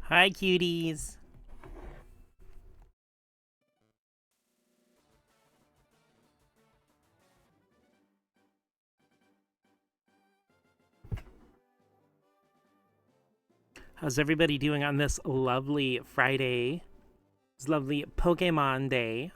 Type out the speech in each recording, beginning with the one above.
Hi, cuties. How's everybody doing on this lovely Friday? This lovely Pokemon Day.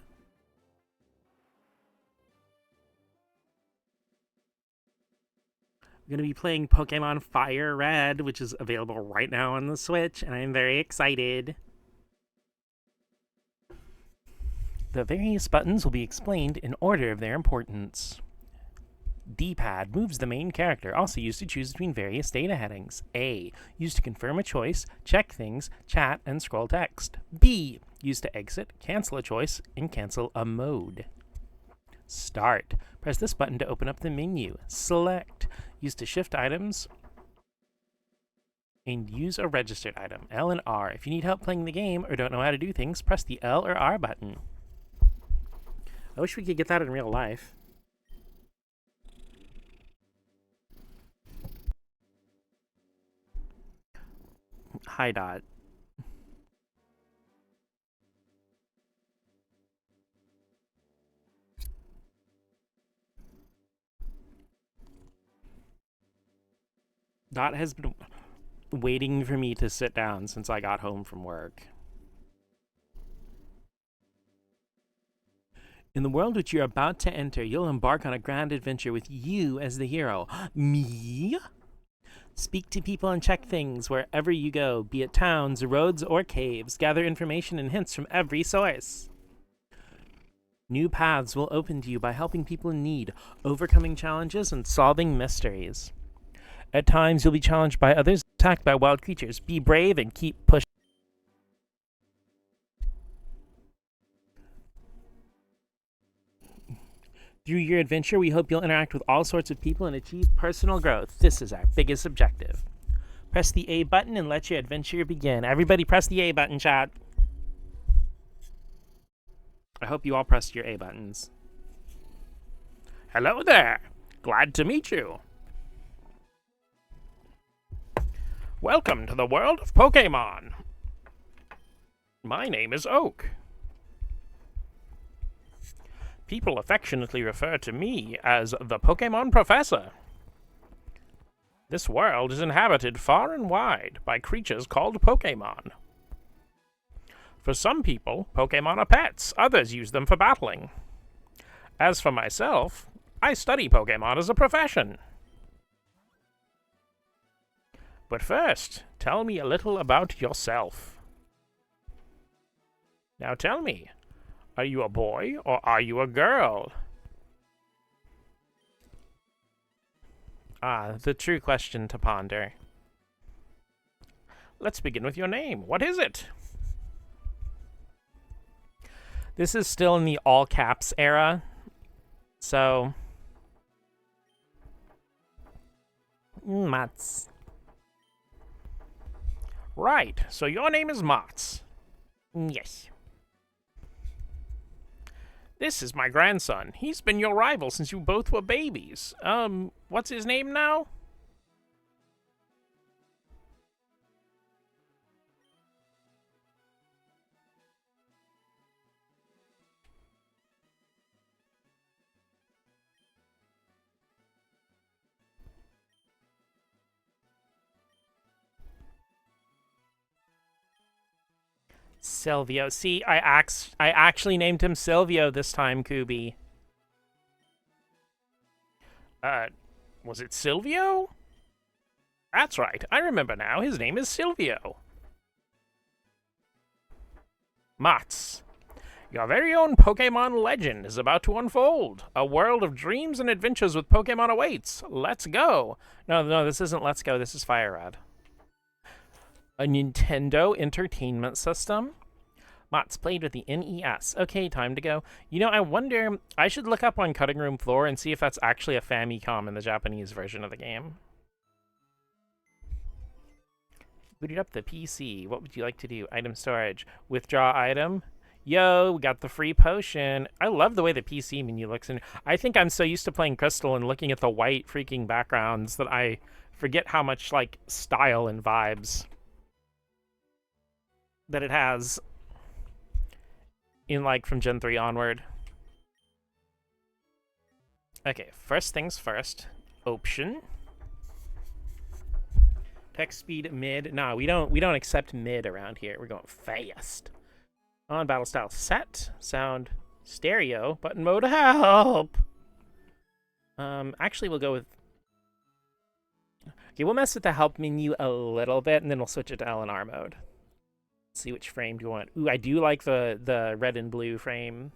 I'm going to be playing Pokemon Firered, which is available right now on the Switch, and I'm very excited. The various buttons will be explained in order of their importance. D-pad moves the main character, also used to choose between various data headings. A, used to confirm a choice, check things, chat, and scroll text. B, used to exit, cancel a choice, and cancel a mode. Start. Press this button to open up the menu. Select. Used to shift items and use a registered item. L and R. If you need help playing the game or don't know how to do things, press the L or R button. I wish we could get that in real life. Hi, Dot. Dot has been waiting for me to sit down since I got home from work. In the world which you're about to enter, you'll embark on a grand adventure with you as the hero. Me? Speak to people and check things wherever you go, be it towns, roads, or caves. Gather information and hints from every source. New paths will open to you by helping people in need, overcoming challenges, and solving mysteries. At times, you'll be challenged by others, attacked by wild creatures. Be brave and keep pushing. Through your adventure, we hope you'll interact with all sorts of people and achieve personal growth. This is our biggest objective. Press the A button and let your adventure begin. Everybody press the A button, chat. I hope you all pressed your A buttons. Hello there. Glad to meet you. Welcome to the world of Pokemon. My name is Oak. People affectionately refer to me as the Pokemon Professor. This world is inhabited far and wide by creatures called Pokemon. For some people, Pokemon are pets. Others use them for battling. As for myself, I study Pokemon as a profession. But first, tell me a little about yourself. Now tell me, are you a boy or are you a girl? Ah, the true question to ponder. Let's begin with your name. What is it? This is still in the all caps era, so Mats. Right, so your name is Mats. Yes. This is my grandson. He's been your rival since you both were babies. What's his name now? Silvio. See, I actually named him Silvio this time, Kubi. Was it Silvio? That's right. I remember now. His name is Silvio. Mats. Your very own Pokemon legend is about to unfold. A world of dreams and adventures with Pokemon awaits. Let's go. No, this isn't Let's Go. This is Firered. A Nintendo Entertainment System? Mats played with the NES. Okay, time to go. You know, I wonder, I should look up on Cutting Room Floor and see if that's actually a Famicom in the Japanese version of the game. Booted up the PC. What would you like to do? Item storage. Withdraw item. Yo, we got the free potion. I love the way the PC menu looks. And I think I'm so used to playing Crystal and looking at the white freaking backgrounds that I forget how much, like, style and vibes that it has in, like, from Gen 3 onward. Okay, first things first. Option. Text speed mid. Nah, we don't accept mid around here. We're going fast. On battle style set. Sound stereo. Button mode help. Actually we'll go with. Okay, we'll mess with the help menu a little bit and then we'll switch it to L&R mode. See which frame do you want. Ooh, I do like the red and blue frame.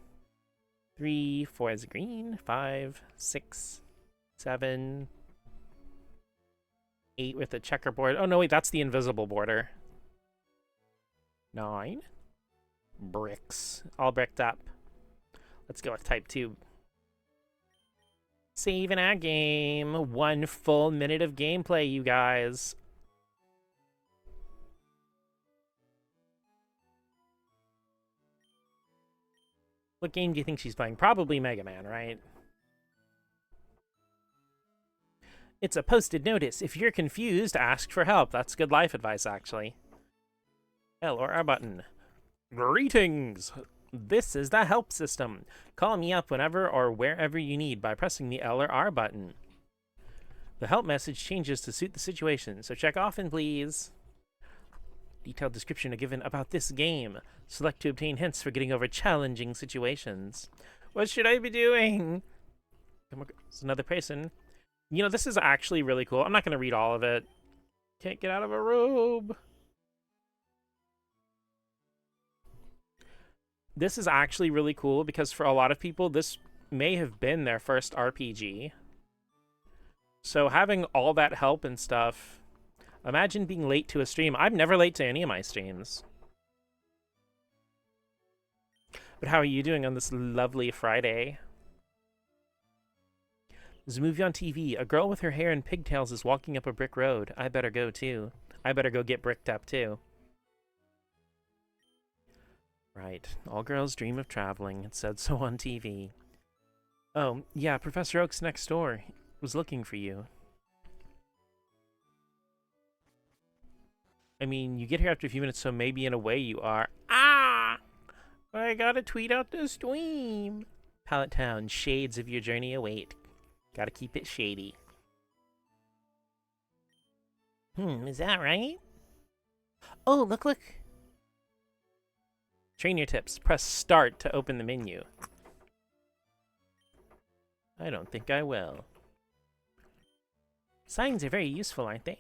3, 4 is green, 5, 6, 7, 8 with the checkerboard. Oh no, wait, that's the invisible border. 9. Bricks. All bricked up. Let's go with type 2. Saving our game. 1 full minute of gameplay, you guys. What game do you think she's playing? Probably Mega Man, right? It's a posted notice. If you're confused, ask for help. That's good life advice, actually. L or R button. Greetings! This is the help system. Call me up whenever or wherever you need by pressing the L or R button. The help message changes to suit the situation, so check often, please. Detailed description are given about this game. Select to obtain hints for getting over challenging situations. What should I be doing? It's another person. You know, this is actually really cool. I'm not going to read all of it. Can't get out of a robe. This is actually really cool because for a lot of people, this may have been their first RPG. So having all that help and stuff, imagine being late to a stream. I'm never late to any of my streams. But how are you doing on this lovely Friday? There's a movie on TV. A girl with her hair in pigtails is walking up a brick road. I better go too. I better go get bricked up too. Right. All girls dream of traveling. It said so on TV. Oh, yeah, Professor Oak's next door. Was looking for you. I mean, you get here after a few minutes, so maybe in a way you are. Ah! I gotta tweet out the stream. Pallet Town, shades of your journey await. Gotta keep it shady. Is that right? Oh, look. Trainer tips. Press start to open the menu. I don't think I will. Signs are very useful, aren't they?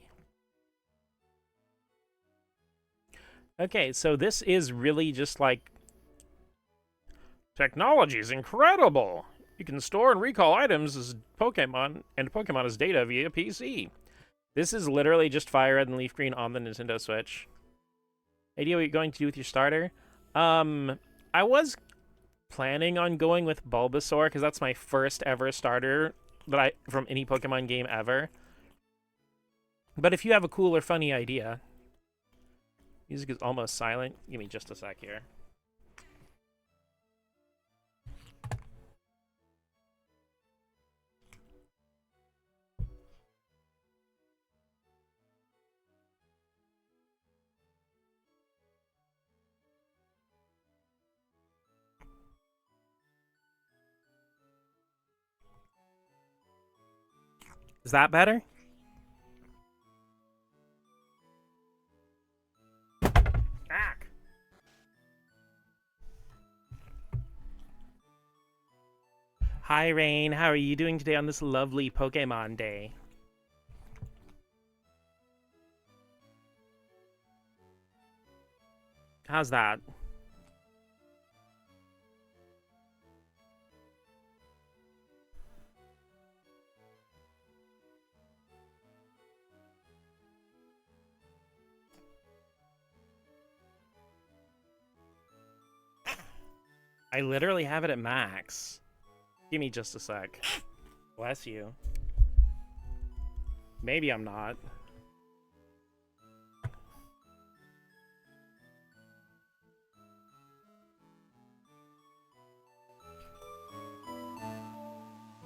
Okay, so this is really just like... Technology is incredible! You can store and recall items as Pokemon, and Pokemon as data via PC. This is literally just Firered and Leaf Green on the Nintendo Switch. Idea what you're going to do with your starter? I was planning on going with Bulbasaur, because that's my first ever starter that from any Pokemon game ever. But if you have a cool or funny idea... Music is almost silent. Give me just a sec here. Is that better? Hi, Rain. How are you doing today on this lovely Pokemon day? How's that? I literally have it at max. Give me just a sec. Bless you. Maybe I'm not.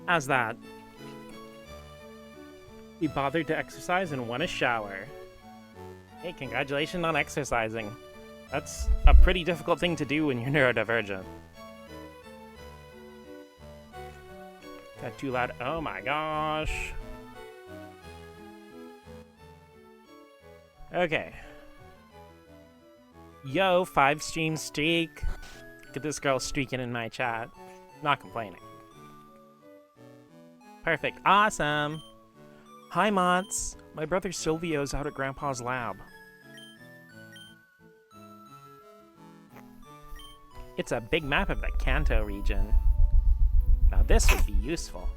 How's that? We bothered to exercise and won a shower. Hey, congratulations on exercising. That's a pretty difficult thing to do when you're neurodivergent. Got too loud. Oh my gosh. Okay. Yo, 5 stream streak. Look at this girl streaking in my chat. Not complaining. Perfect. Awesome. Hi, Mots. My brother Silvio's out at Grandpa's lab. It's a big map of the Kanto region. Now this would be useful.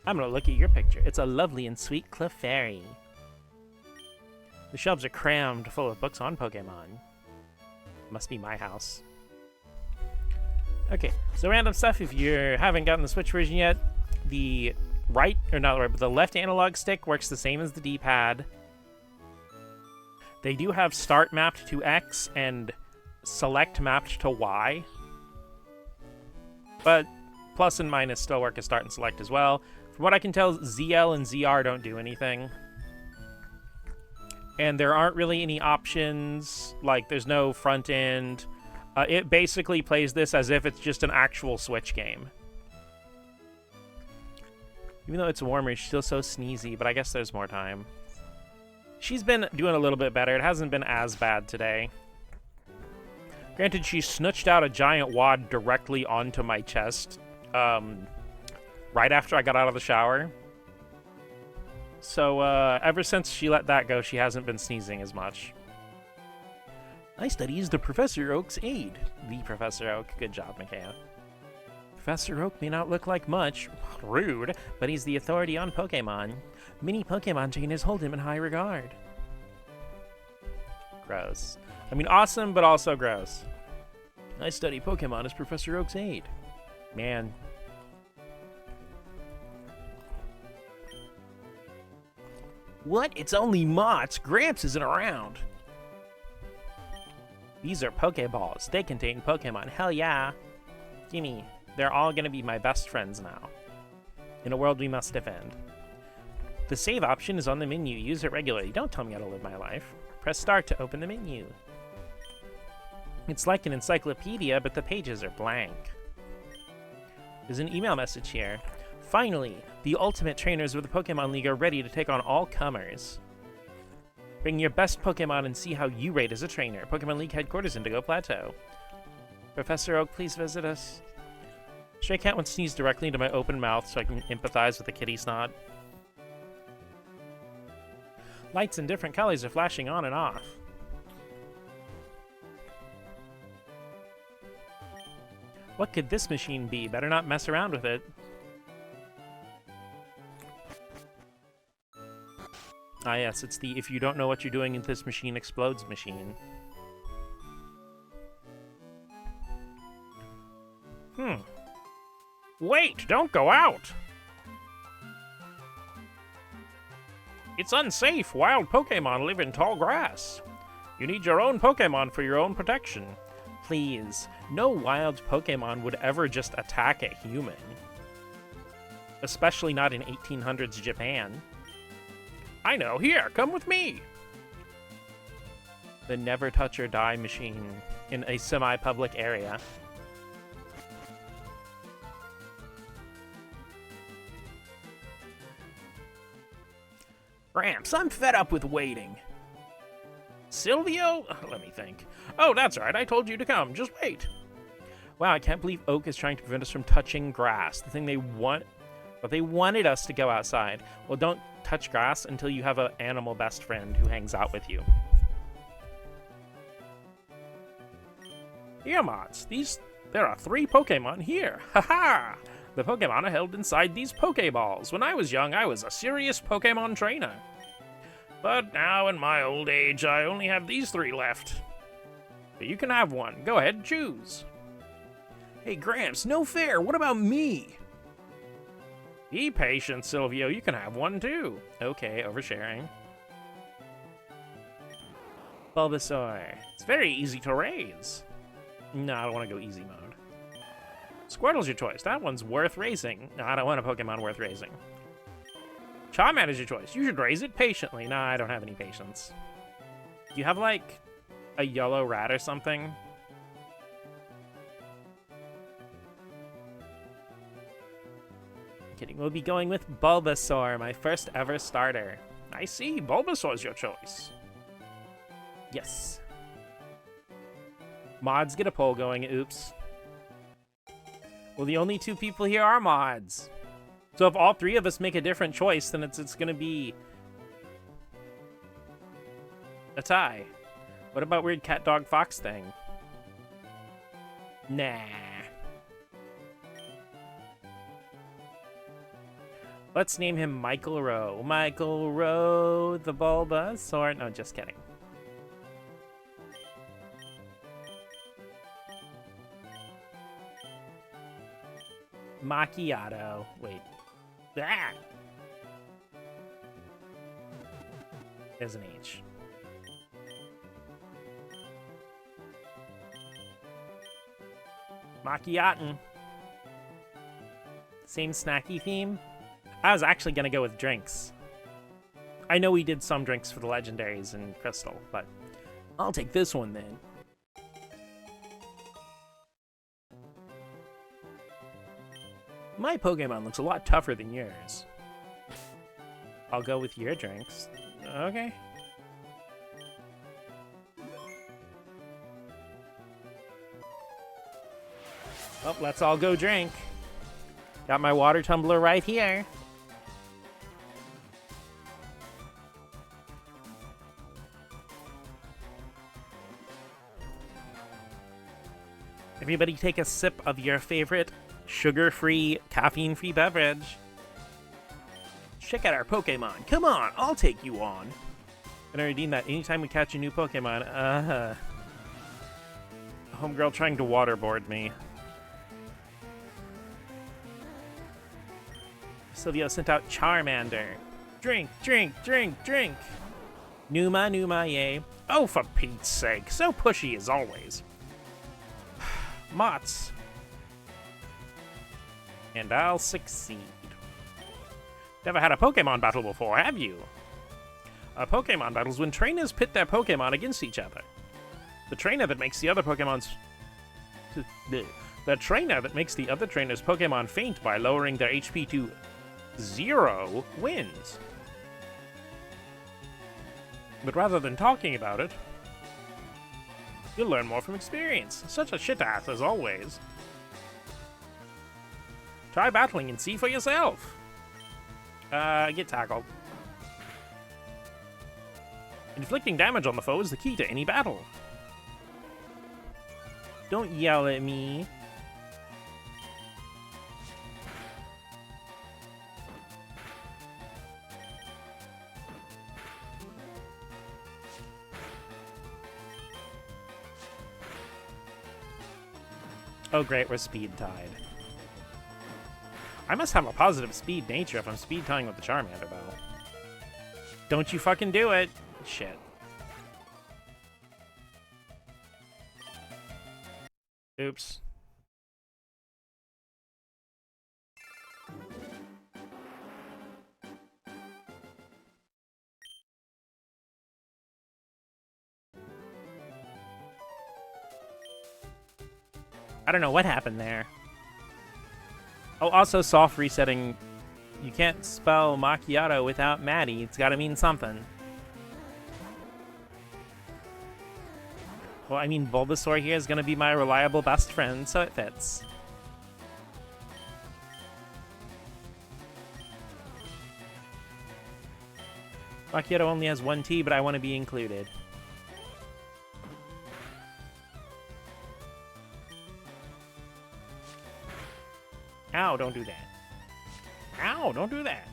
I'm gonna look at your picture. It's a lovely and sweet Clefairy. The shelves are crammed full of books on Pokemon. Must be my house. Okay, so random stuff. If you haven't gotten the Switch version yet, the right, or not right, but the left analog stick works the same as the D-pad. They do have start mapped to X and select mapped to Y. But plus and minus still work as start and select as well. From what I can tell, ZL and ZR don't do anything. And there aren't really any options, like there's no front end. It basically plays this as if it's just an actual Switch game. Even though it's warmer, she's still so sneezy, but I guess there's more time. She's been doing a little bit better. It hasn't been as bad today. Granted, she snooched out a giant wad directly onto my chest right after I got out of the shower. So ever since she let that go, she hasn't been sneezing as much. I study as the Professor Oak's aide. The Professor Oak. Good job, Micaiah. Professor Oak may not look like much, rude, but he's the authority on Pokemon. Many Pokemon trainers hold him in high regard. Gross. I mean, awesome, but also gross. I study Pokemon as Professor Oak's aide. Man. What? It's only Mott's. Gramps isn't around. These are Pokeballs. They contain Pokemon. Hell yeah. Gimme. They're all gonna be my best friends now. In a world we must defend. The save option is on the menu. Use it regularly. Don't tell me how to live my life. Press start to open the menu. It's like an encyclopedia, but the pages are blank. There's an email message here. Finally, the ultimate trainers of the Pokemon League are ready to take on all comers. Bring your best Pokemon and see how you rate as a trainer. Pokemon League headquarters, Indigo Plateau. Professor Oak, please visit us. Stray Cat won't sneeze directly into my open mouth so I can empathize with the kitty snot. Lights in different colors are flashing on and off. What could this machine be? Better not mess around with it. Ah yes, it's the if you don't know what you're doing, this machine explodes machine. Wait, don't go out! It's unsafe. Wild Pokemon live in tall grass. You need your own Pokemon for your own protection. Please, no wild Pokemon would ever just attack a human. Especially not in 1800s Japan. I know, here, come with me! The Never Touch or Die machine in a semi-public area. Gramps, I'm fed up with waiting. Silvio? Let me think. Oh, that's right, I told you to come. Just wait. Wow, I can't believe Oak is trying to prevent us from touching grass. The thing they want... But they wanted us to go outside. Well, don't touch grass until you have an animal best friend who hangs out with you. Here, Mods. There are 3 Pokemon here. Ha-ha! The Pokemon are held inside these Pokeballs. When I was young, I was a serious Pokemon trainer. But now, in my old age, I only have these 3 left. But you can have one. Go ahead, choose. Hey, Gramps, no fair. What about me? Be patient, Silvio. You can have one, too. Okay, oversharing. Bulbasaur. It's very easy to raise. No, I don't want to go easy mode. Squirtle's your choice. That one's worth raising. No, I don't want a Pokemon worth raising. Charmander is your choice. You should raise it patiently. Nah, I don't have any patience. Do you have, like, a yellow rat or something? Kidding. We'll be going with Bulbasaur, my first ever starter. I see. Bulbasaur's your choice. Yes. Mods get a poll going. Oops. Well, the only 2 people here are mods. So if all 3 of us make a different choice, then it's gonna be a tie. What about weird cat, dog, fox thing? Nah. Let's name him Michael Rowe. Michael Rowe, the Bulbasaur. No, just kidding. Macchiato. Wait. Ah! There's an H. Macchiatin. Same snacky theme? I was actually gonna go with drinks. I know we did some drinks for the legendaries in Crystal, but I'll take this one then. My Pokemon looks a lot tougher than yours. I'll go with your drinks. Okay. Well, let's all go drink. Got my water tumbler right here. Everybody take a sip of your favorite sugar-free, caffeine-free beverage. Check out our Pokemon. Come on, I'll take you on. Gonna redeem that anytime we catch a new Pokemon. Homegirl trying to waterboard me. Silvio sent out Charmander. Drink, drink, drink, drink. Numa, Numa, yay. Oh, for Pete's sake, so pushy as always. Mots. And I'll succeed. Never had a Pokemon battle before, have you? A Pokemon battle is when trainers pit their Pokemon against each other. The trainer that makes the other Pokemon's... The trainer that makes the other trainer's Pokemon faint by lowering their HP to 0 wins. But rather than talking about it, you'll learn more from experience. Such a shit-ass as always. Try battling and see for yourself. Get tackled. Inflicting damage on the foe is the key to any battle. Don't yell at me. Oh great, we're speed tied. I must have a positive speed nature if I'm speed tying with the Charmander, though. Don't you fucking do it! Shit. Oops. I don't know what happened there. Oh, also soft resetting. You can't spell macchiato without Maddie. It's gotta mean something. Well, I mean, Bulbasaur here is gonna be my reliable best friend, so it fits. Macchiato only has one T, but I want to be included. Ow, don't do that. Ow, don't do that.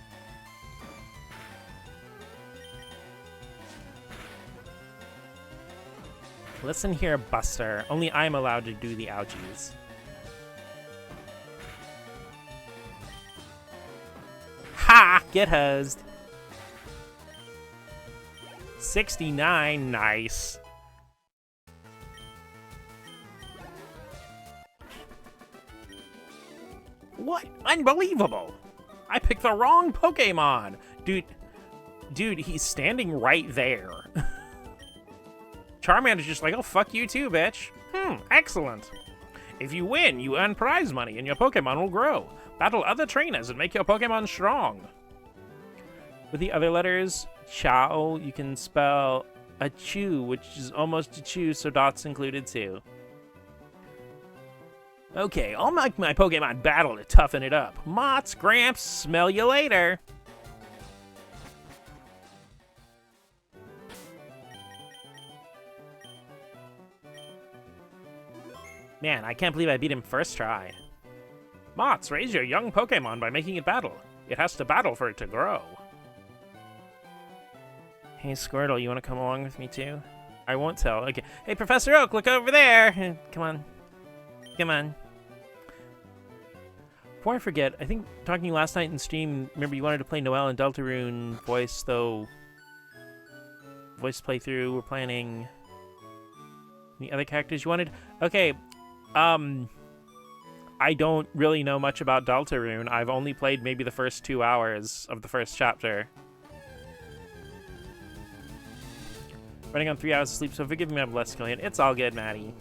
Listen here, Buster. Only I'm allowed to do the ouchies. Ha! Get hosed. 69, nice. What? Unbelievable! I picked the wrong Pokemon! Dude, he's standing right there. Charmander's just like, oh, fuck you too, bitch. Excellent. If you win, you earn prize money and your Pokemon will grow. Battle other trainers and make your Pokemon strong. With the other letters, Chow, you can spell a chew, which is almost a chew, so dots included too. Okay, I'll make my Pokemon battle to toughen it up. Mott's, Gramps, smell you later. Man, I can't believe I beat him first try. Mott's, raise your young Pokemon by making it battle. It has to battle for it to grow. Hey, Squirtle, you want to come along with me too? I won't tell. Okay. Hey, Professor Oak, look over there. Come on. Come on. Before I forget, I think talking to you last night in stream, remember you wanted to play Noelle and Deltarune voice, though. Voice playthrough, we're planning. Any other characters you wanted? Okay. I don't really know much about Deltarune. I've only played maybe the first 2 hours of the first chapter. Running on 3 hours of sleep, so forgive me, I'm less killing it. It's all good, Maddie.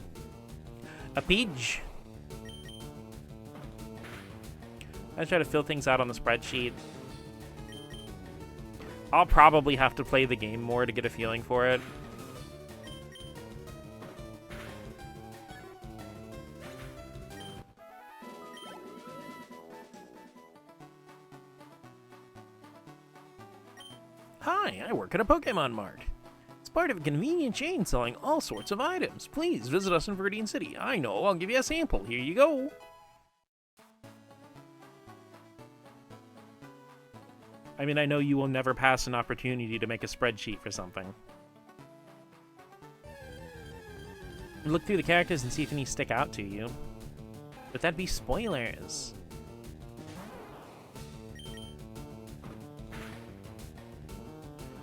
A Peach. I try to fill things out on the spreadsheet. I'll probably have to play the game more to get a feeling for it. Hi, I work at a Pokemon Mart. It's part of a convenient chain selling all sorts of items. Please visit us in Viridian City. I know, I'll give you a sample. Here you go. I mean, I know you will never pass an opportunity to make a spreadsheet for something. Look through the characters and see if any stick out to you. But that'd be spoilers.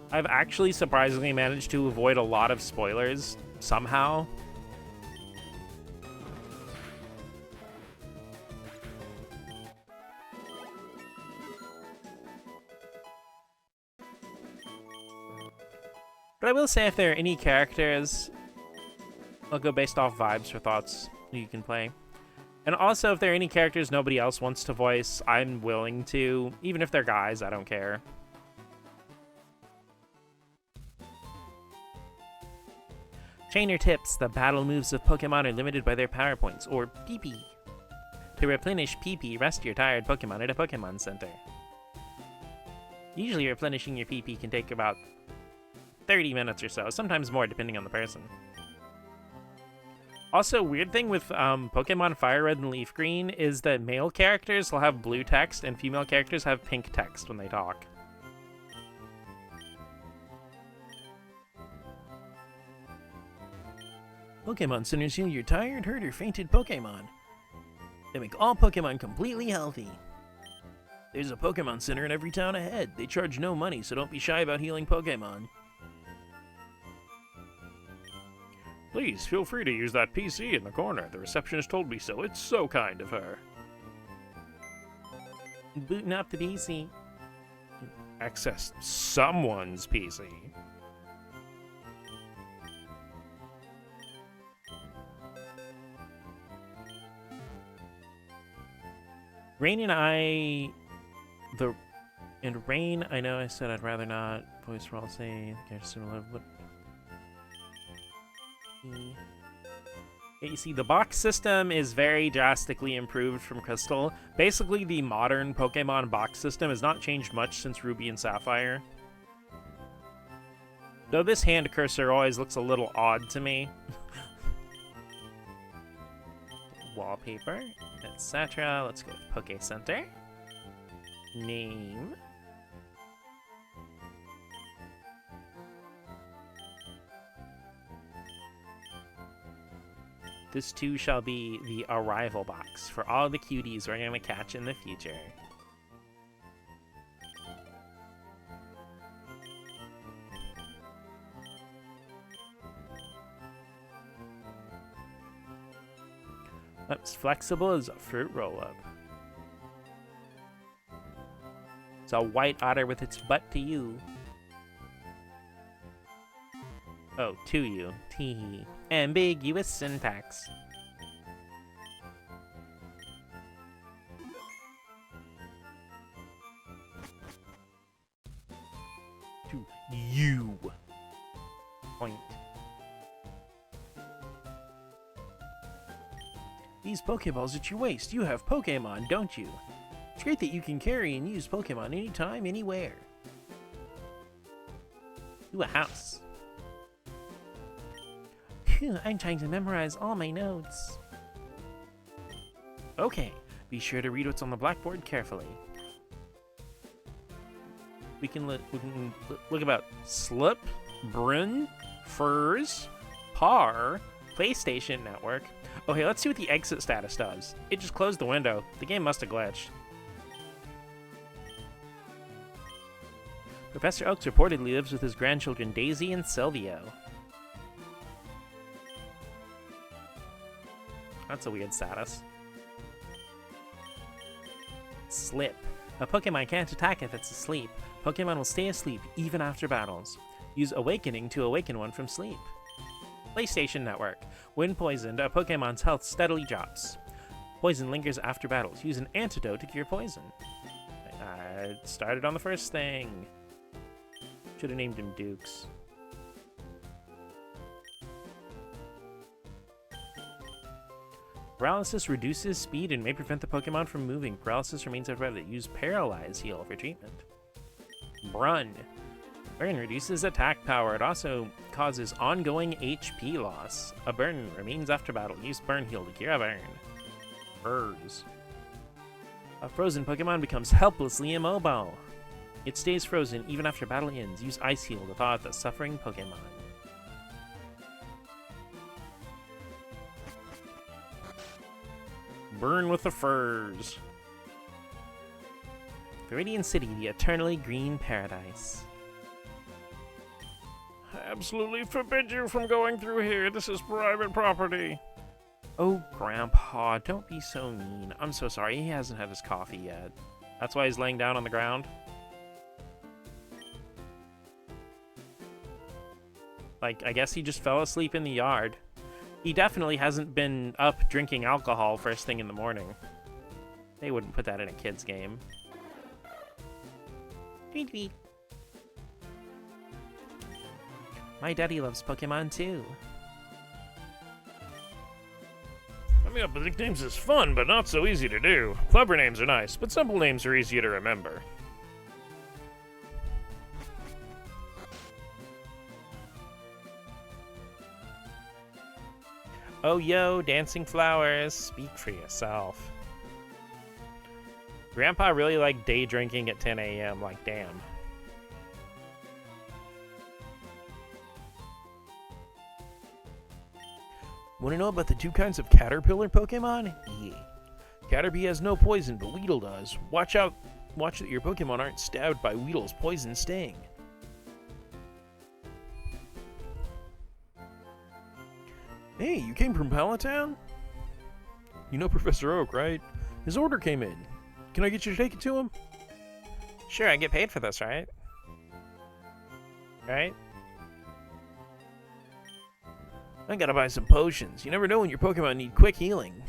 I've actually surprisingly managed to avoid a lot of spoilers, somehow. But I will say if there are any characters, I'll go based off vibes for thoughts you can play. And also if there are any characters nobody else wants to voice, I'm willing to. Even if they're guys, I don't care. Trainer tips, the battle moves of Pokemon are limited by their power points, or PP. To replenish PP, rest your tired Pokemon at a Pokemon Center. Usually replenishing your PP can take about 30 minutes or so, sometimes more depending on the person. Also, weird thing with Pokemon Fire Red and Leaf Green is that male characters will have blue text and female characters have pink text when they talk. Pokemon Centers heal your tired, hurt, or fainted Pokemon. They make all Pokemon completely healthy. There's a Pokemon Center in every town ahead. They charge no money, so don't be shy about healing Pokemon. Please, feel free to use that PC in the corner. The receptionist told me so. It's so kind of her. Booting up the PC. Access someone's PC. Rain and Rain, I know I said I'd rather not voice for all say similar, but yeah, you see, the box system is very drastically improved from Crystal. Basically, the modern Pokemon box system has not changed much since Ruby and Sapphire. Though this hand cursor always looks a little odd to me. Wallpaper, etc. Let's go with Poke Center. Name. This too shall be the arrival box for all the cuties we're gonna catch in the future. As flexible as a fruit roll-up. It's a white otter with its butt to you. Oh, to you. Tee. Ambiguous syntax. To you. Point. These Pokeballs at your waist. You have Pokemon, don't you? It's great that you can carry and use Pokemon anytime, anywhere. To a house. Phew, I'm trying to memorize all my notes. Okay, be sure to read what's on the blackboard carefully. We can look about Slip, Bryn, Furs, Par, PlayStation Network. Okay, let's see what the exit status does. It just closed the window. The game must have glitched. Professor Oaks reportedly lives with his grandchildren Daisy and Silvio. That's a weird status. Slip. A Pokemon can't attack if it's asleep. Pokemon will stay asleep even after battles. Use Awakening to awaken one from sleep. PlayStation Network. When poisoned, a Pokemon's health steadily drops. Poison lingers after battles. Use an antidote to cure poison. Started on the first thing. Should have named him Dukes. Paralysis reduces speed and may prevent the Pokemon from moving. Paralysis remains outright. Use Paralyze Heal for treatment. Brun. Burn reduces attack power. It also causes ongoing HP loss. A burn remains after battle. Use Burn Heal to cure a burn. Burrs. A frozen Pokemon becomes helplessly immobile. It stays frozen even after battle ends. Use Ice Heal to thaw out the suffering Pokemon. Burn with the furs. Viridian City, the eternally green paradise. I absolutely forbid you from going through here. This is private property. Oh, Grandpa, don't be so mean. I'm so sorry. He hasn't had his coffee yet. That's why he's laying down on the ground. Like, I guess he just fell asleep in the yard. He definitely hasn't been up drinking alcohol first thing in the morning. They wouldn't put that in a kid's game. Tweet tweet. My daddy loves Pokemon too. Coming up with nicknames is fun, but not so easy to do. Clever names are nice, but simple names are easier to remember. Oh yo, dancing flowers, speak for yourself. Grandpa really liked day drinking at 10 a.m., like damn. Want to know about the two kinds of caterpillar Pokemon? Yeah. Caterpie has no poison, but Weedle does. Watch out! Watch that your Pokemon aren't stabbed by Weedle's poison sting. Hey, you came from Palatown? You know Professor Oak, right? His order came in. Can I get you to take it to him? Sure, I get paid for this, right? Right? I gotta buy some potions. You never know when your Pokemon need quick healing.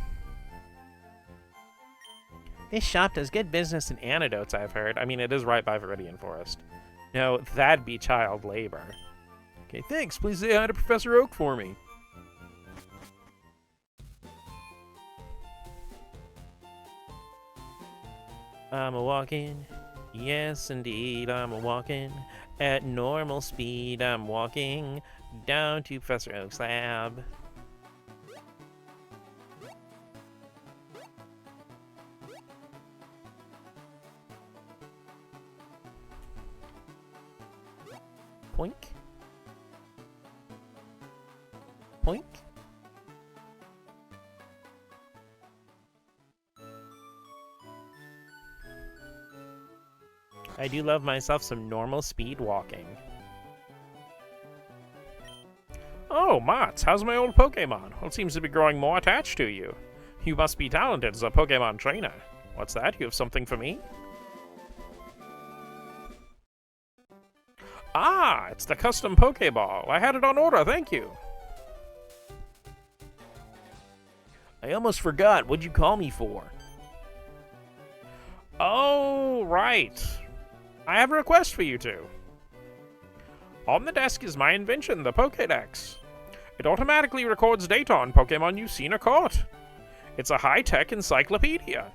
This shop does good business in antidotes, I've heard. I mean, it is right by Viridian Forest. No, that'd be child labor. Okay, thanks. Please say hi to Professor Oak for me. I'm a-walking, yes indeed, I'm a-walking. At normal speed, I'm walking down to Professor Oak's lab. Poink. Poink. I do love myself some normal speed walking. Oh, Mats, how's my old Pokemon? Well, it seems to be growing more attached to you. You must be talented as a Pokemon trainer. What's that? You have something for me? Ah, it's the custom Pokeball. I had it on order, thank you. I almost forgot. What'd you call me for? Oh, right. I have a request for you two. On the desk is my invention, the Pokédex. It automatically records data on Pokemon you've seen or caught. It's a high-tech encyclopedia.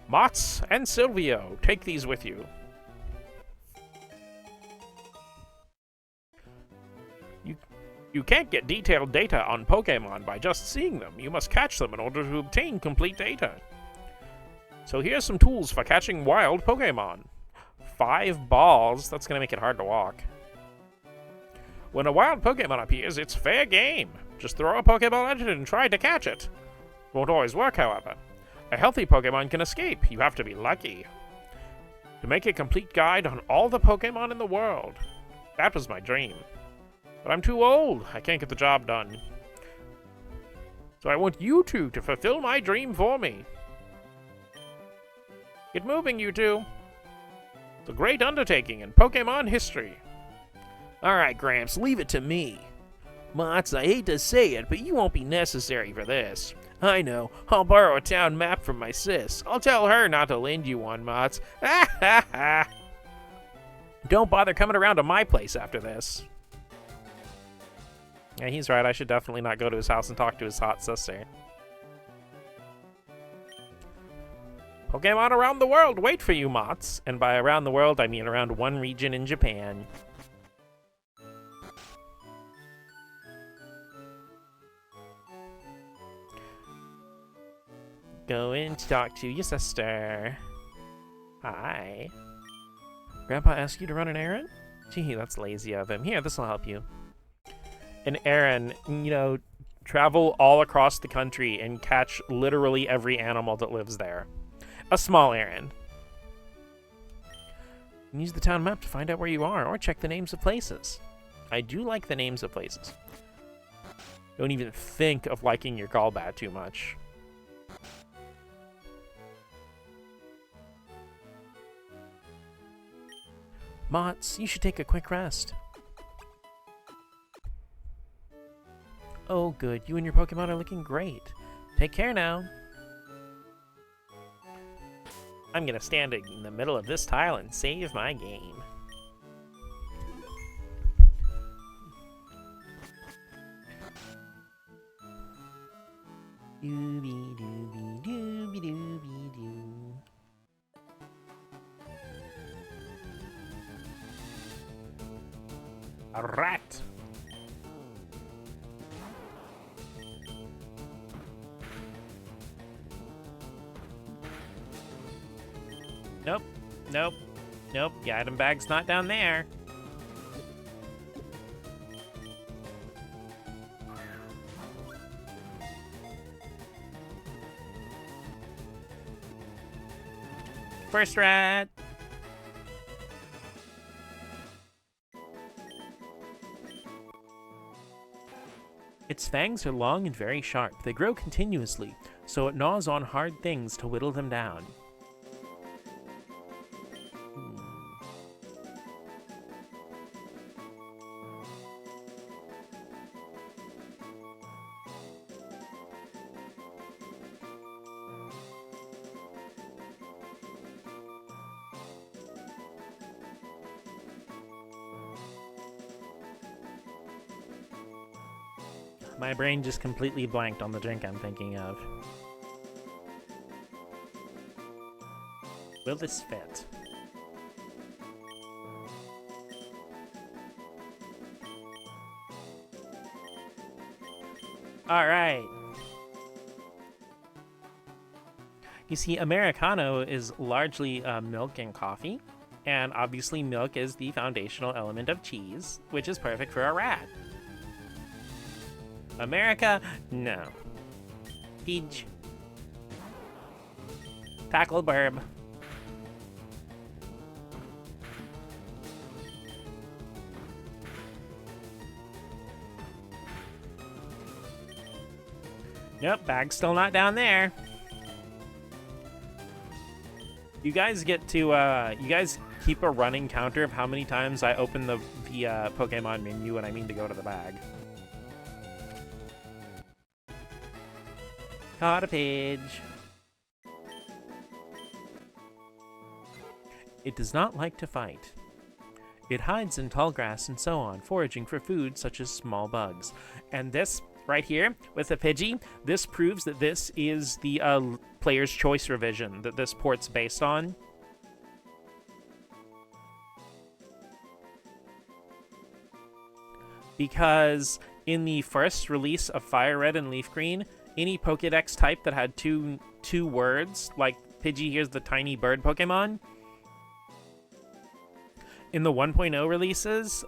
Mats and Silvio, take these with you. You can't get detailed data on Pokemon by just seeing them. You must catch them in order to obtain complete data. So here's some tools for catching wild Pokemon. 5 balls. That's going to make it hard to walk. When a wild Pokemon appears, it's fair game. Just throw a Pokeball at it and try to catch it. Won't always work, however. A healthy Pokemon can escape. You have to be lucky. To make a complete guide on all the Pokemon in the world. That was my dream. But I'm too old. I can't get the job done. So I want you two to fulfill my dream for me. Get moving, you two. It's a great undertaking in Pokemon history. Alright, Gramps, leave it to me. Mats, I hate to say it, but you won't be necessary for this. I know. I'll borrow a town map from my sis. I'll tell her not to lend you one, Mats. Ha ha ha! don't bother coming around to my place after this. Yeah, he's right. I should definitely not go to his house and talk to his hot sister. Pokemon around the world wait for you, Mots. And by around the world, I mean around one region in Japan. Go in to talk to your sister. Hi. Grandpa asked you to run an errand? Gee, that's lazy of him. Here, this'll help you. An errand, you know, travel all across the country and catch literally every animal that lives there. A small errand. You can use the town map to find out where you are, or check the names of places. I do like the names of places. Don't even think of liking your Golbat too much. Mots, you should take a quick rest. Oh, good. You and your Pokemon are looking great. Take care now. I'm gonna stand in the middle of this tile and save my game. Doobie doobie doobie doobie doo. A rat. Nope. Nope. Nope. The item bag's not down there. First rat. Its fangs are long and very sharp. They grow continuously, so it gnaws on hard things to whittle them down. My brain just completely blanked on the drink I'm thinking of. Will this fit? All right. You see, Americano is largely milk and coffee, and obviously milk is the foundational element of cheese, which is perfect for a rat. America? No. Peach. Tackle burb. Nope, bag's still not down there. You guys get to, you guys keep a running counter of how many times I open the Pokemon menu when I mean to go to the bag. Caught a page. It does not like to fight. It hides in tall grass and so on, foraging for food such as small bugs. And this right here with the Pidgey, this proves that this is the player's choice revision that this port's based on. Because in the first release of Fire Red and Leaf Green, any Pokedex type that had two words, like Pidgey, here's the tiny bird Pokemon. In the 1.0 releases,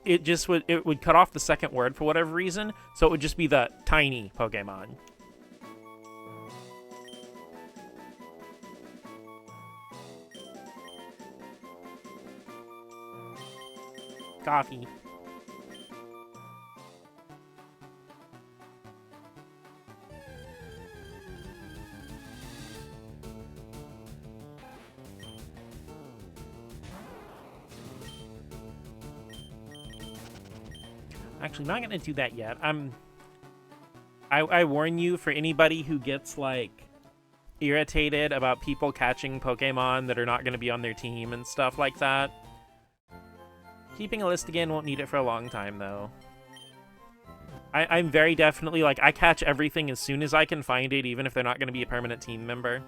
it would cut off the second word for whatever reason, so it would just be the tiny Pokemon. Coffee. Actually, not gonna do that yet. I warn you, for anybody who gets like irritated about people catching Pokemon that are not gonna be on their team and stuff like that. Keeping a list again, won't need it for a long time, though. I'm very definitely, like, I catch everything as soon as I can find it, even if they're not going to be a permanent team member.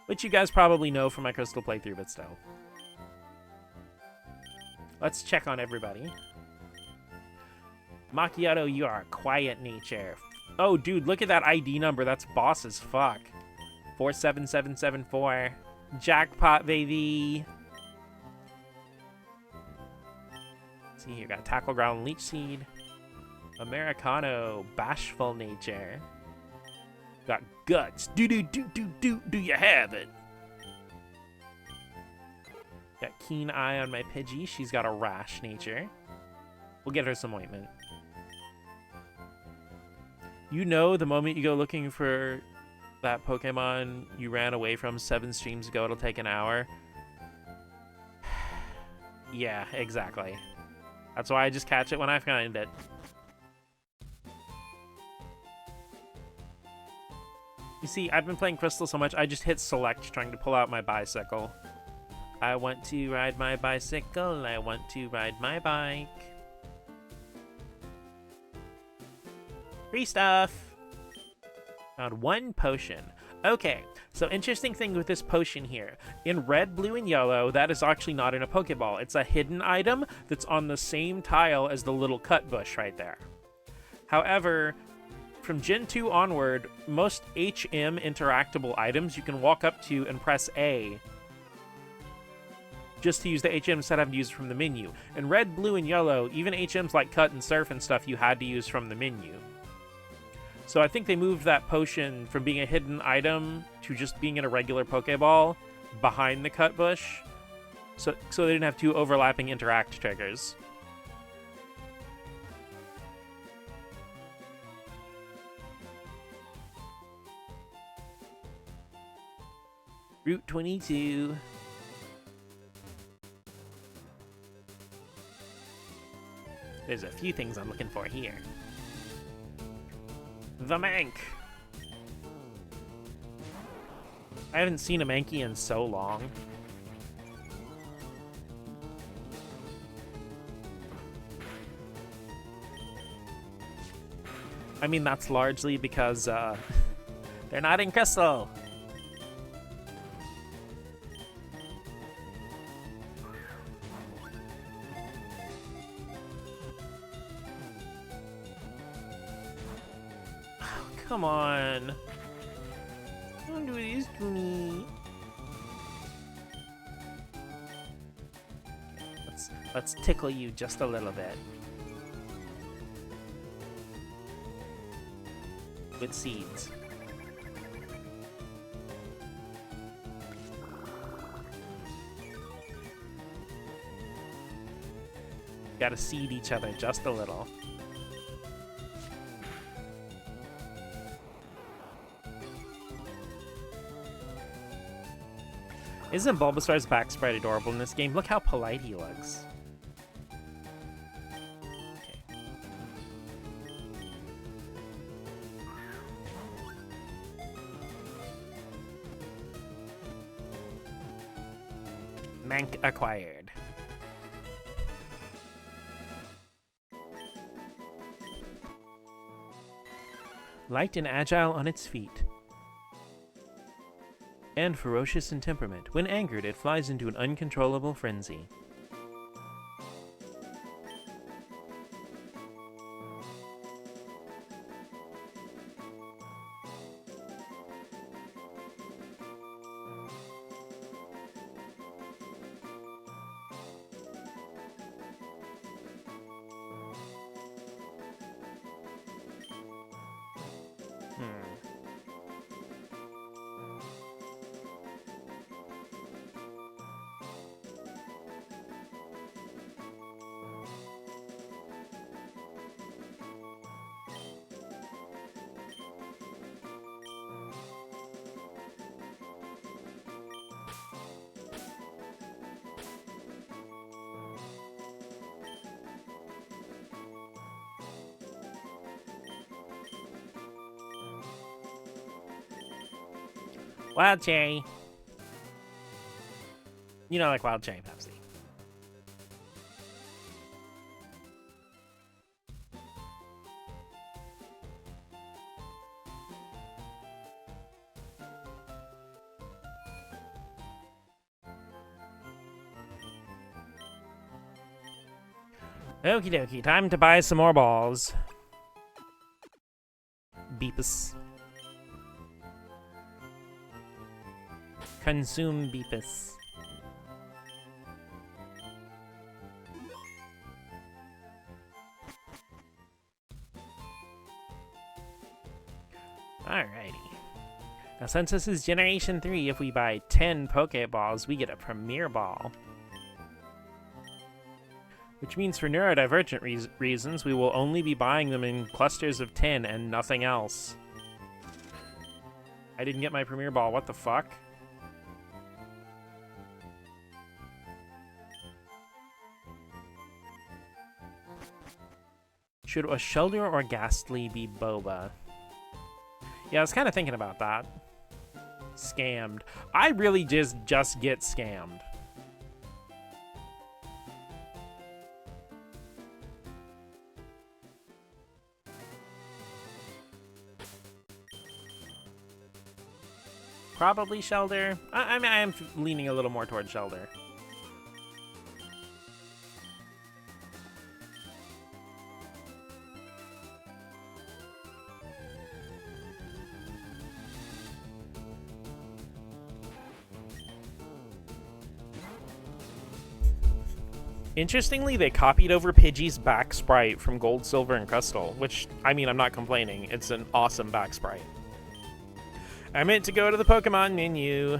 Which you guys probably know from my Crystal playthrough, but still. Let's check on everybody. Macchiato, you are a quiet nature. Oh, dude, look at that ID number. That's boss as fuck. 47774. Jackpot, baby. Let's see here, got Tackle Ground, Leech Seed. Americano, bashful nature. Got Guts. Do you have it? Got Keen Eye on my Pidgey. She's got a rash nature. We'll get her some ointment. You know, the moment you go looking for that Pokemon you ran away from 7 streams ago, it'll take an hour. Yeah, exactly. That's why I just catch it when I find it. You see, I've been playing Crystal so much, I just hit select trying to pull out my bicycle. I want to ride my bicycle, I want to ride my bike. Free stuff! Found 1 potion. Okay, so interesting thing with this potion here. In red, blue, and yellow, that is actually not in a Pokeball. It's a hidden item that's on the same tile as the little cut bush right there. However, from Gen 2 onward, most HM interactable items you can walk up to and press A just to use the HM instead of having to use it from the menu. In red, blue, and yellow, even HMs like Cut and Surf and stuff you had to use from the menu. So I think they moved that potion from being a hidden item to just being in a regular Pokeball behind the cut bush, so they didn't have 2 overlapping interact triggers. Route 22. There's a few things I'm looking for here. The Mank. I haven't seen a Mankey in so long. I mean, that's largely because they're not in Crystal. Come on. Don't do this to me. Let's tickle you just a little bit. With seeds. Gotta seed each other just a little. Isn't Bulbasaur's back sprite adorable in this game? Look how polite he looks. Okay. Mank acquired. Light and agile on its feet. And ferocious in temperament. When angered, it flies into an uncontrollable frenzy. Wild cherry. You know, like wild cherry Pepsi. Okie dokie, time to buy some more balls. Beepus. Consume Beepus. Alrighty. Now since this is Generation 3, if we buy 10 Pokeballs, we get a Premier Ball. Which means for neurodivergent reasons, we will only be buying them in clusters of 10 and nothing else. I didn't get my Premier Ball, what the fuck? Should a Shellder or Ghastly be Boba? Yeah, I was kind of thinking about that. Scammed. I really just get scammed. Probably Shellder. I mean, I am leaning a little more towards Shellder. Interestingly, they copied over Pidgey's back sprite from Gold, Silver, and Crystal, which, I mean, I'm not complaining. It's an awesome back sprite. I meant to go to the Pokemon menu.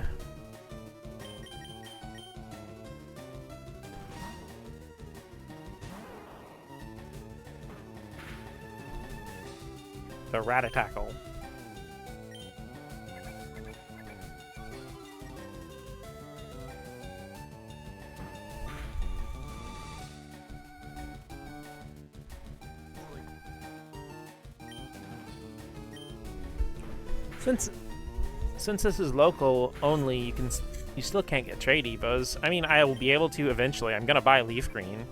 The Ratatackle. Since this is local only, you still can't get trade evos. I mean, I will be able to eventually. I'm gonna buy Leaf Green.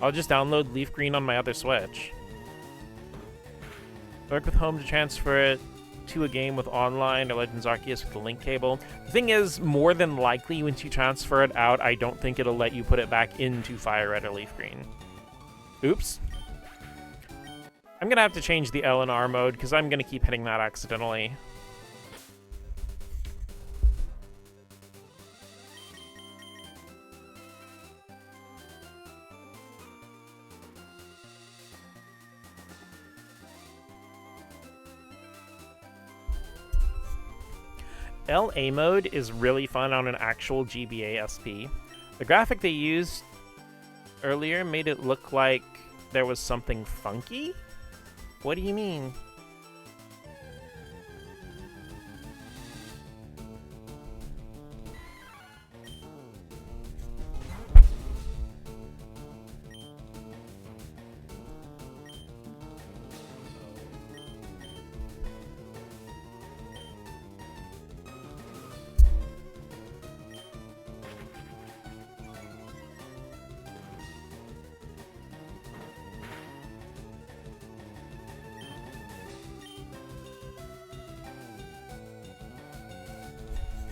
I'll just download Leaf Green on my other Switch. Work with home to transfer it to a game with online or Legends Arceus with the link cable. The thing is, more than likely, once you transfer it out, I don't think it'll let you put it back into Fire Red or Leaf Green. Oops. I'm gonna have to change the L and R mode because I'm gonna keep hitting that accidentally. LA mode is really fun on an actual GBA SP. The graphic they used earlier made it look like there was something funky? What do you mean?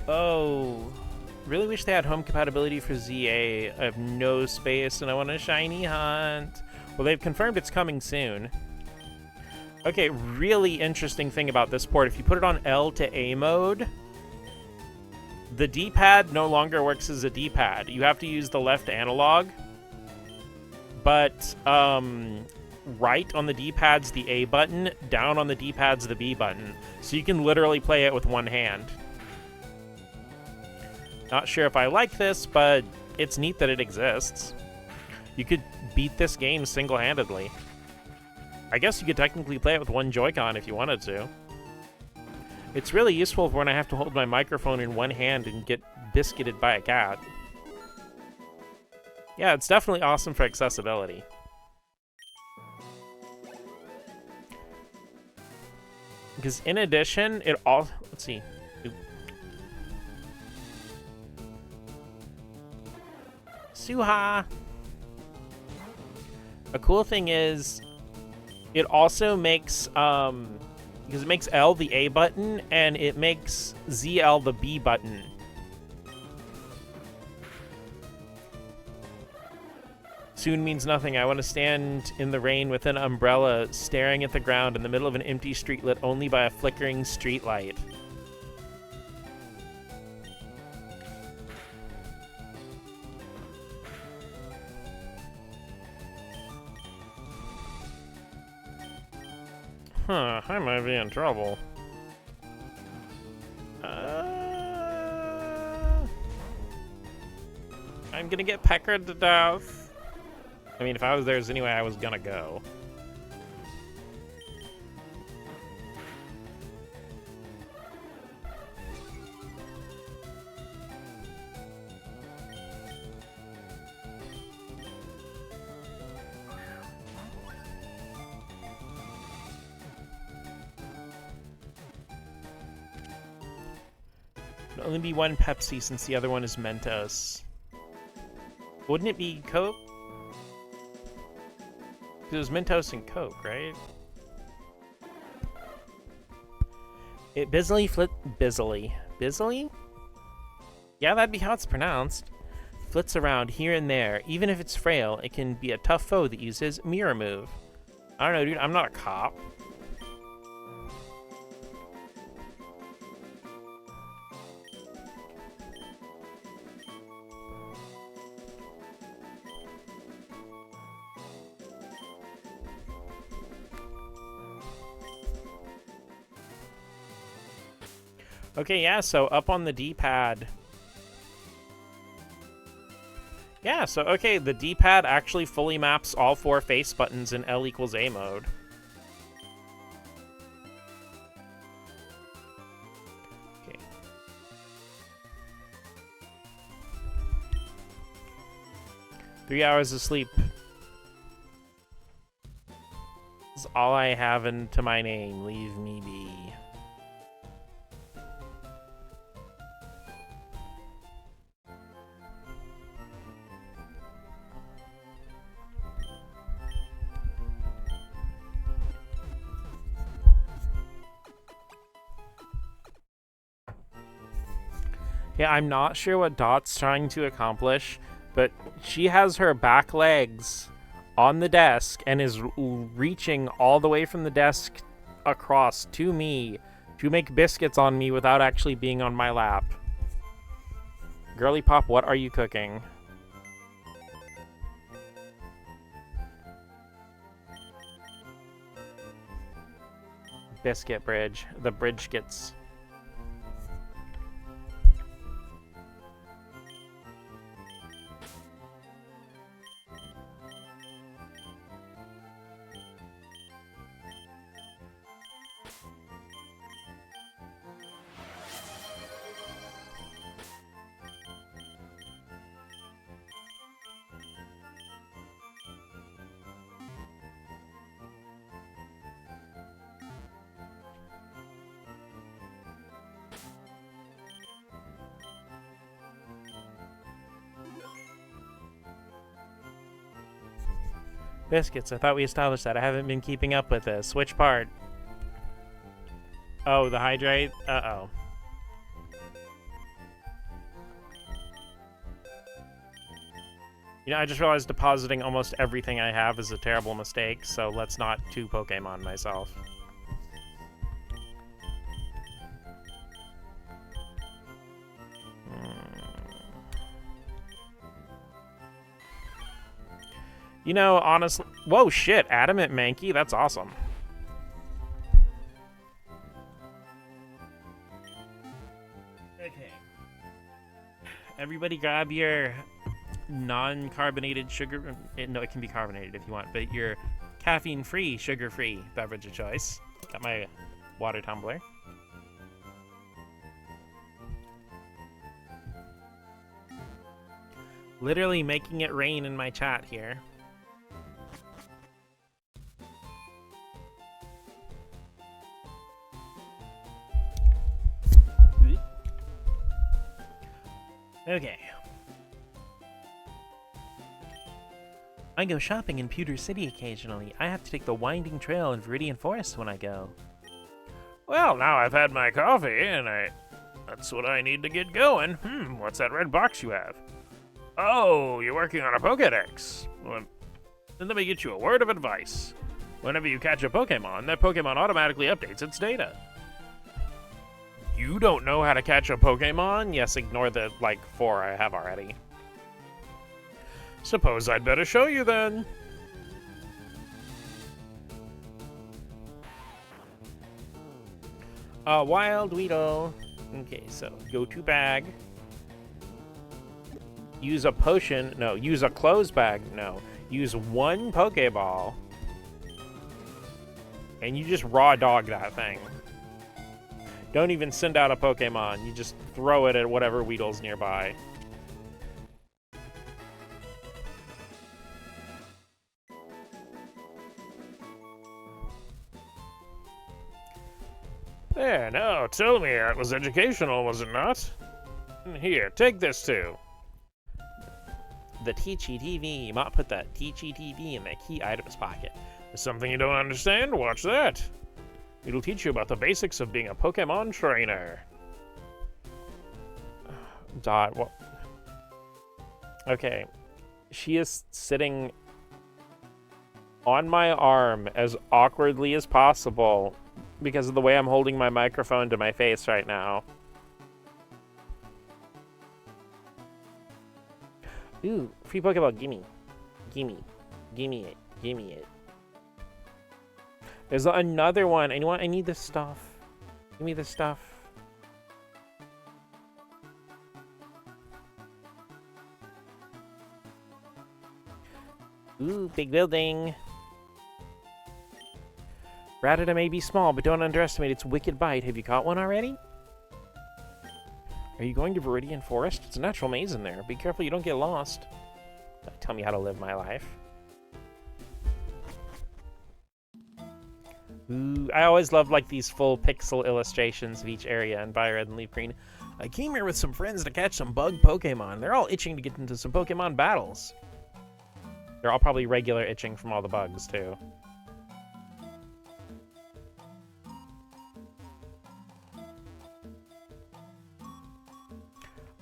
Oh, really wish they had home compatibility for ZA. I have no space and I want a shiny hunt. Well, they've confirmed it's coming soon. Okay, really interesting thing about this port. If you put it on L to A mode, the D-pad no longer works as a D-pad. You have to use the left analog. But, right on the D-pad's the A button, down on the D-pad's the B button. So you can literally play it with one hand. Not sure if I like this, but it's neat that it exists. You could beat this game single-handedly. I guess you could technically play it with one Joy-Con if you wanted to. It's really useful for when I have to hold my microphone in one hand and get biscuited by a cat. Yeah, it's definitely awesome for accessibility. Because in addition, it all... Let's see. Suha! A cool thing is, it also makes, because it makes L the A button, and it makes ZL the B button. Soon means nothing. I want to stand in the rain with an umbrella, staring at the ground in the middle of an empty street lit only by a flickering street light. Huh, I might be in trouble. I'm gonna get peckered to death. I mean, if I was theirs anyway, I was gonna go. It'll only be one Pepsi since the other one is Mentos. Wouldn't it be Coke? It was Mentos and Coke, right? It busily busily? Yeah, that'd be how it's pronounced. Flits around here and there. Even if it's frail, it can be a tough foe that uses mirror move. I don't know, dude. I'm not a cop. Okay, yeah, so up on the D-pad. Yeah, so, okay, the D-pad actually fully maps all 4 face buttons in L equals A mode. Okay. 3 hours of sleep. That's all I have into my name. Leave me be. Yeah, I'm not sure what Dot's trying to accomplish, but she has her back legs on the desk and is reaching all the way from the desk across to me to make biscuits on me without actually being on my lap. Girly Pop, what are you cooking? Biscuit bridge. The bridge gets... Biscuits, I thought we established that. I haven't been keeping up with this. Which part? Oh, the hydrate? Uh-oh. You know, I just realized depositing almost everything I have is a terrible mistake, so let's not 2 Pokemon myself. You know, honestly... Whoa, shit! Adamant Mankey? That's awesome. Okay. Everybody grab your non-carbonated sugar... No, it can be carbonated if you want, but your caffeine-free, sugar-free beverage of choice. Got my water tumbler. Literally making it rain in my chat here. Okay. I go shopping in Pewter City occasionally. I have to take the winding trail in Viridian Forest when I go. Well, now I've had my coffee, and that's what I need to get going. What's that red box you have? Oh, you're working on a Pokédex. Well, then let me get you a word of advice. Whenever you catch a Pokemon, that Pokemon automatically updates its data. You don't know how to catch a Pokemon? Yes, ignore the, 4 I have already. Suppose I'd better show you then. Wild Weedle. Okay, so go to bag. Use a potion. No, use a clothes bag. No. Use 1 Pokeball. And you just raw dog that thing. Don't even send out a Pokemon. You just throw it at whatever Weedle's nearby. There, now, tell me that was educational, was it not? Here, take this too. The Teachy TV. You might put that Teachy TV in the key items pocket. There's something you don't understand? Watch that. It'll teach you about the basics of being a Pokemon trainer. Dot, what? Okay. She is sitting on my arm as awkwardly as possible because of the way I'm holding my microphone to my face right now. Ooh, free Pokeball, gimme. Gimme. Gimme it. Gimme it. There's another one. I need this stuff. Give me this stuff. Ooh, big building. Rattata may be small, but don't underestimate its wicked bite. Have you caught one already? Are you going to Viridian Forest? It's a natural maze in there. Be careful you don't get lost. Don't tell me how to live my life. Ooh, I always love these full pixel illustrations of each area in Firered and Leaf Green. I came here with some friends to catch some bug Pokemon. They're all itching to get into some Pokemon battles. They're all probably regular itching from all the bugs, too.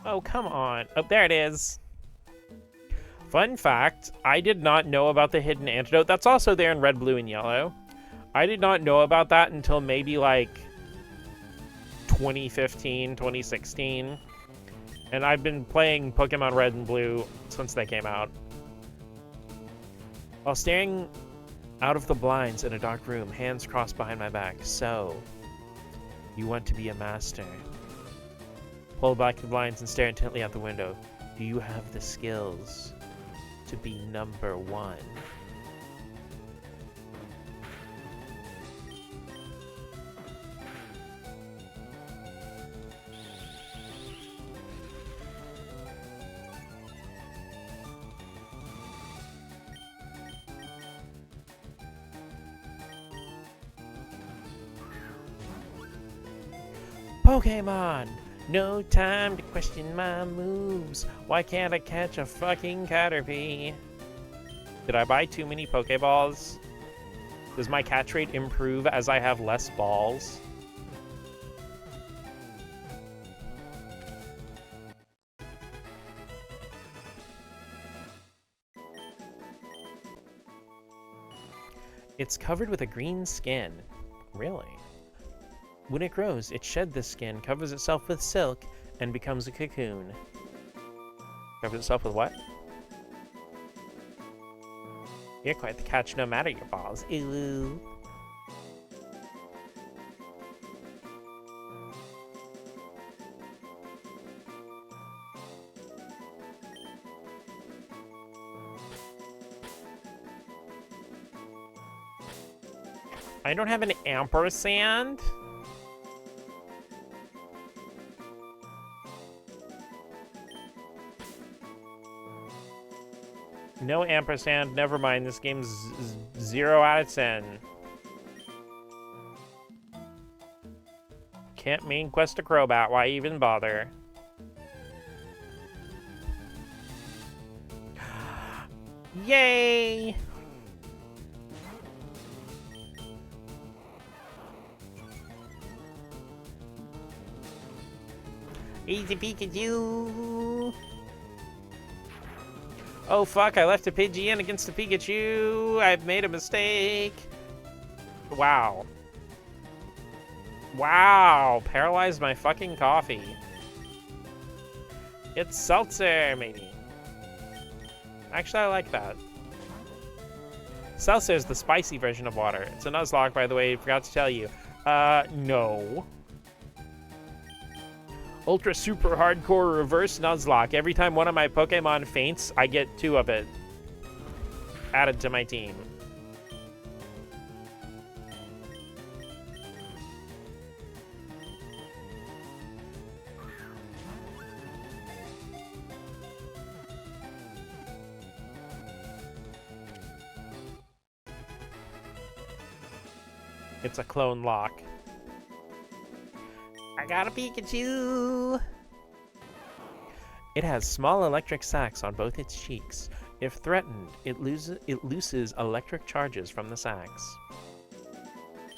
Oh, come on. Oh, there it is. Fun fact, I did not know about the hidden antidote. That's also there in red, blue, and yellow. I did not know about that until maybe 2015, 2016. And I've been playing Pokemon Red and Blue since they came out. While staring out of the blinds in a dark room, hands crossed behind my back. So, you want to be a master? Pull back the blinds and stare intently out the window. Do you have the skills to be number 1? Pokemon! No time to question my moves. Why can't I catch a fucking Caterpie? Did I buy too many Pokeballs? Does my catch rate improve as I have less balls? It's covered with a green skin. Really? When it grows, it sheds this skin, covers itself with silk, and becomes a cocoon. Covers itself with what? You're quite the catch no matter your balls. Ooh. I don't have an ampersand? No ampersand, never mind. This game's 0 out of 10. Can't main quest a Crobat, why even bother? Yay! Easy Pikachu! Oh fuck, I left a Pidgey in against a Pikachu! I've made a mistake! Wow. Wow! Paralyzed my fucking coffee. It's seltzer, maybe. Actually, I like that. Seltzer is the spicy version of water. It's a Nuzlocke, by the way, forgot to tell you. No. Ultra super hardcore reverse Nuzlocke. Every time one of my Pokemon faints, I get 2 of it added to my team. It's a clone lock. I got a Pikachu! It has small electric sacs on both its cheeks. If threatened, it looses electric charges from the sacs.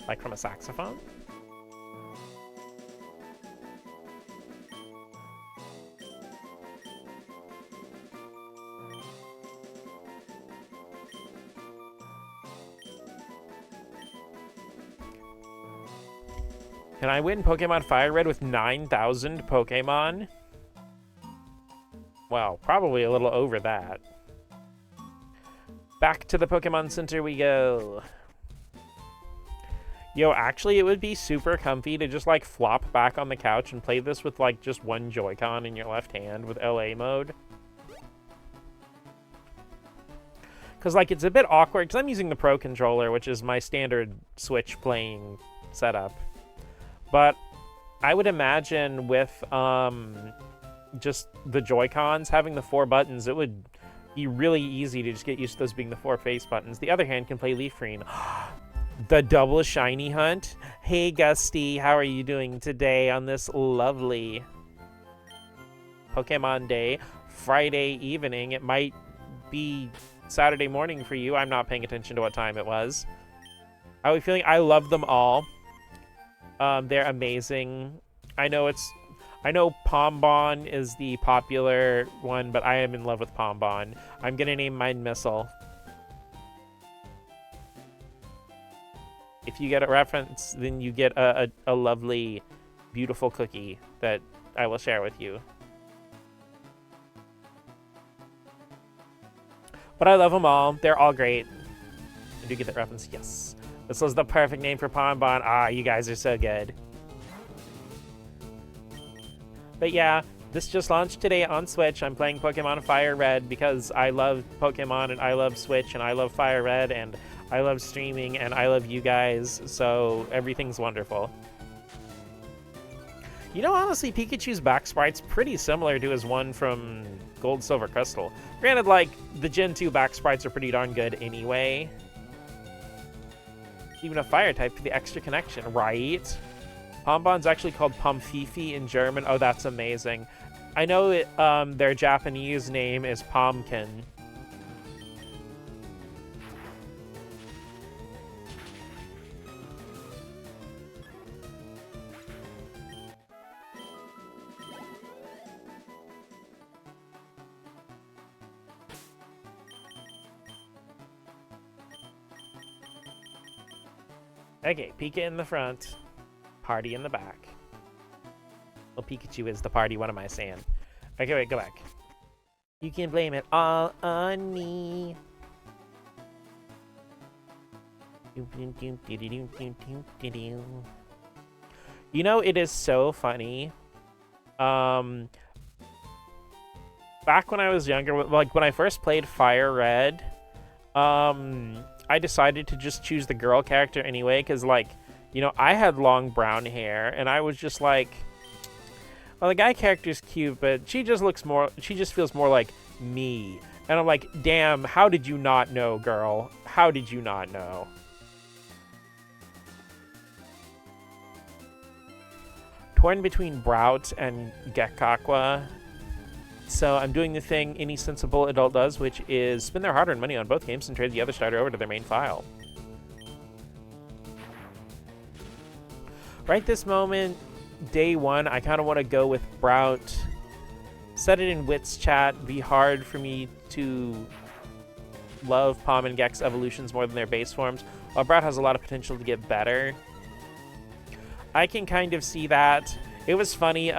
Like from a saxophone? Can I win Pokemon Firered with 9,000 Pokemon? Well, probably a little over that. Back to the Pokemon Center we go. Yo, actually, it would be super comfy to just, like, flop back on the couch and play this with, like, just one Joy-Con in your left hand with LA mode. Because, like, it's a bit awkward, because I'm using the Pro Controller, which is my standard Switch playing setup. But I would imagine with just the Joy-Cons having the 4 buttons, it would be really easy to just get used to those being the 4 face buttons. The other hand can play Leaf Green. The double shiny hunt. Hey, Gusty, how are you doing today on this lovely Pokemon Day? Friday evening. It might be Saturday morning for you. I'm not paying attention to what time it was. How are we feeling? I love them all. They're amazing. I know Pombon is the popular one, but I am in love with Pombon. I'm gonna name mine Missile. If you get a reference, then you get a lovely, beautiful cookie that I will share with you. But I love them all. They're all great. I do get that reference, yes. This was the perfect name for Pombon. Ah, you guys are so good. But yeah, this just launched today on Switch. I'm playing Pokemon Fire Red because I love Pokemon and I love Switch and I love Fire Red and I love streaming and I love you guys, so everything's wonderful. You know, honestly, Pikachu's back sprite's pretty similar to his one from Gold, Silver, Crystal. Granted, like, the Gen 2 back sprites are pretty darn good anyway. Even a fire type for the extra connection, right? Pombon's actually called Pomfifi in German. Oh, that's amazing. I know it, their Japanese name is Pomkin. Okay, Pika in the front, party in the back. Well, Pikachu is the party, what am I saying? Okay, wait, go back. You can blame it all on me. You know, it is so funny. Back when I was younger, like when I first played Fire Red, I decided to just choose the girl character anyway, because, like, you know, I had long brown hair, and I was just like, well, the guy character's cute, but she just feels more like me. And I'm like, damn, how did you not know, girl? How did you not know? Torn between Brout and Gekakwa. So I'm doing the thing any sensible adult does, which is spend their hard-earned money on both games and trade the other starter over to their main file. Right this moment, day one, I kind of want to go with Brout. Set it in Wits chat. Be hard for me to love Palm and Gex evolutions more than their base forms. While Brout has a lot of potential to get better, I can kind of see that. It was funny.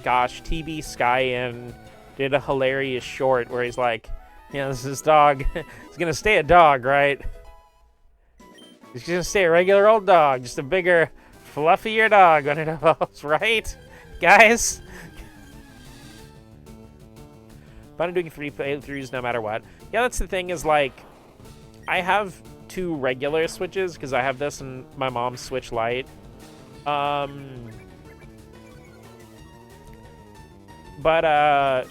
Gosh, TB Skyin did a hilarious short where he's like, this dog is gonna stay a dog, right? He's gonna stay a regular old dog, just a bigger, fluffier dog when it evolves, right, guys? But I'm doing 3 playthroughs no matter what. Yeah, that's the thing is, like, I have 2 regular Switches because I have this and my mom's Switch Lite. But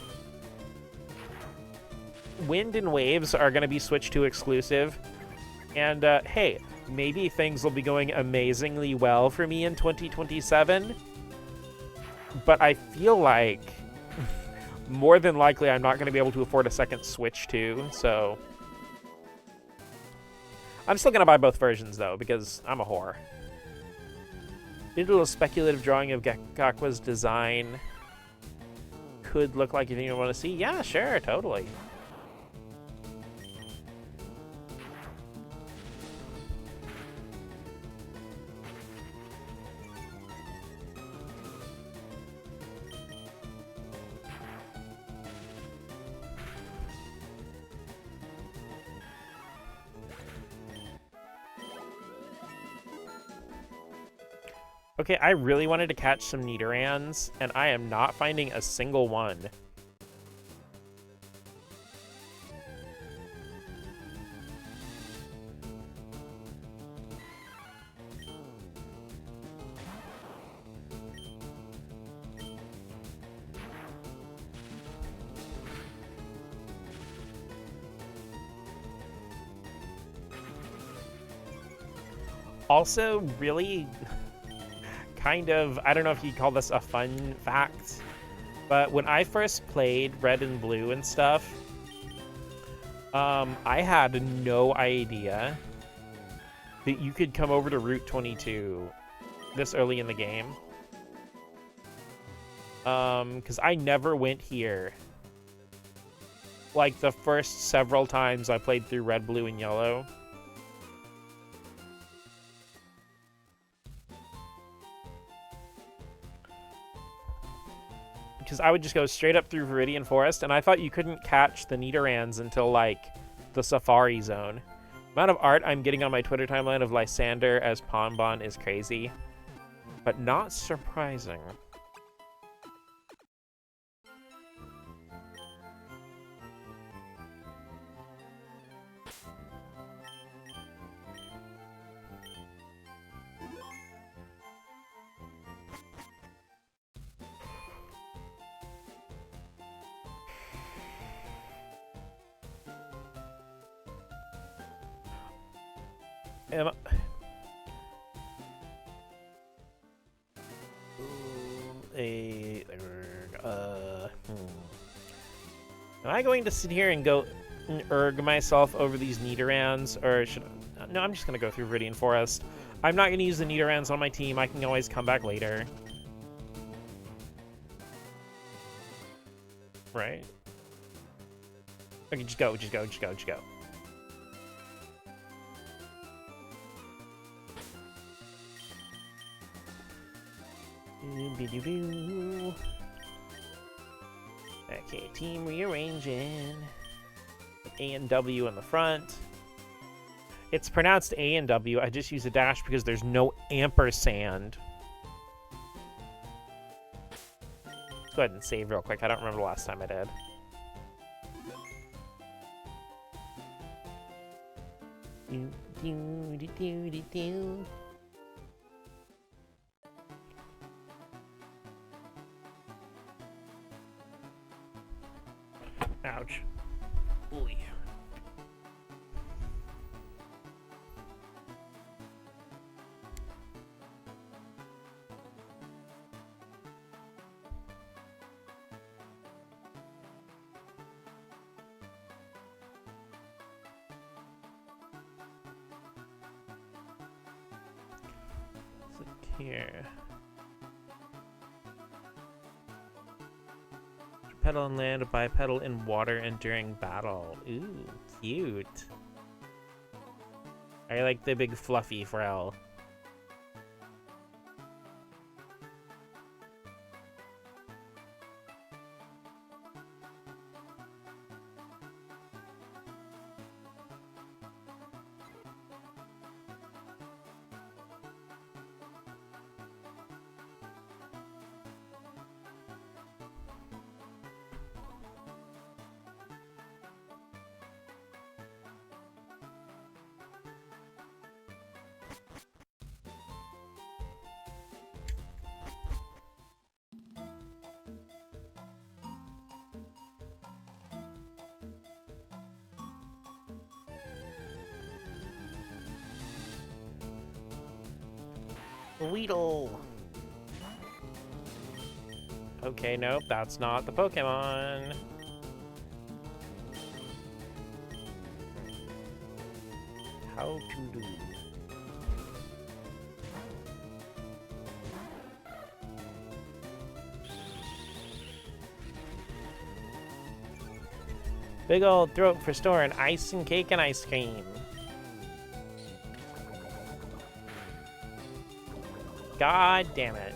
Wind and Waves are going to be Switch 2 exclusive. And, hey, maybe things will be going amazingly well for me in 2027. But I feel like more than likely I'm not going to be able to afford a second Switch 2, so I'm still going to buy both versions, though, because I'm a whore. Did a little speculative drawing of Gakwa's design. Could look like anything you want to see. Yeah, sure, totally. Okay, I really wanted to catch some Nidorans, and I am not finding a single one. Also, really, kind of, I don't know if you'd call this a fun fact, but when I first played Red and Blue and stuff, I had no idea that you could come over to Route 22 this early in the game. Because I never went here. Like, the first several times I played through Red, Blue, and Yellow. Because I would just go straight up through Viridian Forest, and I thought you couldn't catch the Nidorans until, like, the Safari Zone. The amount of art I'm getting on my Twitter timeline of Lysander as Ponbon is crazy, but not surprising. Am I going to sit here and go erg myself over these Nidorans, or should I? No, I'm just going to go through Viridian Forest. I'm not going to use the Nidorans on my team. I can always come back later. Right? Okay, just go, just go, just go, just go. Okay, team rearranging. A and W in the front. It's pronounced A and W. I just use a dash because there's no ampersand. Let's go ahead and save real quick. I don't remember the last time I did. Ouch. Ooh. here? Pedal on land, bipedal in water, and during battle. Ooh, cute. I like the big fluffy Pharrell. Weedle! Okay, nope, that's not the Pokemon. How to do? Big old throat for storing ice and cake and ice cream. God damn it.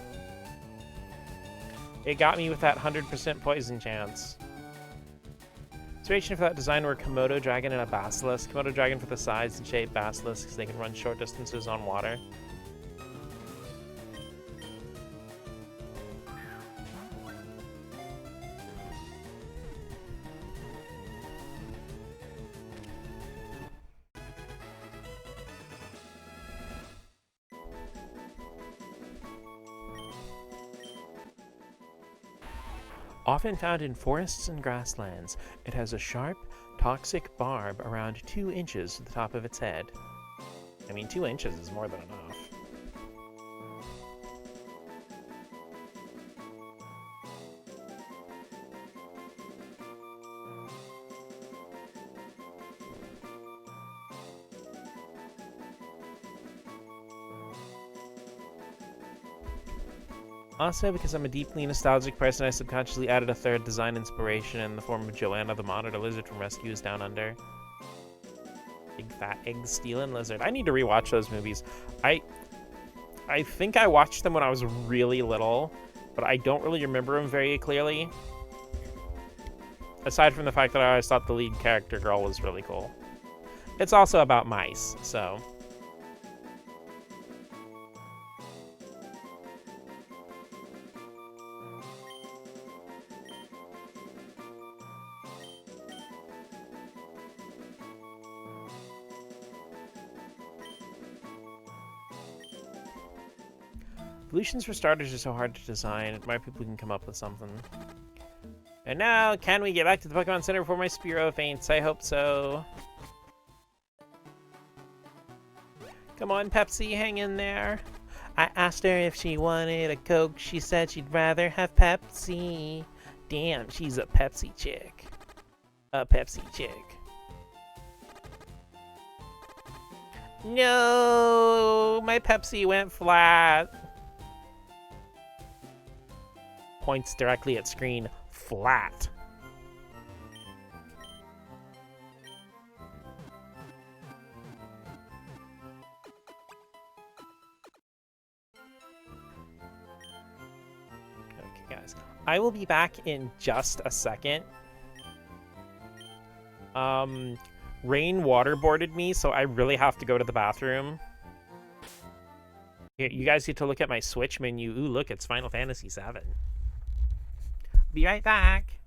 It got me with that 100% poison chance. Inspiration for that design were Komodo Dragon and a Basilisk. Komodo Dragon for the size and shape, Basilisk because they can run short distances on water. Often found in forests and grasslands, it has a sharp, toxic barb around 2 inches to the top of its head. I mean, 2 inches is more than enough. Also, because I'm a deeply nostalgic person, I subconsciously added a third design inspiration in the form of Joanna the Monitor Lizard from Rescues Down Under. Big fat egg-stealing lizard. I need to rewatch those movies. I think I watched them when I was really little, but I don't really remember them very clearly. Aside from the fact that I always thought the lead character girl was really cool. It's also about mice, so... Evolutions for starters are so hard to design. Admire people who can come up with something. And now, can we get back to the Pokemon Center before my Spearow faints? I hope so. Come on, Pepsi, hang in there. I asked her if she wanted a Coke. She said she'd rather have Pepsi. Damn, she's a Pepsi chick. A Pepsi chick. No, my Pepsi went flat. Points directly at screen. Flat. Okay, guys. I will be back in just a second. Rain waterboarded me, so I really have to go to the bathroom. Here, you guys get to look at my Switch menu. Ooh, look, it's Final Fantasy VII. Be right back.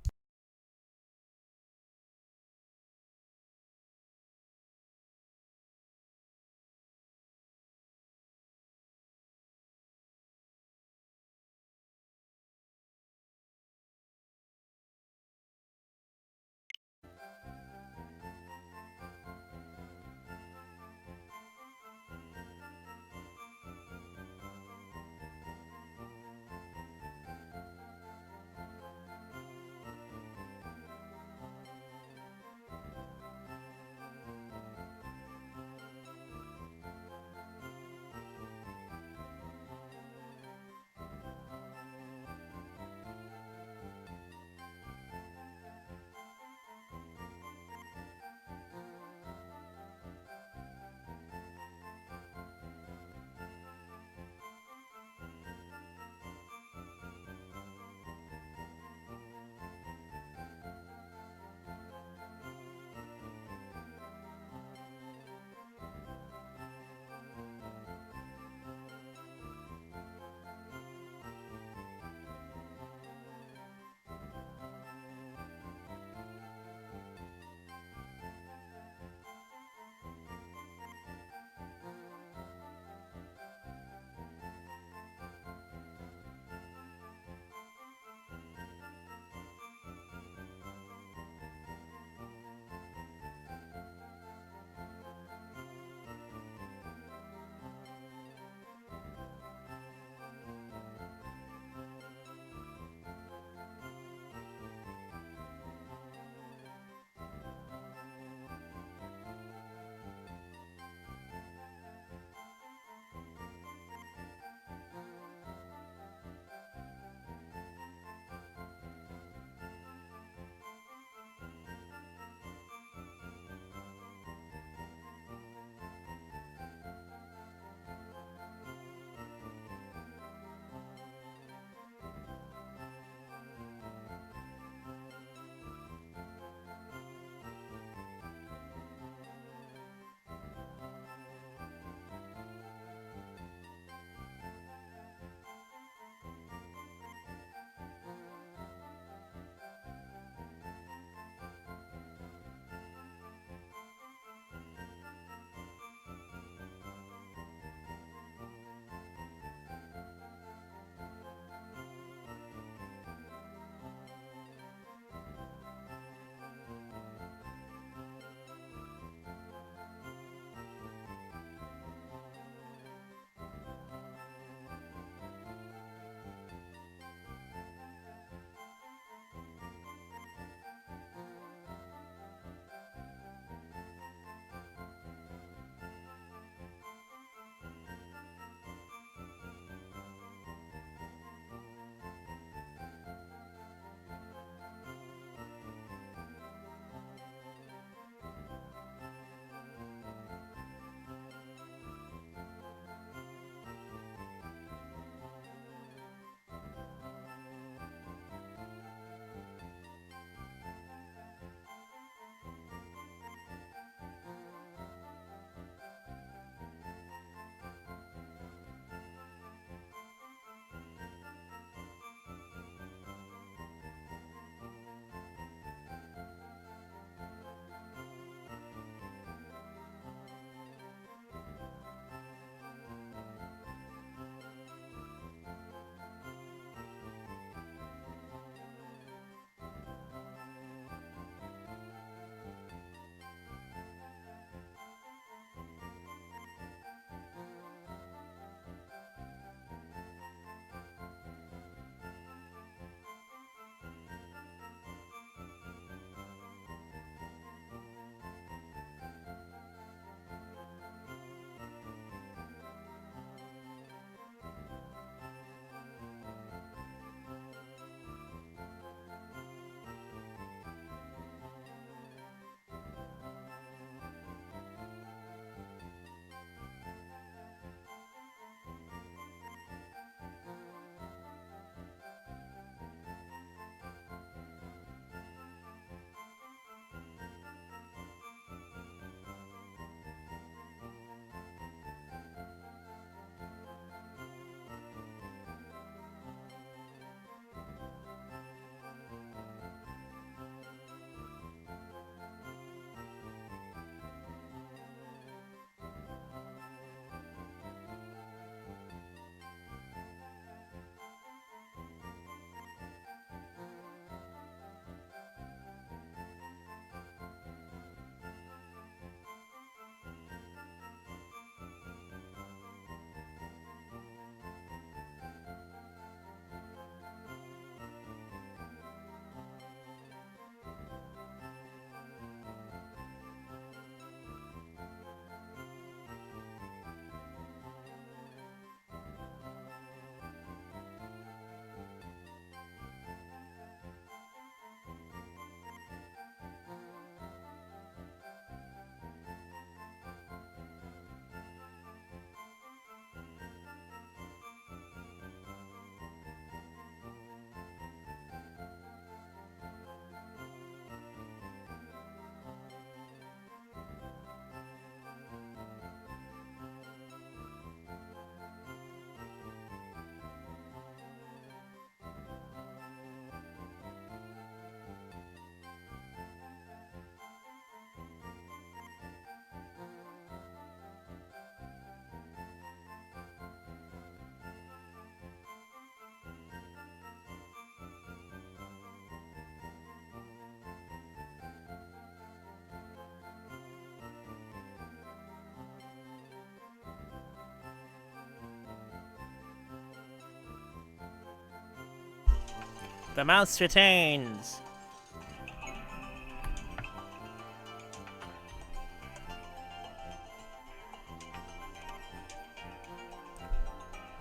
The mouse returns.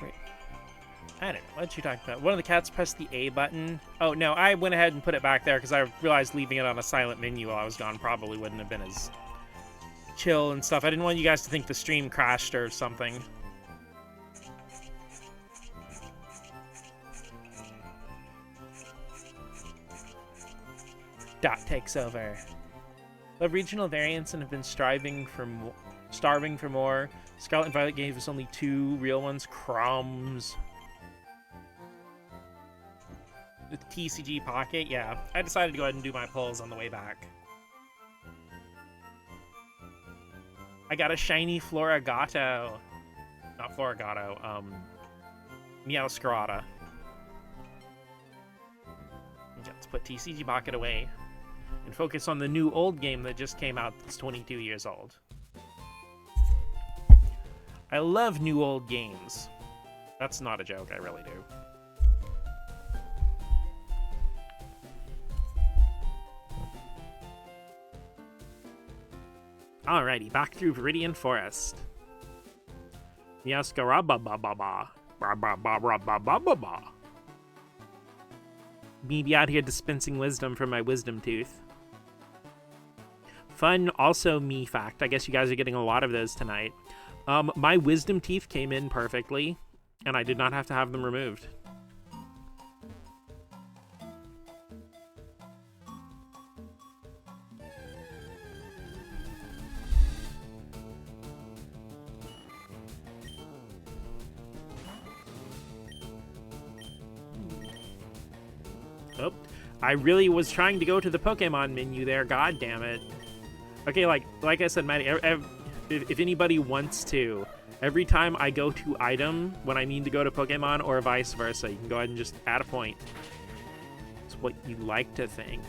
Wait. I don't know. What you talking about? One of the cats pressed the A button. Oh, no. I went ahead and put it back there because I realized leaving it on a silent menu while I was gone probably wouldn't have been as chill and stuff. I didn't want you guys to think the stream crashed or something. Dot takes over. Love regional variants and have been starving for more. Scarlet and Violet gave us only 2 real ones. Crumbs. The TCG Pocket, yeah. I decided to go ahead and do my polls on the way back. I got a shiny Florigato. Not Florigato, Meowscarada. Okay, let's put TCG Pocket away and focus on the new old game that just came out that's 22 years old. I love new old games. That's not a joke, I really do. Alrighty, back through Viridian Forest. Meowscarada. Me be out here dispensing wisdom from my wisdom tooth. Fun, also me fact. I guess you guys are getting a lot of those tonight. My wisdom teeth came in perfectly, and I did not have to have them removed. Oh, I really was trying to go to the Pokemon menu there. God damn it. Okay, like I said, Maddie, if anybody wants to, every time I go to item when I mean to go to Pokemon or vice versa, you can go ahead and just add a point. It's what you like to think.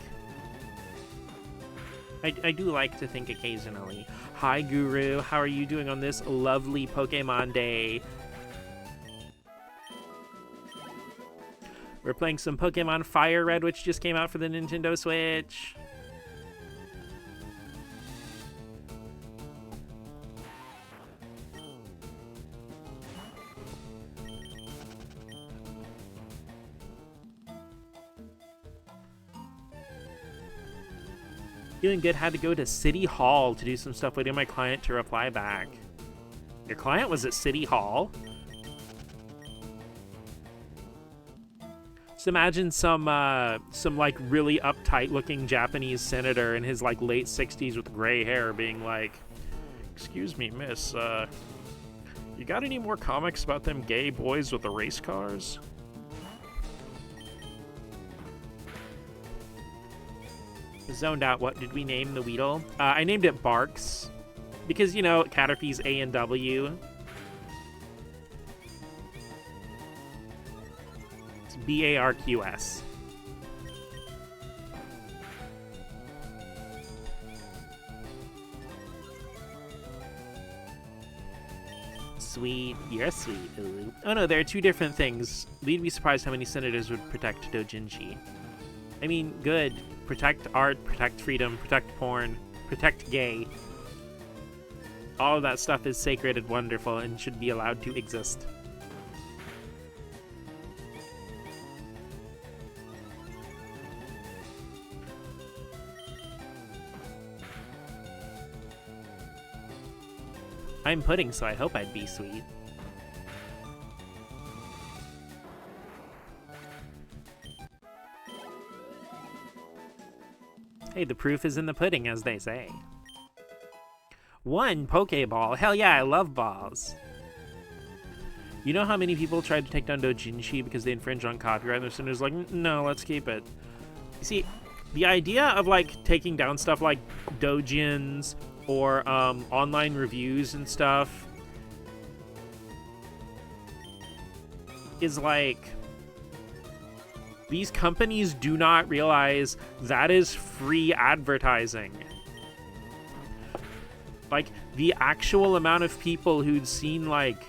I do like to think occasionally. Hi, Guru. How are you doing on this lovely Pokemon day? We're playing some Pokemon Firered, which just came out for the Nintendo Switch. Doing good. Had to go to City Hall to do some stuff, waiting for my client to reply back. Your client was at City Hall? Just imagine some like really uptight looking Japanese senator in his like late 60s with gray hair being like, "Excuse me, miss, you got any more comics about them gay boys with the race cars?" Zoned out. What did we name the Weedle? I named it Barks because, you know, Caterpie's A and W. It's BARQS. Sweet. You're sweet. Ooh. Oh no, there are 2 different things. We'd be surprised how many senators would protect doujinshi. I mean, good. Protect art, protect freedom, protect porn, protect gay. All of that stuff is sacred and wonderful and should be allowed to exist. I'm pudding, so I hope I'd be sweet. Hey, the proof is in the pudding, as they say. 1 Pokeball. Hell yeah, I love balls. You know how many people tried to take down doujinshi because they infringe on copyright? And there's like, no, let's keep it. You see, the idea of like taking down stuff like doujins or online reviews and stuff is like, these companies do not realize that is free advertising. Like, the actual amount of people who'd seen, like,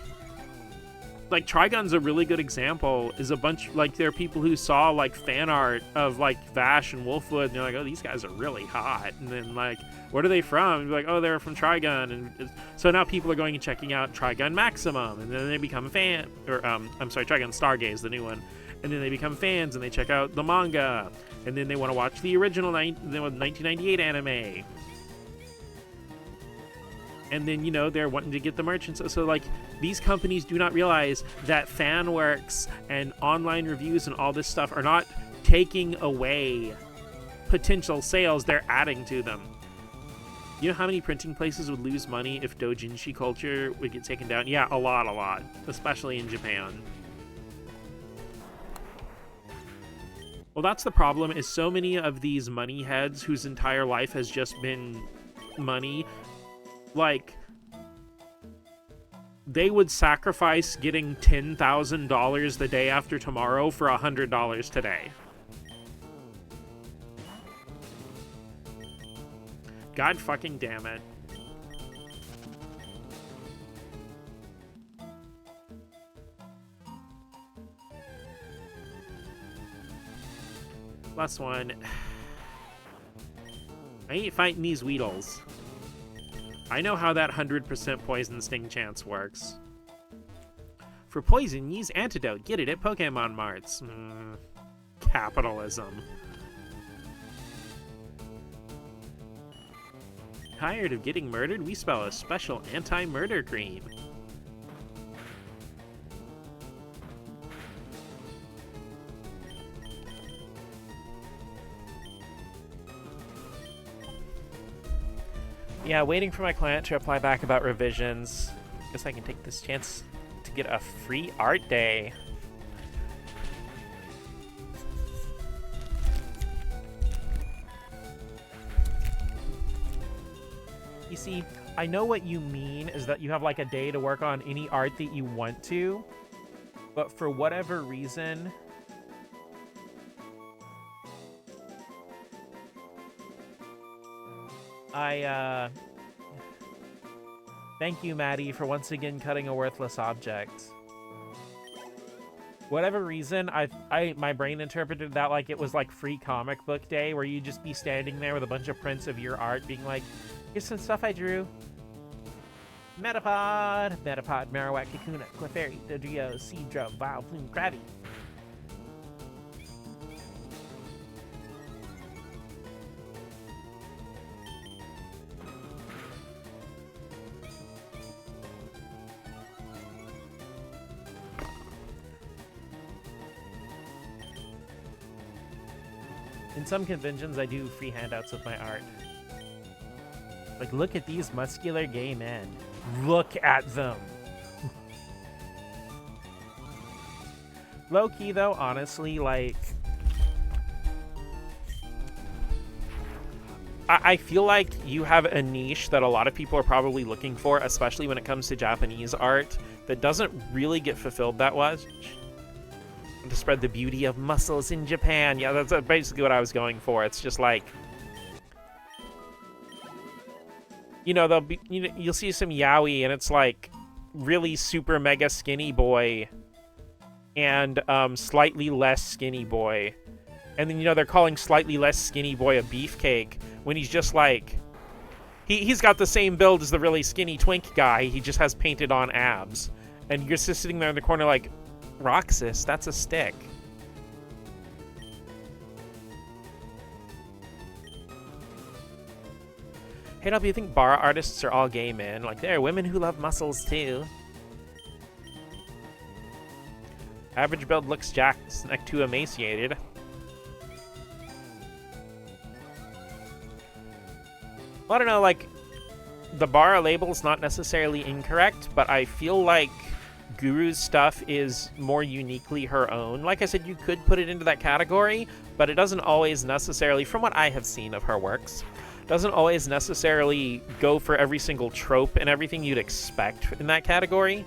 like Trigun's a really good example. Is a bunch like there are people who saw like fan art of like Vash and Wolfwood, and they're like, oh, these guys are really hot. And then like, what are they from? And you're like, oh, they're from Trigun. And so now people are going and checking out Trigun Maximum, and then they become a fan. Or I'm sorry, Trigun Stargaze, the new one. And then they become fans and they check out the manga, and then they want to watch the original 1998 anime. And then, you know, they're wanting to get the merch. And so like, these companies do not realize that fan works and online reviews and all this stuff are not taking away potential sales, they're adding to them. You know how many printing places would lose money if doujinshi culture would get taken down? Yeah, a lot. Especially in Japan. Well, that's the problem, is so many of these money heads whose entire life has just been money, like, they would sacrifice getting $10,000 the day after tomorrow for $100 today. God fucking damn it. Last one. I ain't fighting these Weedles. I know how that 100% poison sting chance works. For poison, use antidote. Get it at Pokemon Marts. Capitalism. Tired of getting murdered? We spell a special anti-murder cream. Yeah, waiting for my client to reply back about revisions. Guess I can take this chance to get a free art day. You see, I know what you mean is that you have like a day to work on any art that you want to, but for whatever reason, thank you, Maddie, for once again cutting a worthless object. Whatever reason, my brain interpreted that like it was like free comic book day, where you'd just be standing there with a bunch of prints of your art being like, here's some stuff I drew. Metapod, Marowak, Kakuna, Clefairy, Dodrio, Seadrum, Vileplume, Krabby. In some conventions, I do free handouts of my art. Like, look at these muscular gay men. Look at them. Low-key, though, honestly, like, I feel like you have a niche that a lot of people are probably looking for, especially when it comes to Japanese art, that doesn't really get fulfilled that much. To spread the beauty of muscles in Japan. Yeah, that's basically what I was going for. It's just like, you know, they'll be, you'll see some yaoi and it's like really super mega skinny boy and slightly less skinny boy, and then, you know, they're calling slightly less skinny boy a beefcake when he's just like, he's got the same build as the really skinny twink guy, he just has painted on abs, and you're just sitting there in the corner like, Roxas, that's a stick. Hey, Dobby, you think bar artists are all gay men? Like, there are women who love muscles, too. Average build looks jacked, neck too emaciated. Well, I don't know, like, the bar label's not necessarily incorrect, but I feel like Guru's stuff is more uniquely her own. Like I said, you could put it into that category, but it doesn't always necessarily, from what I have seen of her works, doesn't always necessarily go for every single trope and everything you'd expect in that category.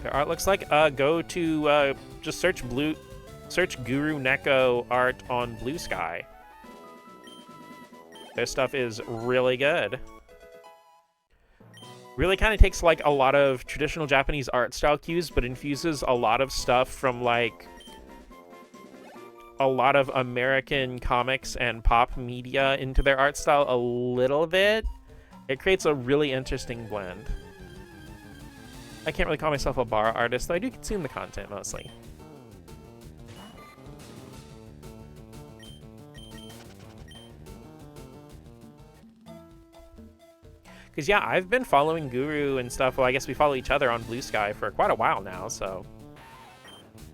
Their art looks like, go to, just search Guru Neko art on Blue Sky. Their stuff is really good. Really kind of takes like a lot of traditional Japanese art style cues, but infuses a lot of stuff from like a lot of American comics and pop media into their art style a little bit. It creates a really interesting blend. I can't really call myself a bar artist, though I do consume the content mostly. Because, yeah, I've been following Guru and stuff. Well, I guess we follow each other on Blue Sky for quite a while now, so...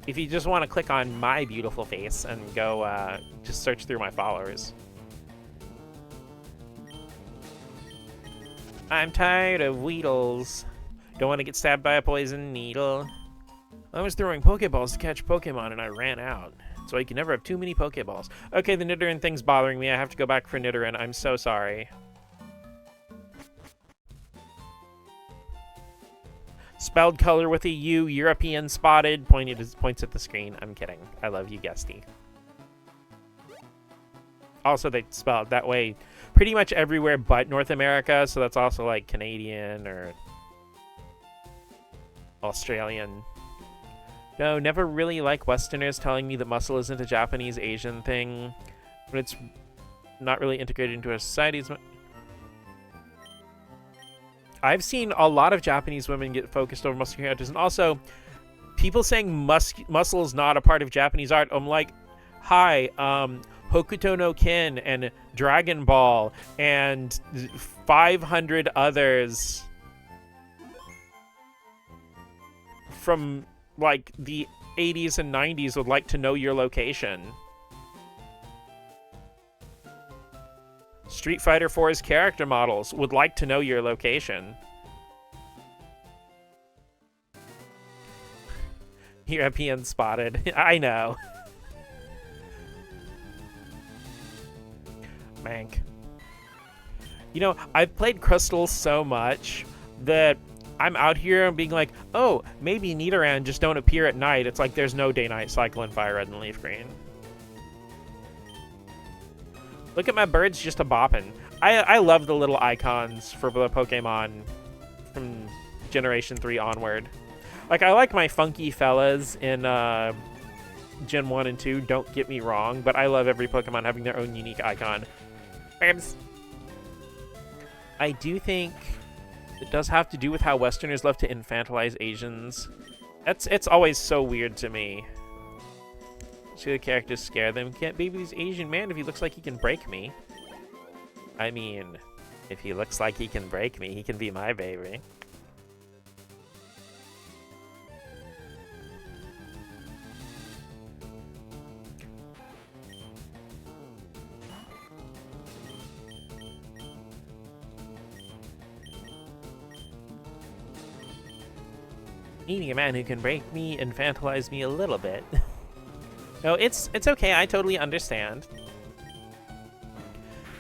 If you just want to click on my beautiful face and go just search through my followers. I'm tired of Weedles. Don't want to get stabbed by a poison needle. I was throwing Pokeballs to catch Pokemon and I ran out. So you can never have too many Pokeballs. Okay, the Nidoran thing's bothering me. I have to go back for Nidoran. I'm so sorry. Spelled color with a U, European spotted, points at the screen. I'm kidding. I love you, Guesty. Also, they spell it that way pretty much everywhere but North America, so that's also like Canadian or Australian. No, never really like Westerners telling me that muscle isn't a Japanese Asian thing, but it's not really integrated into our societies. I've seen a lot of Japanese women get focused over muscle characters, and also people saying muscle is not a part of Japanese art. I'm like, hi, Hokuto no Ken and Dragon Ball and 500 others from like the 80s and 90s would like to know your location. Street Fighter 4's character models would like to know your location. European spotted. I know. Mank. You know, I've played Crystal so much that I'm out here being like, oh, maybe Nidoran just don't appear at night. It's like there's no day-night cycle in Fire Red and Leaf Green. Look at my birds just a-bopping. I love the little icons for the Pokemon from Generation 3 onward. Like, I like my funky fellas in Gen 1 and 2, don't get me wrong, but I love every Pokemon having their own unique icon. I do think it does have to do with how Westerners love to infantilize Asians. It's always so weird to me. See the characters scare them. Can't baby this Asian man if he looks like he can break me. I mean, if he looks like he can break me, he can be my baby. Needing a man who can break me, infantilize me a little bit. No, it's okay. I totally understand.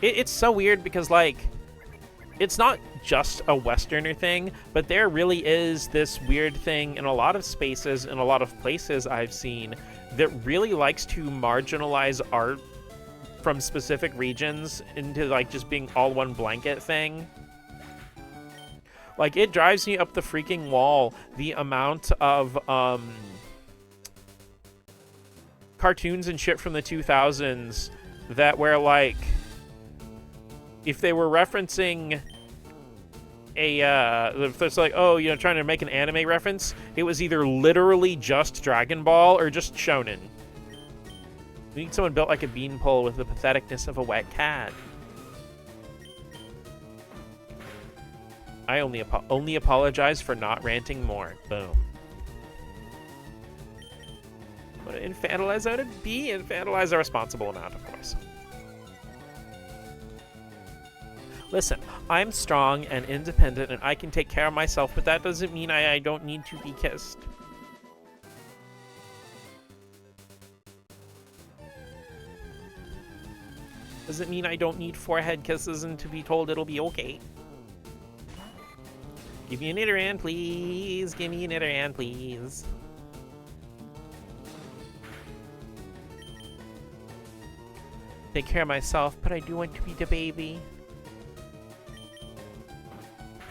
It's so weird because, like, it's not just a Westerner thing, but there really is this weird thing in a lot of spaces, in a lot of places I've seen, that really likes to marginalize art from specific regions into, like, just being all one blanket thing. Like, it drives me up the freaking wall, the amount of, cartoons and shit from the 2000s that where, like, if they were referencing a, if it's like, oh, you know, trying to make an anime reference, it was either literally just Dragon Ball or just Shonen. We need someone built like a beanpole with the patheticness of a wet cat. I only apologize for not ranting more. Boom. What to infantilize out of B? Infantilize a responsible amount, of course. Listen, I'm strong and independent and I can take care of myself, but that doesn't mean I don't need to be kissed. Doesn't mean I don't need forehead kisses and to be told it'll be okay. Give me a Nidoran, please. Give me a Nidoran, please. take care of myself, but I do want to be the baby.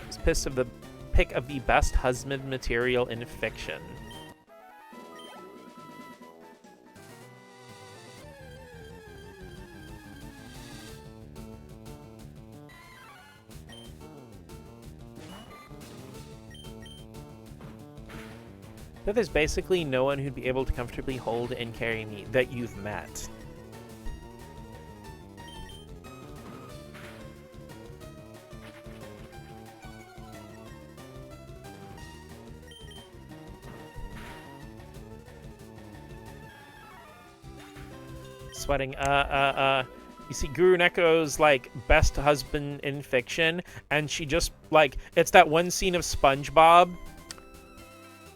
It's pissed of the pick of the best husband material in fiction. That there's basically no one who'd be able to comfortably hold and carry me that you've met. Sweating, you see Guru Neko's, like, best husband in fiction, and she just, like, it's that one scene of SpongeBob.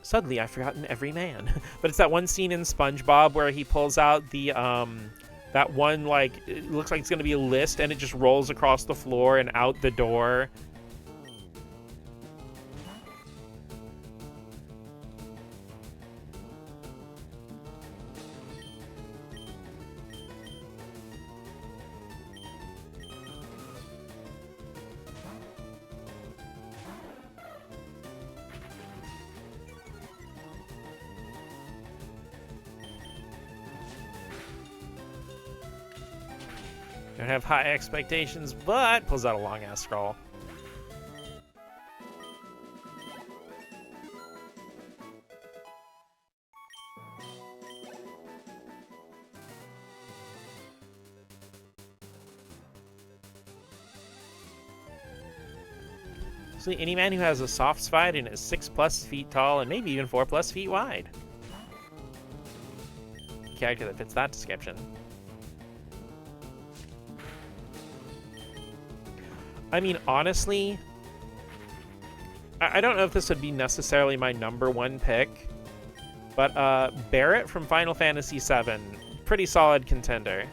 Suddenly, I've forgotten every man. But it's that one scene in SpongeBob where he pulls out the, that one, like, it looks like it's gonna be a list, and it just rolls across the floor and out the door. Don't have high expectations, but pulls out a long-ass scroll. So any man who has a soft spine and is 6+ feet tall and maybe even 4+ feet wide. Character that fits that description. I mean, honestly, I don't know if this would be necessarily my #1 pick, but Barrett from Final Fantasy VII, pretty solid contender.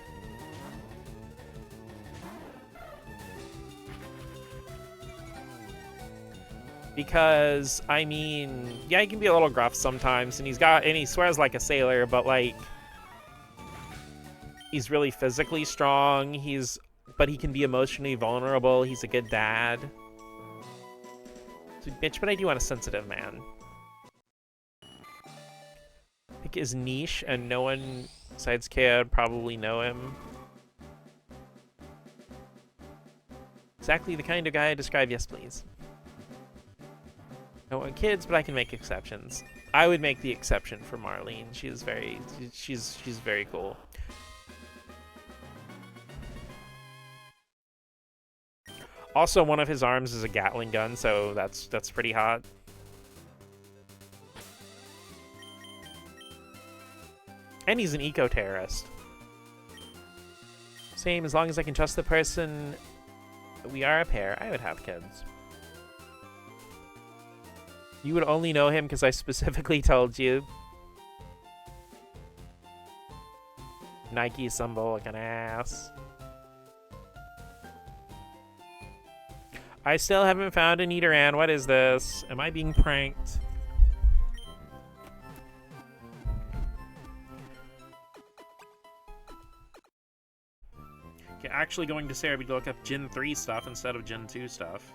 Because, I mean, yeah, he can be a little gruff sometimes, and he swears like a sailor, but, like, he's really physically strong, but he can be emotionally vulnerable. He's a good dad. So, bitch, but I do want a sensitive man. Pick his niche, and no one besides Kea would probably know him. Exactly the kind of guy I describe, yes please. I want kids, but I can make exceptions. I would make the exception for Marlene. She's very cool. Also, one of his arms is a Gatling gun, so that's pretty hot. And he's an eco-terrorist. Same, as long as I can trust the person. We are a pair. I would have kids. You would only know him because I specifically told you. Nike symbol like an ass. I still haven't found a Nidoran. What is this? Am I being pranked? Okay, actually going to Cerebi to look up Gen 3 stuff instead of Gen 2 stuff.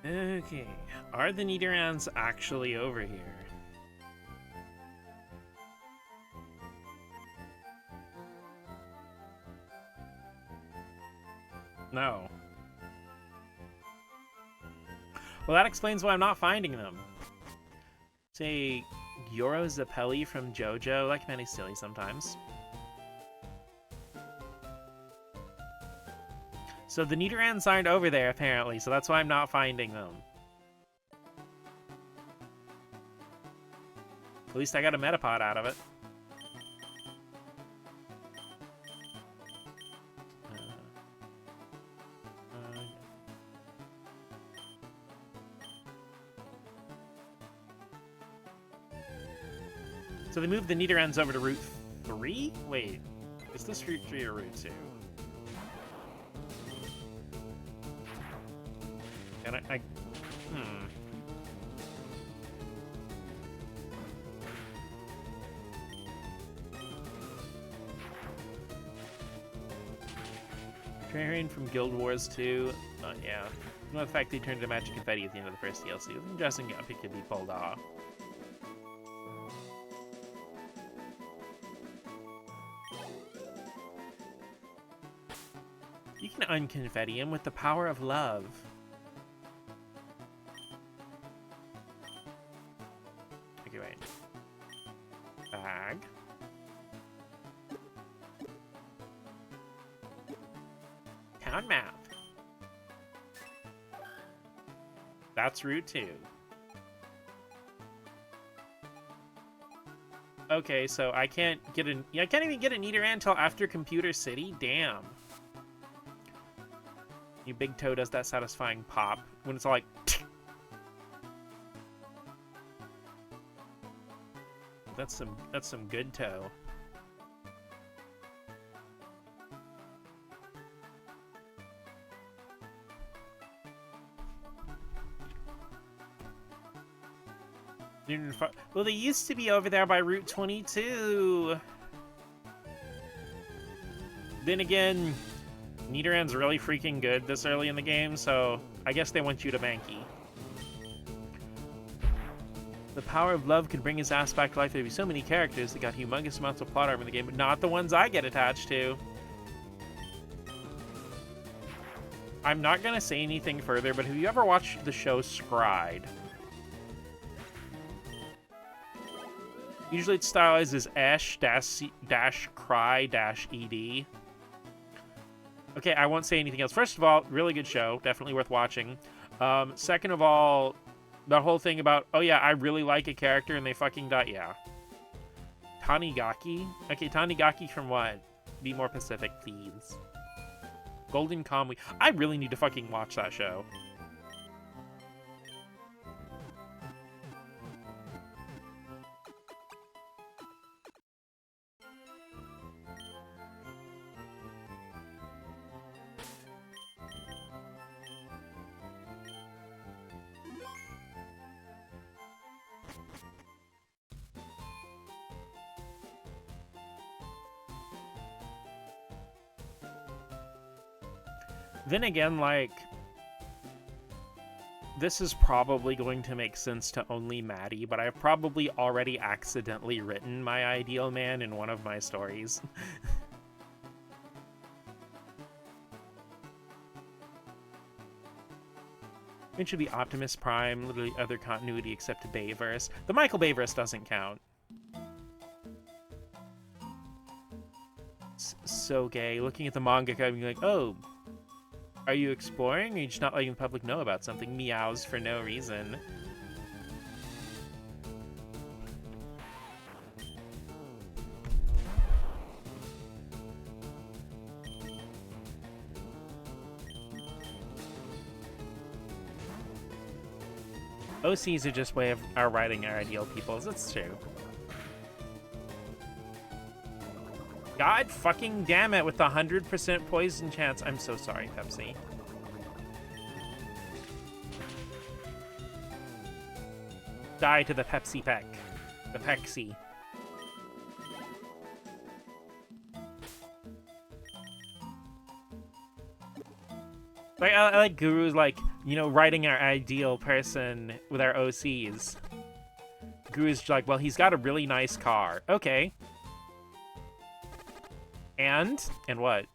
Okay, are the Nidorans actually over here? No. Well, that explains why I'm not finding them. Say, Yoro Zappelli from JoJo, like Manny silly sometimes. So the Nidorans aren't over there, apparently, so that's why I'm not finding them. At least I got a Metapod out of it. So they moved the Nidoran's over to Route 3? Wait, is this Route 3 or Route 2? And Terrarian from Guild Wars 2. Yeah. You know, the fact they turned into Magic Confetti at the end of the first DLC. Interesting if it could be pulled off. You can unconfetti him with the power of love. Okay, wait. Bag. Town map. That's Route 2. Okay, so I can't even get a Nidoran until after Computer City? Damn. You big toe does that satisfying pop when it's all like that's some good toe. Well, they used to be over there by Route 22. Then again, Nidoran's really freaking good this early in the game, so I guess they want you to Mankey. The power of love could bring his ass back to life. There'd be so many characters that got humongous amounts of plot armor in the game, but not the ones I get attached to. I'm not gonna say anything further, but have you ever watched the show Scryed? Usually it's stylized as Ash-Cry-ED. Okay, I won't say anything else. First of all, really good show. Definitely worth watching. Second of all, the whole thing about, oh yeah, I really like a character and they fucking die. Yeah. Tanigaki? Okay, Tanigaki from what? Be more specific, please. Golden Kamuy. I really need to fucking watch that show. Then again, like, this is probably going to make sense to only Maddie, but I've probably already accidentally written my ideal man in one of my stories. It should be Optimus Prime, literally other continuity except Bayverse. The Michael Bayverse doesn't count. So gay. Looking at the manga, being like, oh, are you exploring, or are you just not letting the public know about something? Meows for no reason. OCs are just way of our writing our ideal peoples. That's true. God fucking damn it with the 100% poison chance. I'm so sorry, Pepsi. Die to the Pepsi Peck. The Pexi. Like, I like Guru's, like, you know, writing our ideal person with our OCs. Guru's like, well, he's got a really nice car. Okay. And what?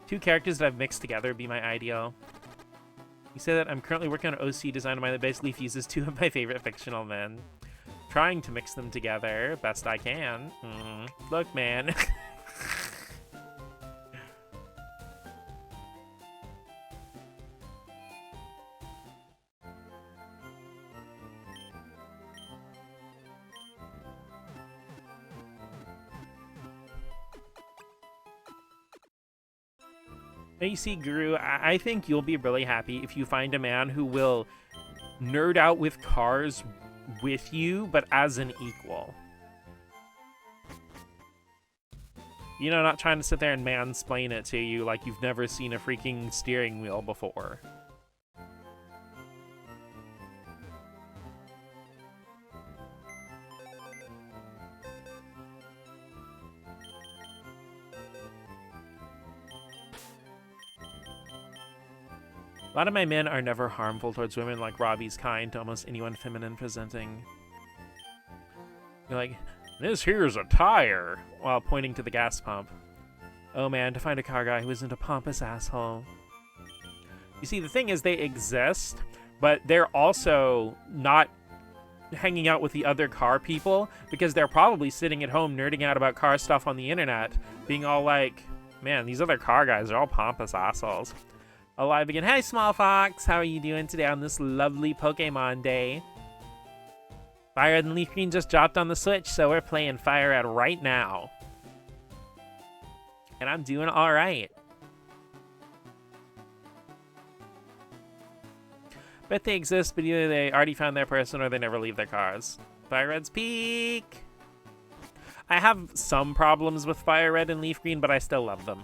Two characters that I've mixed together would be my ideal. You say that I'm currently working on an OC design of mine that basically fuses two of my favorite fictional men. Trying to mix them together best I can. Look, man. You see, Guru, I think you'll be really happy if you find a man who will nerd out with cars with you, but as an equal. You know, not trying to sit there and mansplain it to you like you've never seen a freaking steering wheel before. A lot of my men are never harmful towards women, like Robbie's kind to almost anyone feminine presenting. You're like, this here's a tire, while pointing to the gas pump. Oh man, to find a car guy who isn't a pompous asshole. You see, the thing is, they exist, but they're also not hanging out with the other car people because they're probably sitting at home nerding out about car stuff on the internet, being all like, man, these other car guys are all pompous assholes. Alive again. Hey, Small Fox, how are you doing today on this lovely Pokemon day? Firered and Leaf Green just dropped on the Switch, so we're playing Firered right now. And I'm doing alright. Bet they exist, but either they already found their person or they never leave their cars. Firered's peak! I have some problems with Firered and Leaf Green, but I still love them.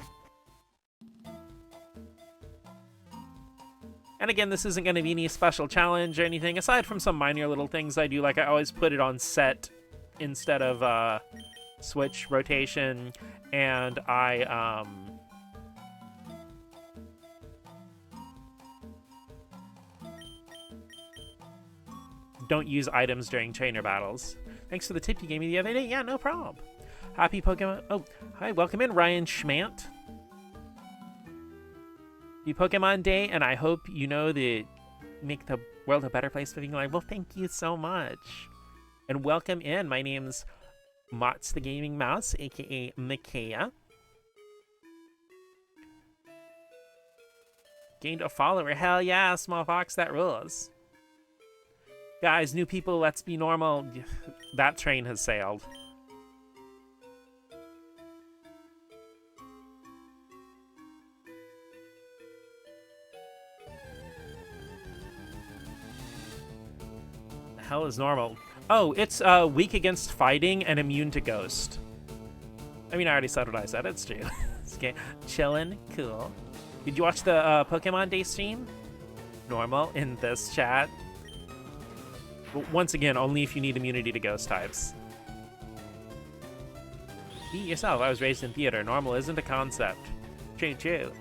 And again, this isn't going to be any special challenge or anything, aside from some minor little things I do, like I always put it on set instead of switch rotation, and I don't use items during trainer battles. Thanks for the tip you gave me the other day. Yeah, no problem. Happy Pokemon. Oh, hi, welcome in, Ryan Schmant. Happy Pokemon Day, and I hope you know that make the world a better place for being alive. Well, thank you so much. And welcome in. My name's Mott's the Gaming Mouse, aka Mikea. Gained a follower. Hell yeah, Small Fox, that rules. Guys, new people, let's be normal. That train has sailed. The hell is normal? Oh, it's weak against fighting and immune to ghost. I mean, I already said what I said. It's true. It's okay. Chillin', cool. Did you watch the Pokemon Day stream? Normal in this chat. Once again, only if you need immunity to ghost types. Be yourself. I was raised in theater. Normal isn't a concept. True, true.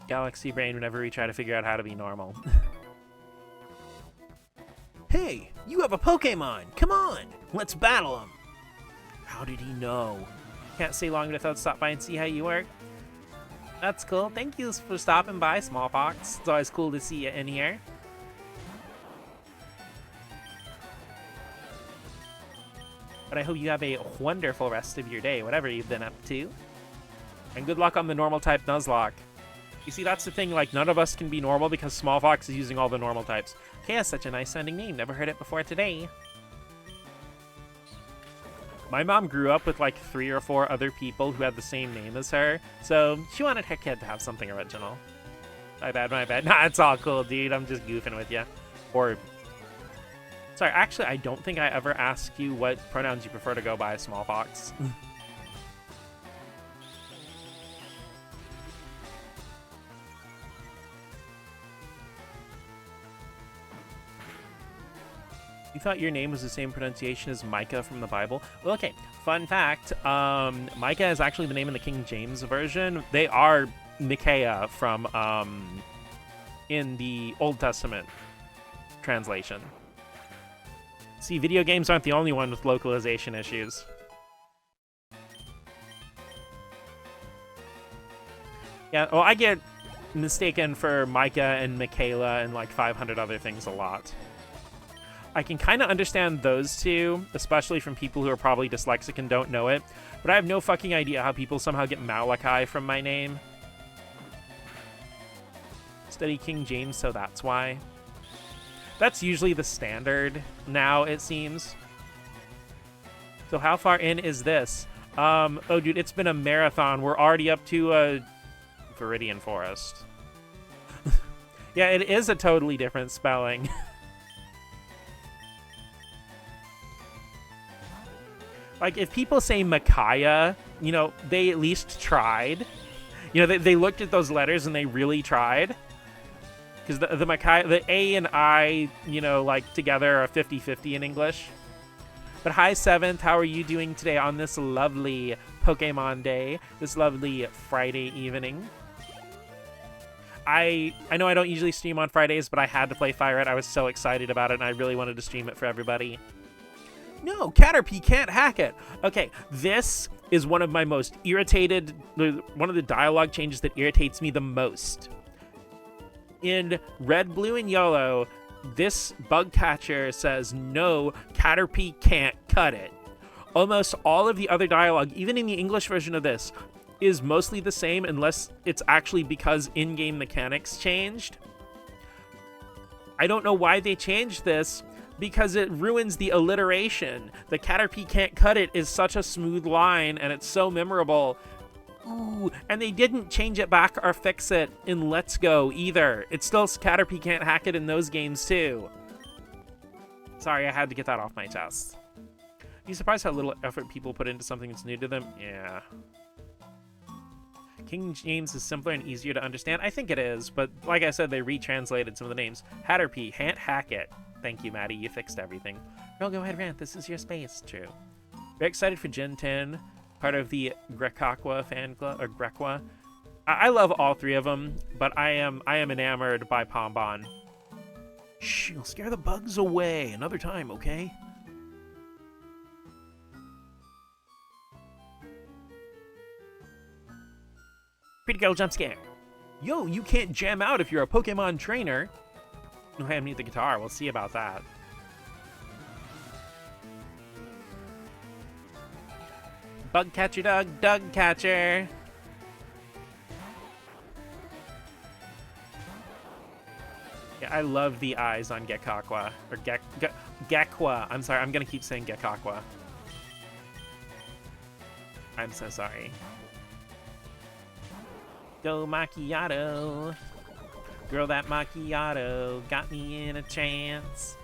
Galaxy brain whenever we try to figure out how to be normal. Hey, you have a Pokemon! Come on! Let's battle him! How did he know? Can't stay long without stop by and see how you work. That's cool. Thank you for stopping by, Smallpox. It's always cool to see you in here. But I hope you have a wonderful rest of your day, whatever you've been up to. And good luck on the normal type Nuzlocke. You see, that's the thing, like, none of us can be normal because Small Fox is using all the normal types. Okay, that's such a nice sounding name. Never heard it before today. My mom grew up with, like, 3 or 4 other people who had the same name as her, so she wanted her kid to have something original. My bad, my bad. Nah, it's all cool, dude. I'm just goofing with you. Or... Sorry, actually, I don't think I ever asked you what pronouns you prefer to go by, Small Fox. You thought your name was the same pronunciation as Micah from the Bible? Well, okay, fun fact, Micah is actually the name in the King James Version. They are Micaiah from, in the Old Testament translation. See, video games aren't the only one with localization issues. Yeah, well, I get mistaken for Micah and Michaela and like 500 other things a lot. I can kind of understand those two, especially from people who are probably dyslexic and don't know it, but I have no fucking idea how people somehow get Malachi from my name. Study King James, so that's why. That's usually the standard now, it seems. So how far in is this? Oh, dude, it's been a marathon. We're already up to Viridian Forest. Yeah, it is a totally different spelling. Like, if people say Micaiah, you know, they at least tried. You know, they looked at those letters and they really tried. Because the Micaiah, the A and I, you know, like, together are 50-50 in English. But hi, 7th, how are you doing today on this lovely Pokemon day? This lovely Friday evening? I know I don't usually stream on Fridays, but I had to play Firered. I was so excited about it, and I really wanted to stream it for everybody. No, Caterpie can't hack it. Okay, this is one of my most irritated, one of the dialogue changes that irritates me the most. In Red, Blue, and Yellow, this bug catcher says, no, Caterpie can't cut it. Almost all of the other dialogue, even in the English version of this, is mostly the same unless it's actually because in-game mechanics changed. I don't know why they changed this, because it ruins the alliteration. The Caterpie can't cut it is such a smooth line, and it's so memorable. Ooh, and they didn't change it back or fix it in Let's Go either. It's still Caterpie can't hack it in those games too. Sorry, I had to get that off my chest. You surprised how little effort people put into something that's new to them? Yeah. King James is simpler and easier to understand. I think it is, but like I said, they retranslated some of the names. Hatterpie, can't hack it. Thank you, Maddie. You fixed everything. Girl, go ahead, rant. This is your space. True. Very excited for Gen 10, part of the Grekaqua fan club, or Grekwa. I love all three of them, but I am enamored by Pombon. Shh, you'll scare the bugs away another time, okay? Pretty girl jump scare. Yo, you can't jam out if you're a Pokemon trainer. No, I need the guitar. We'll see about that. Bug catcher, Doug catcher. Yeah, I love the eyes on Gekakwa. Or Gekwa. I'm sorry, I'm gonna keep saying Gekakwa. I'm so sorry. Go macchiato. Girl, that macchiato got me in a trance.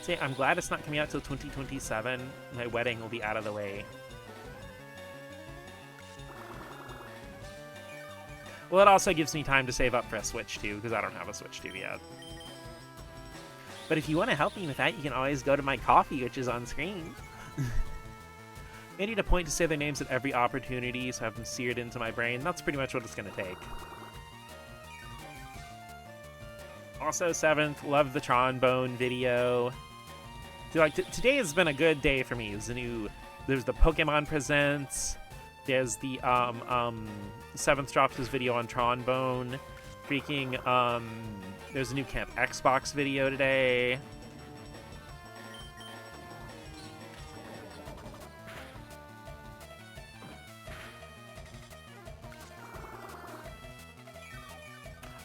See, I'm glad it's not coming out till 2027. My wedding will be out of the way. Well, it also gives me time to save up for a Switch 2, because I don't have a Switch 2 yet. But if you want to help me with that, you can always go to my Ko-fi, which is on screen. I need a point to say their names at every opportunity, so I have them seared into my brain. That's pretty much what it's going to take. Also, 7th, love the Trombone video. Dude, like, today has been a good day for me. There's the Pokemon Presents. There's the 7th dropped his video on Trombone. Freaking there's a new Camp Xbox video today.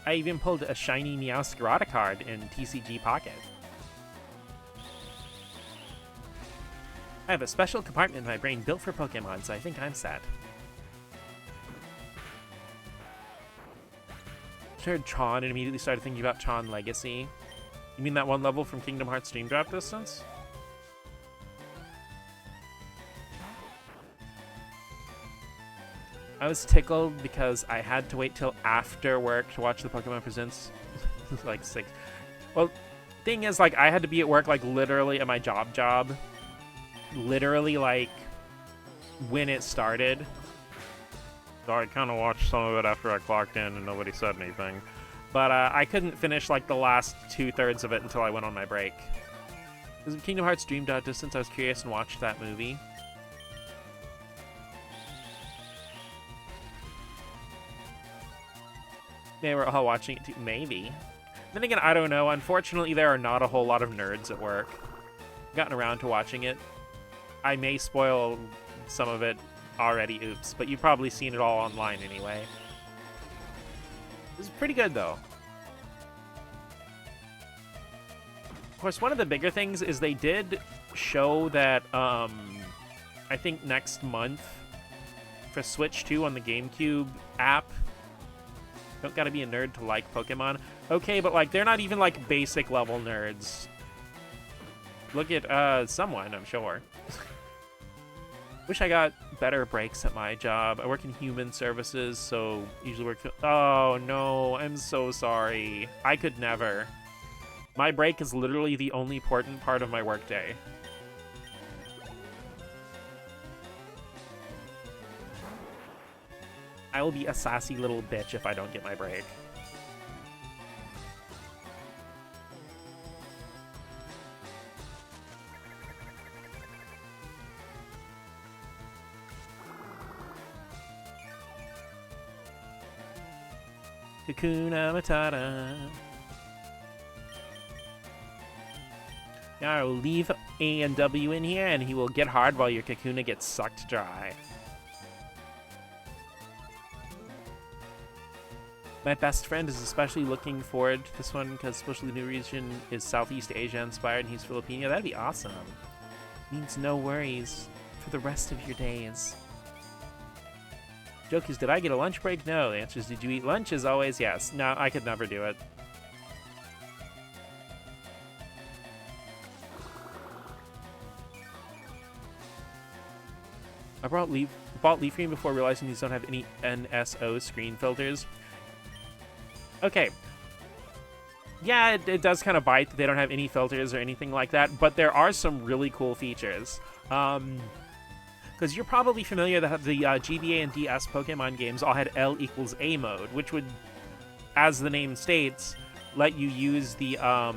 I even pulled a shiny Meowscarada card in TCG Pocket. I have a special compartment in my brain built for Pokemon, so I think I'm set. I heard Tron and immediately started thinking about Tron Legacy. You mean that one level from Kingdom Hearts Dream Drop Distance? I was tickled because I had to wait till after work to watch the Pokemon Presents. Like 6. Well, thing is, like, I had to be at work, like, literally at my job. Literally, like, when it started. So I kind of watched some of it after I clocked in and nobody said anything. But I couldn't finish, like, the last 2/3 of it until I went on my break. Because of Kingdom Hearts Dream Drop Distance, I was curious and watched that movie. They were all watching it too. Maybe. Then again, I don't know. Unfortunately, there are not a whole lot of nerds at work. Gotten around to watching it. I may spoil some of it already, oops, but you've probably seen it all online anyway. This is pretty good, though. Of course, one of the bigger things is they did show that, I think next month for Switch 2 on the GameCube app. Don't gotta be a nerd to like Pokemon. Okay, but, like, they're not even, like, basic level nerds. Look at, someone, I'm sure. Wish I got better breaks at my job. I work in human services, so usually work... Oh, no, I'm so sorry. I could never. My break is literally the only important part of my workday. I will be a sassy little bitch if I don't get my break. Hakuna Matata. Now I will leave A and W in here, and he will get hard while your Kakuna gets sucked dry. My best friend is especially looking forward to this one because especially the new region is Southeast Asia inspired and he's Filipino. That'd be awesome. Means no worries for the rest of your days. Joke is, did I get a lunch break? No. The answer is, did you eat lunch? As always, yes. No, I could never do it. I bought Leaf Green before realizing these don't have any NSO screen filters. Okay. Yeah, it does kind of bite that they don't have any filters or anything like that, but there are some really cool features. Because you're probably familiar that the GBA and DS Pokemon games all had L equals A mode, which would, as the name states, let you use the L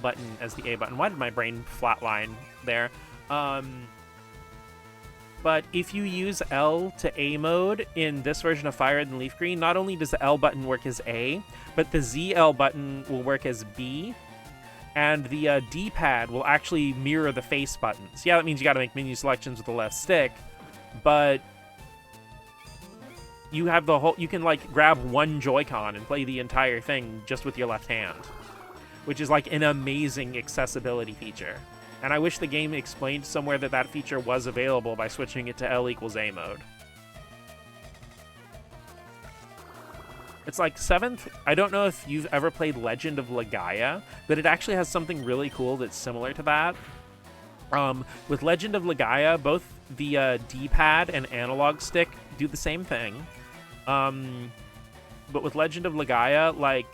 button as the A button. Why did my brain flatline there? But if you use L to A mode in this version of Firered and Leaf Green, not only does the L button work as A, but the ZL button will work as B, and the D-pad will actually mirror the face buttons. Yeah, that means you gotta make menu selections with the left stick, but you have the whole... You can, like, grab one Joy-Con and play the entire thing just with your left hand, which is, like, an amazing accessibility feature. And I wish the game explained somewhere that that feature was available by switching it to L equals A mode. It's like 7th. I don't know if you've ever played Legend of Legaia, but it actually has something really cool that's similar to that. With Legend of Legaia, both the D-pad and analog stick do the same thing. But with Legend of Legaia, like,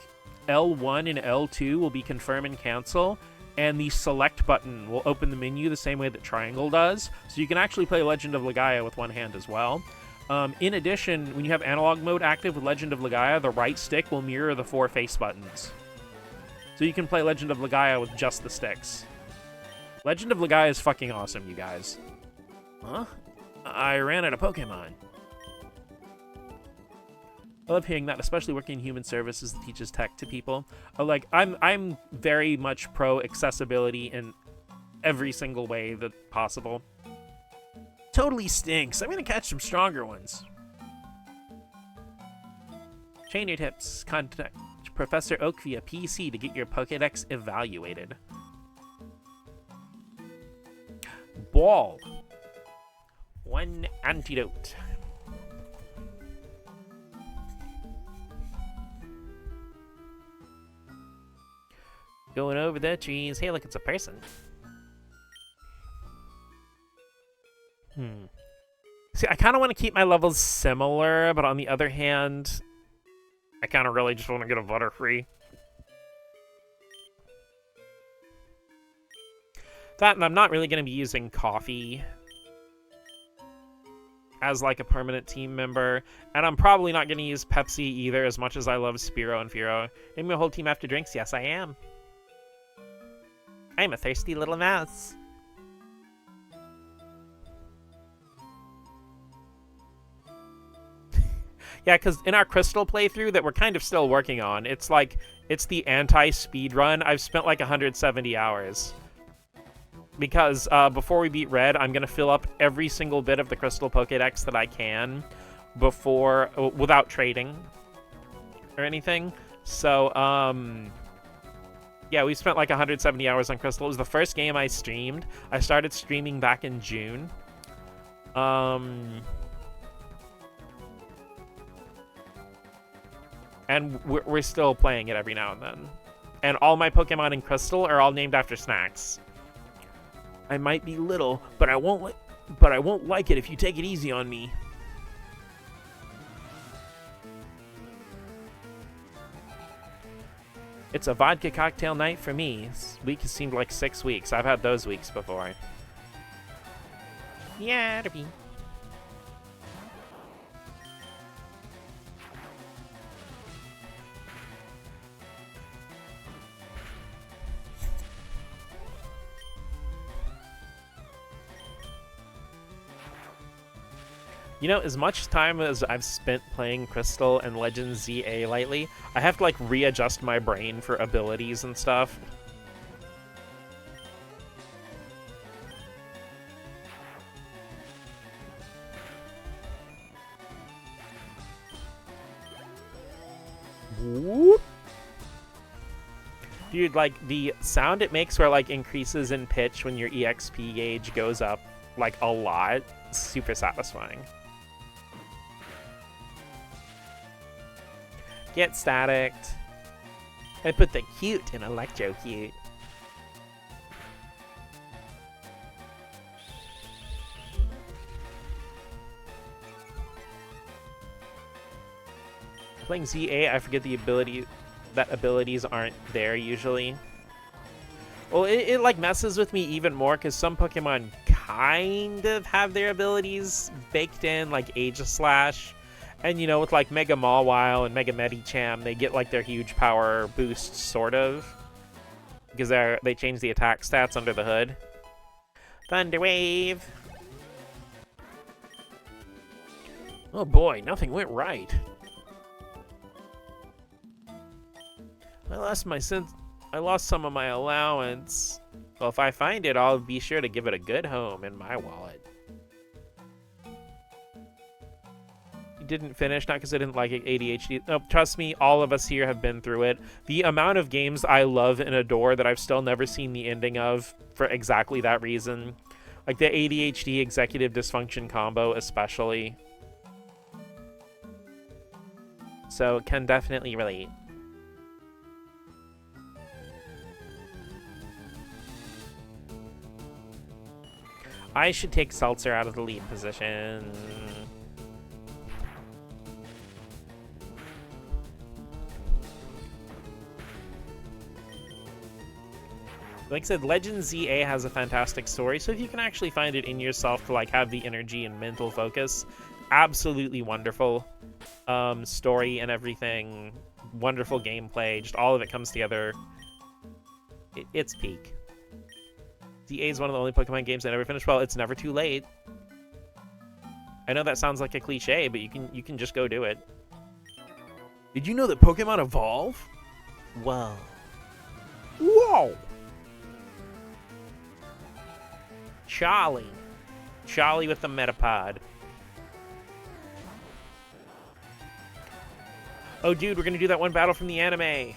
L1 and L2 will be confirm and cancel, and the select button will open the menu the same way that triangle does, so you can actually play Legend of Legaia with one hand as well. In addition, when you have analog mode active with Legend of Legaia, the right stick will mirror the 4 face buttons. So you can play Legend of Legaia with just the sticks. Legend of Legaia is fucking awesome, you guys. Huh? I ran out of Pokemon. I love hearing that, especially working in human services that teaches tech to people. Like, I'm very much pro accessibility in every single way that possible. Totally stinks. I'm gonna catch some stronger ones. Chain your tips. Contact Professor Oak via PC to get your Pokédex evaluated. Ball. 1 antidote. Going over the trees. Hey, look, it's a person. See, I kind of want to keep my levels similar, but on the other hand, I kind of really just want to get a Butterfree. That, and I'm not really going to be using Coffee as, like, a permanent team member. And I'm probably not going to use Pepsi either, as much as I love Spearow and Fearow. Name your whole team after drinks? Yes, I am. I'm a thirsty little mouse. Yeah, because in our Crystal playthrough that we're kind of still working on, it's like, it's the anti-speed run. I've spent like 170 hours. because before we beat Red, I'm gonna fill up every single bit of the Crystal Pokédex that I can before, without trading or anything. So, yeah, we spent like 170 hours on Crystal. It was the first game I streamed. I started streaming back in June. And we're still playing it every now and then. And all my Pokemon in Crystal are all named after snacks. I might be little, but I won't like it if you take it easy on me. It's a vodka cocktail night for me. This week has seemed like 6 weeks. I've had those weeks before. Yeah, it'll be. You know, as much time as I've spent playing Crystal and Legends ZA lately, I have to, like, readjust my brain for abilities and stuff. Whoop. Dude, like, the sound it makes where, like, increases in pitch when your EXP gauge goes up, like, a lot, super satisfying. Get staticked. I put the cute in electrocute. Playing ZA, I forget the ability that abilities aren't there usually. Well, it like messes with me even more because some Pokemon kind of have their abilities baked in, like Aegislash. And, you know, with, like, Mega Mawile and Mega Medicham, they get, like, their huge power boost, sort of. Because they change the attack stats under the hood. Thunder Wave! Oh boy, nothing went right. I lost some of my allowance. Well, if I find it, I'll be sure to give it a good home in my wallet. Didn't finish, not because I didn't like it, ADHD. No, trust me, all of us here have been through it. The amount of games I love and adore that I've still never seen the ending of for exactly that reason. Like the ADHD executive dysfunction combo especially. So can definitely relate. I should take Seltzer out of the lead position. Like I said, Legends ZA has a fantastic story, so if you can actually find it in yourself to like have the energy and mental focus, absolutely wonderful story and everything, wonderful gameplay, just all of it comes together. It's peak. ZA is one of the only Pokemon games I never finished. Well, it's never too late. I know that sounds like a cliche, but you can just go do it. Did you know that Pokemon evolve? Whoa. Whoa! Charlie with the Metapod. Oh, dude, we're gonna do that one battle from the anime.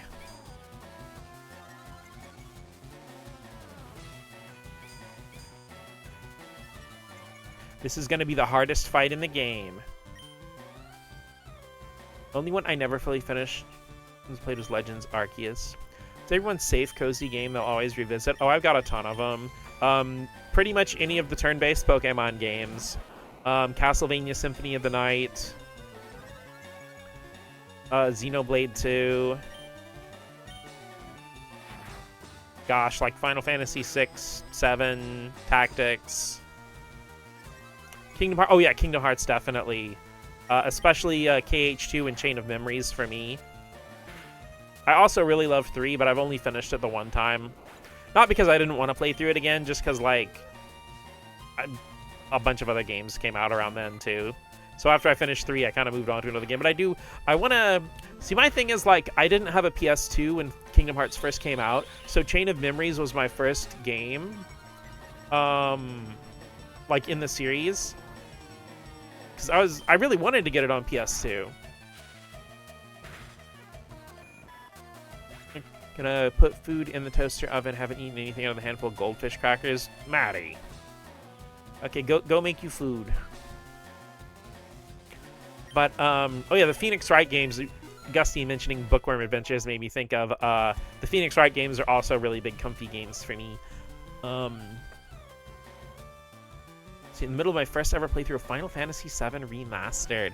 This is gonna be the hardest fight in the game. Only one I never fully finished was played was Legends Arceus. It's everyone's safe, cozy game they'll always revisit. Oh, I've got a ton of them. Pretty much any of the turn-based Pokemon games. Castlevania Symphony of the Night. Xenoblade 2. Gosh, like Final Fantasy 6, 7, Tactics. Kingdom Hearts. Oh yeah, Kingdom Hearts definitely. Especially KH2 and Chain of Memories for me. I also really love 3, but I've only finished it the one time. Not because I didn't want to play through it again, just because, like, a bunch of other games came out around then, too. So after I finished 3, I kind of moved on to another game. But I want to... See, my thing is, like, I didn't have a PS2 when Kingdom Hearts first came out, so Chain of Memories was my first game. like in the series, because I really wanted to get it on PS2. Gonna put food in the toaster oven. Haven't eaten anything out of the handful of goldfish crackers. Maddie. Okay, go make you food. But oh yeah, the Phoenix Wright games. Gusty mentioning Bookworm Adventures made me think of the Phoenix Wright games are also really big, comfy games for me. See, in the middle of my first ever playthrough of Final Fantasy VII Remastered.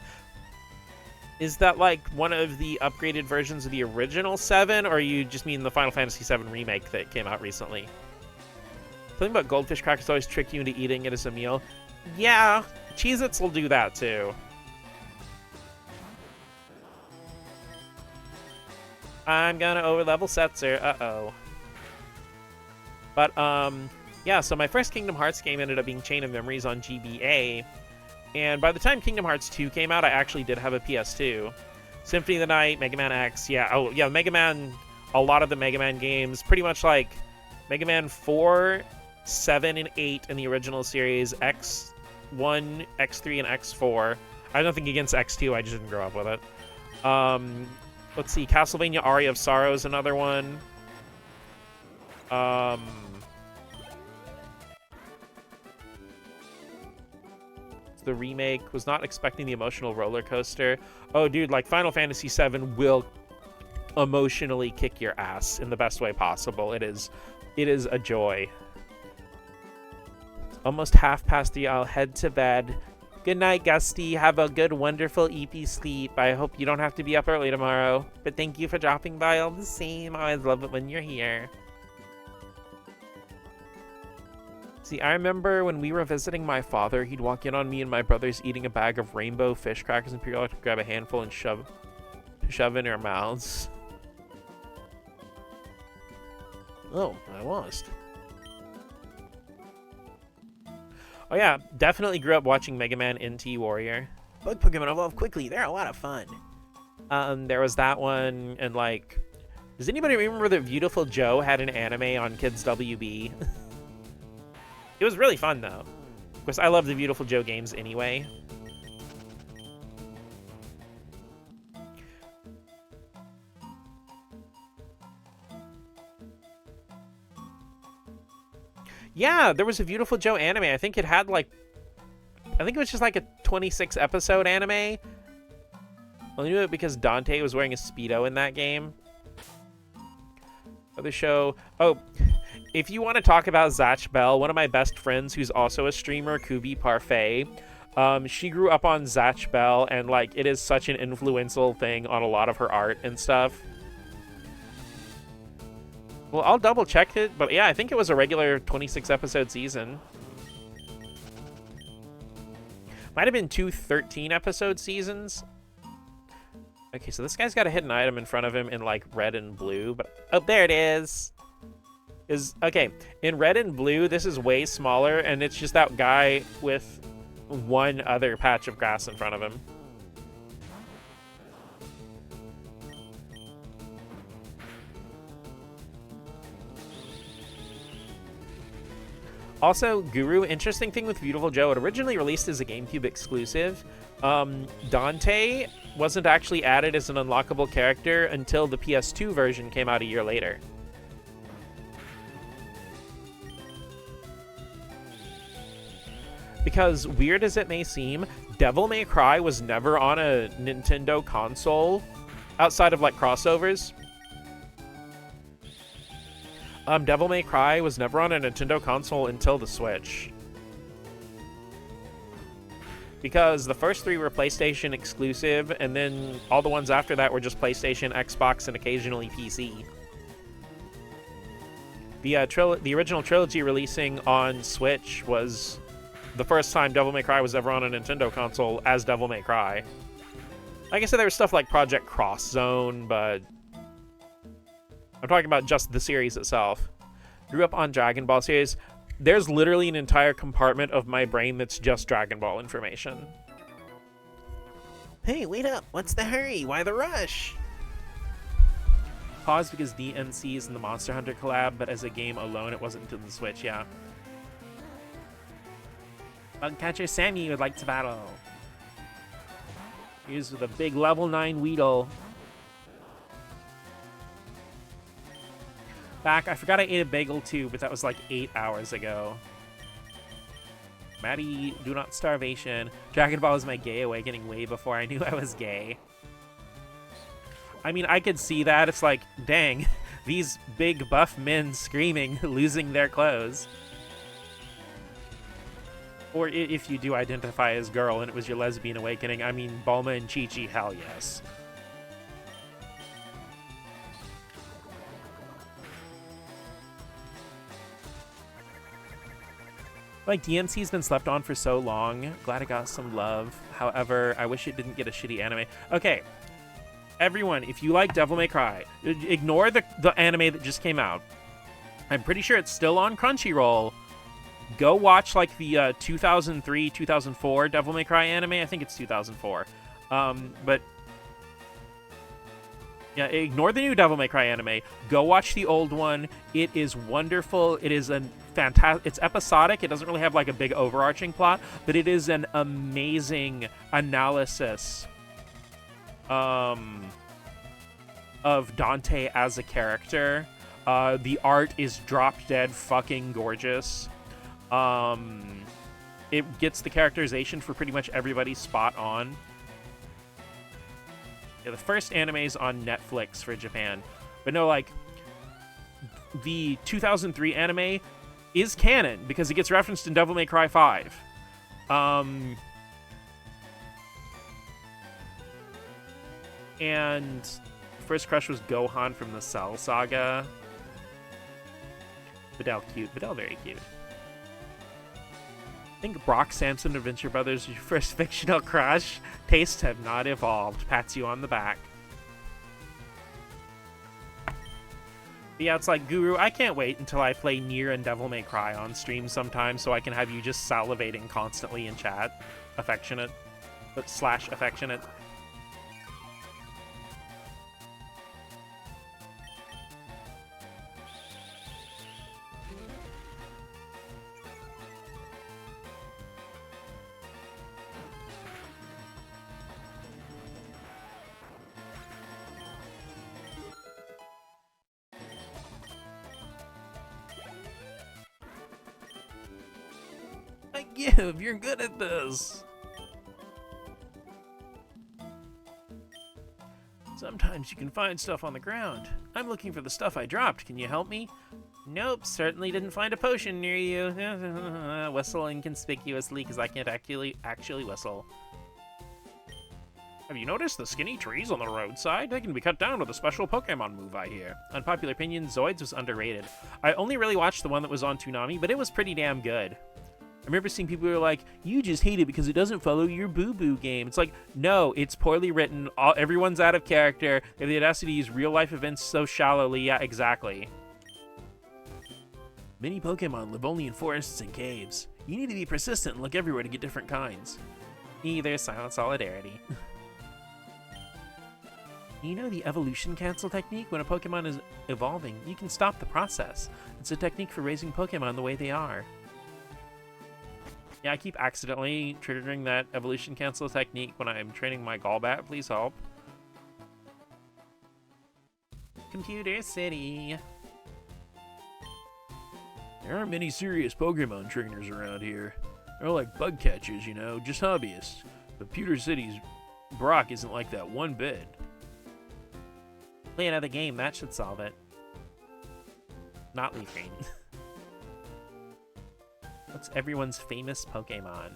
Is that like one of the upgraded versions of the original 7, or you just mean the Final Fantasy VII Remake that came out recently? Something about goldfish crackers always trick you into eating it as a meal. Yeah, Cheez-Its will do that too. I'm gonna overlevel Setzer, uh-oh. But, yeah, so my first Kingdom Hearts game ended up being Chain of Memories on GBA. And by the time Kingdom Hearts 2 came out, I actually did have a PS2. Symphony of the Night, Mega Man X, yeah. Oh, yeah, Mega Man, a lot of the Mega Man games, pretty much like Mega Man 4, 7, and 8 in the original series, X1, X3, and X4. I have nothing against X2, I just didn't grow up with it. Let's see, Castlevania Aria of Sorrow is another one. The remake, was not expecting the emotional roller coaster. Oh, dude, like Final Fantasy VII will emotionally kick your ass in the best way possible. It is a joy. Almost 3:30. I'll head to bed. Good night, Gusty. Have a good, wonderful EP sleep. I hope you don't have to be up early tomorrow. But thank you for dropping by all the same. I always love it when you're here. See, I remember when we were visiting my father, he'd walk in on me and my brothers eating a bag of rainbow fish crackers and periodically grab a handful and shove in our mouths. Oh, I lost. Oh yeah, definitely grew up watching Mega Man NT Warrior. Bug Pokemon evolve quickly. They're a lot of fun. There was that one, and like, does anybody remember that Beautiful Joe had an anime on Kids WB? It was really fun, though. Of course, I love the Beautiful Joe games anyway. Yeah, there was a Beautiful Joe anime. I think it had, like... I think it was just, like, a 26-episode anime. I knew it because Dante was wearing a Speedo in that game. Other show... Oh... If you want to talk about Zatch Bell, one of my best friends who's also a streamer, Kubi Parfait, she grew up on Zatch Bell, and like it is such an influential thing on a lot of her art and stuff. Well, I'll double check it, but yeah, I think it was a regular 26-episode season. Might have been 2 13-episode seasons. Okay, so this guy's got a hidden item in front of him in like red and blue, but oh, there it is. Okay, in red and blue, this is way smaller, and it's just that guy with one other patch of grass in front of him. Also, Guru, interesting thing with Beautiful Joe, it originally released as a GameCube exclusive. Dante wasn't actually added as an unlockable character until the PS2 version came out a year later. Because, weird as it may seem, Devil May Cry was never on a Nintendo console outside of, like, crossovers. Devil May Cry was never on a Nintendo console until the Switch. Because the first 3 were PlayStation exclusive, and then all the ones after that were just PlayStation, Xbox, and occasionally PC. The original trilogy releasing on Switch was... the first time Devil May Cry was ever on a Nintendo console as Devil May Cry. Like I said, there was stuff like Project Cross Zone, but I'm talking about just the series itself. Grew up on Dragon Ball series. There's literally an entire compartment of my brain that's just Dragon Ball information. Hey, wait up. What's the hurry? Why the rush? Pause because DNC is in the Monster Hunter collab, but as a game alone, it wasn't until the Switch, yeah. Bugcatcher Sammy would like to battle. He's with a big level 9 Weedle. Back, I forgot I ate a bagel too, but that was like 8 hours ago. Maddie, do not starvation. Dragon Ball was my gay awakening way before I knew I was gay. I mean, I could see that. It's like, dang, these big buff men screaming, losing their clothes. Or if you do identify as girl and it was your lesbian awakening, I mean, Bulma and Chi-Chi, hell yes. Like, DMC's been slept on for so long. Glad it got some love. However, I wish it didn't get a shitty anime. Okay, everyone, if you like Devil May Cry, ignore the anime that just came out. I'm pretty sure it's still on Crunchyroll. Go watch, like, the 2003, 2004 Devil May Cry anime. I think it's 2004. But, yeah, ignore the new Devil May Cry anime. Go watch the old one. It is wonderful. It is a fantastic... It's episodic. It doesn't really have, like, a big overarching plot, but it is an amazing analysis of Dante as a character. The art is drop-dead fucking gorgeous. It gets the characterization for pretty much everybody spot on. Yeah, the first anime's on Netflix for Japan. But no, like, the 2003 anime is canon because it gets referenced in Devil May Cry 5. And first crush was Gohan from the Cell Saga. Videl cute. Videl very cute. I think Brock Samson Adventure Brothers your first fictional crush. Tastes have not evolved. Pats you on the back. But yeah, it's like, Guru, I can't wait until I play Nier and Devil May Cry on stream sometime so I can have you just salivating constantly in chat. Affectionate. / affectionate. Give, you're good at this. Sometimes you can find stuff on the ground. I'm looking for the stuff I dropped. Can you help me? Nope, certainly didn't find a potion near you. Whistle inconspicuously because I can't actually whistle. Have you noticed the skinny trees on the roadside? They can be cut down with a special Pokemon move, I hear. Unpopular opinion, Zoids was underrated. I only really watched the one that was on Toonami, but it was pretty damn good. I remember seeing people who were like, you just hate it because it doesn't follow your boo-boo game. It's like, no, it's poorly written. Everyone's out of character. They have the audacity to use real-life events so shallowly. Yeah, exactly. Many Pokemon live only in forests and caves. You need to be persistent and look everywhere to get different kinds. Either silent solidarity. You know the evolution cancel technique? When a Pokemon is evolving, you can stop the process. It's a technique for raising Pokemon the way they are. Yeah, I keep accidentally triggering that evolution cancel technique when I'm training my Golbat. Please help. Computer City. There aren't many serious Pokemon trainers around here. They're like bug catchers, you know, just hobbyists. But Pewter City's Brock isn't like that one bit. Play another game, that should solve it. Not Leaf Green. What's everyone's famous Pokemon?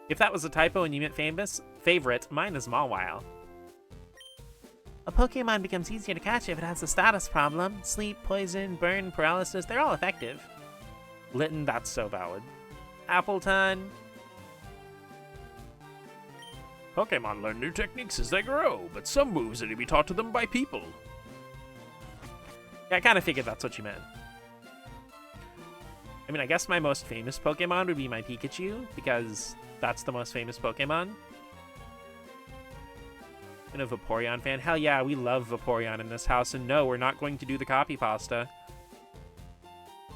If that was a typo and you meant famous, favorite, mine is Mawile. A Pokemon becomes easier to catch if it has a status problem. Sleep, poison, burn, paralysis, they're all effective. Litten, that's so valid. Appleton. Pokemon learn new techniques as they grow, but some moves need to be taught to them by people. Yeah, I kind of figured that's what you meant. I mean, I guess my most famous Pokemon would be my Pikachu, because that's the most famous Pokemon. I'm a Vaporeon fan. Hell yeah, we love Vaporeon in this house, and no, we're not going to do the copy pasta.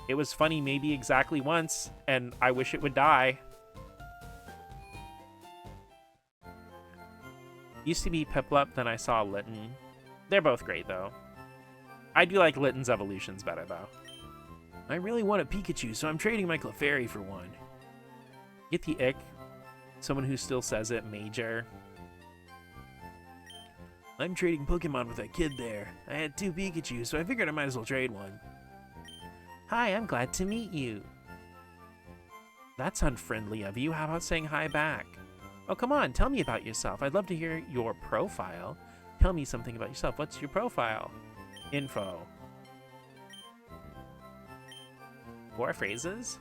It was funny maybe exactly once, and I wish it would die. Used to be Piplup, then I saw Litten. They're both great, though. I do like Litten's evolutions better, though. I really want a Pikachu, so I'm trading my Clefairy for one. Get the ick. Someone who still says it, Major. I'm trading Pokemon with that kid there. I had 2 Pikachu, so I figured I might as well trade one. Hi, I'm glad to meet you. That's unfriendly of you. How about saying hi back? Oh, come on, tell me about yourself. I'd love to hear your profile. Tell me something about yourself. What's your profile? Info. 4 phrases?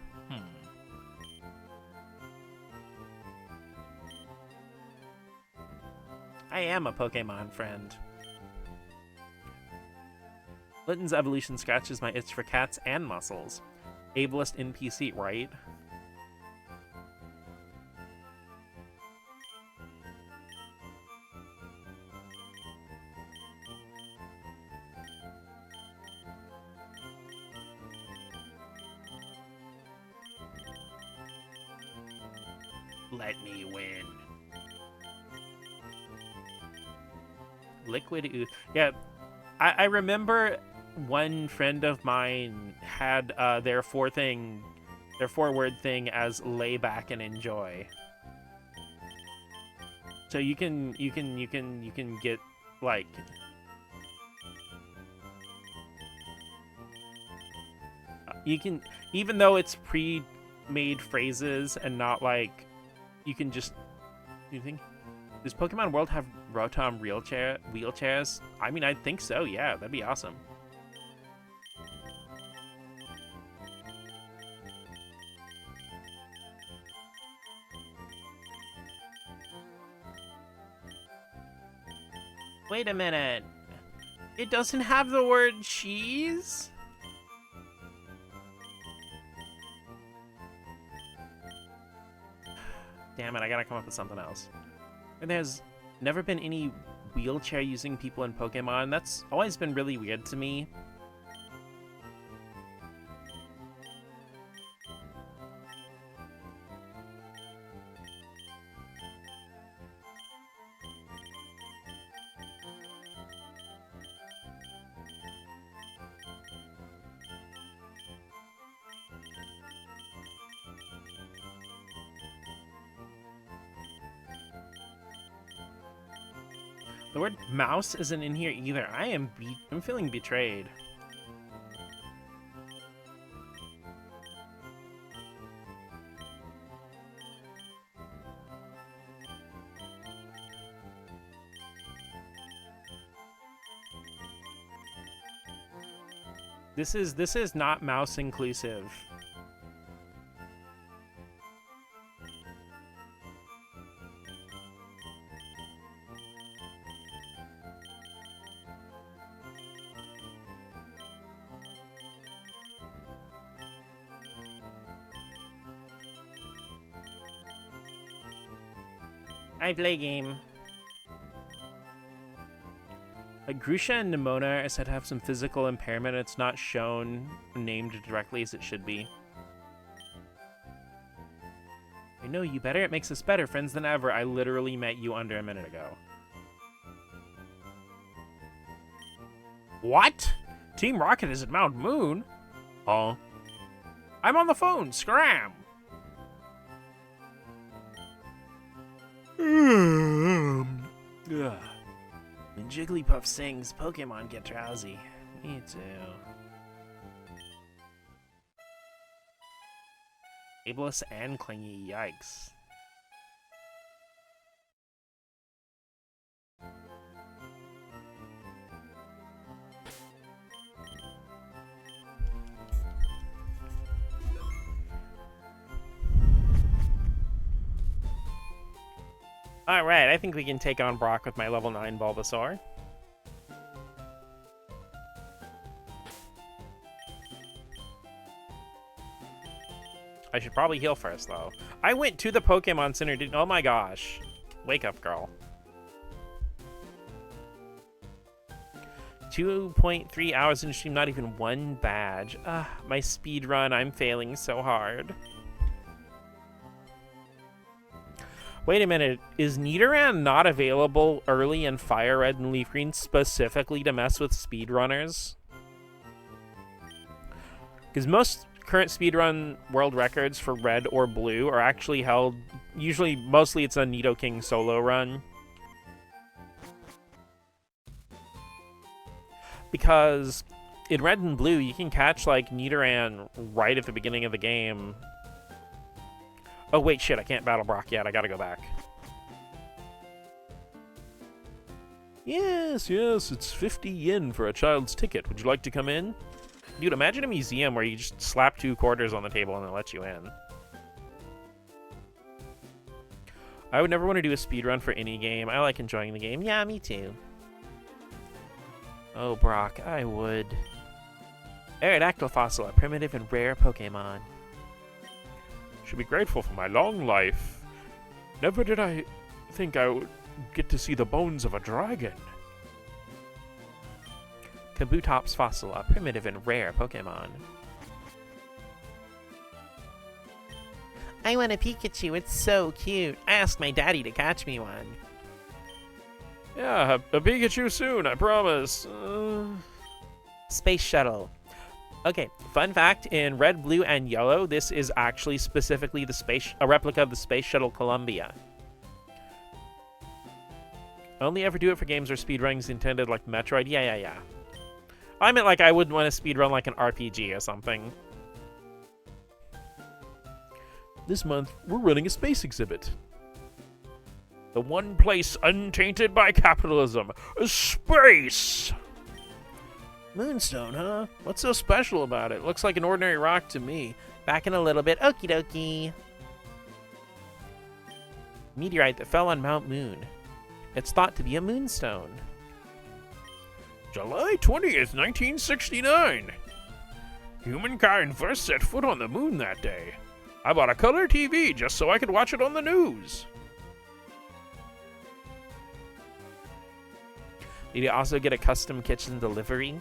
I am a Pokemon friend. Litten's evolution scratches my itch for cats and muscles. Ableist NPC, right? Let me win. Liquid ooze. Yeah, I remember one friend of mine had their 4-word thing as lay back and enjoy. So you can get like you can, even though it's pre-made phrases and not like, you can just, you think, does Pokemon World have Rotom wheelchairs? I mean, I think so, yeah, that'd be awesome. Wait a minute. It doesn't have the word cheese? Damn it, I gotta come up with something else. And there's never been any wheelchair-using people in Pokemon. That's always been really weird to me. The word mouse isn't in here either. I'm feeling betrayed. This is not mouse inclusive. I play game. Grusha and Nimona are said to have some physical impairment. It's not shown, named directly as it should be. I know you better. It makes us better friends than ever. I literally met you under a minute ago. What? Team Rocket is at Mount Moon? Huh? I'm on the phone. Scram! Ugh. When Jigglypuff sings, Pokemon get drowsy. Me too. Ableist and clingy, yikes. Alright, I think we can take on Brock with my level 9 Bulbasaur. I should probably heal first, though. I went to the Pokemon Center, oh my gosh. Wake up, girl. 2.3 hours in stream, not even one badge. My speed run, I'm failing so hard. Wait a minute, is Nidoran not available early in Fire Red and Leaf Green specifically to mess with speedrunners? Because most current speedrun world records for Red or Blue are actually held, mostly it's a Nidoking solo run. Because in Red and Blue, you can catch, like, Nidoran right at the beginning of the game. Oh, wait, shit, I can't battle Brock yet. I gotta go back. Yes, it's 50 yen for a child's ticket. Would you like to come in? Dude, imagine a museum where you just slap 2 quarters on the table and it lets you in. I would never want to do a speedrun for any game. I like enjoying the game. Yeah, me too. Oh, Brock, I would. Aerodactyl fossil, a primitive and rare Pokemon. Should be grateful for my long life. Never did I think I would get to see the bones of a dragon. Kabutops fossil, a primitive and rare Pokemon. I want a Pikachu, it's so cute. I asked my daddy to catch me one. Yeah, a Pikachu soon, I promise. Space Shuttle. Okay, fun fact, in Red, Blue, and Yellow, this is actually specifically a replica of the Space Shuttle Columbia. Only ever do it for games where speedrunning's intended, like Metroid. Yeah. I meant, like, I wouldn't want to speedrun like an RPG or something. This month, we're running a space exhibit. The one place untainted by capitalism. Space! Moonstone, huh? What's so special about it? Looks like an ordinary rock to me. Back in a little bit. Okie dokie. Meteorite that fell on Mount Moon. It's thought to be a moonstone. July 20th, 1969. Humankind first set foot on the moon that day. I bought a color TV just so I could watch it on the news. Did you also get a custom kitchen delivery?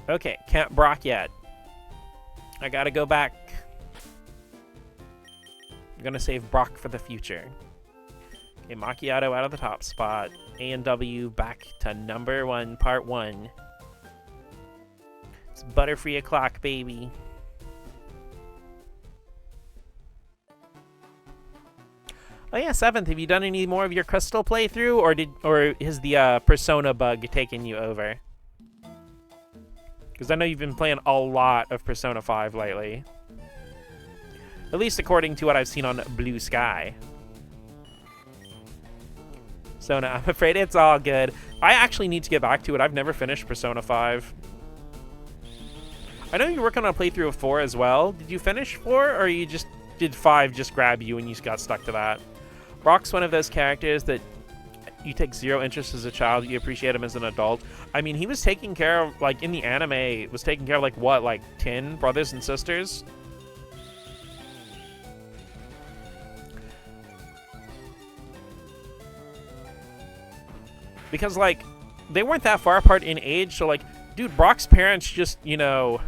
Okay, can't Brock yet. I gotta go back. I'm gonna save Brock for the future. Okay, Macchiato out of the top spot. A and W back to number 1, part 1. It's Butterfree o'clock, baby. Oh yeah, 7th, have you done any more of your Crystal playthrough, or is the Persona bug taking you over? Because I know you've been playing a lot of Persona 5 lately. At least according to what I've seen on Blue Sky. So no, I'm afraid it's all good. I actually need to get back to it. I've never finished Persona 5. I know you're working on a playthrough of 4 as well. Did you finish 4, or you just did 5 just grab you and you got stuck to that? Brock's one of those characters that you take zero interest as a child, you appreciate him as an adult. I mean, he was taking care of, like, in the anime, was taking care of, like, what, like 10 brothers and sisters? Because, like, they weren't that far apart in age, so, like, dude, Brock's parents just, you know,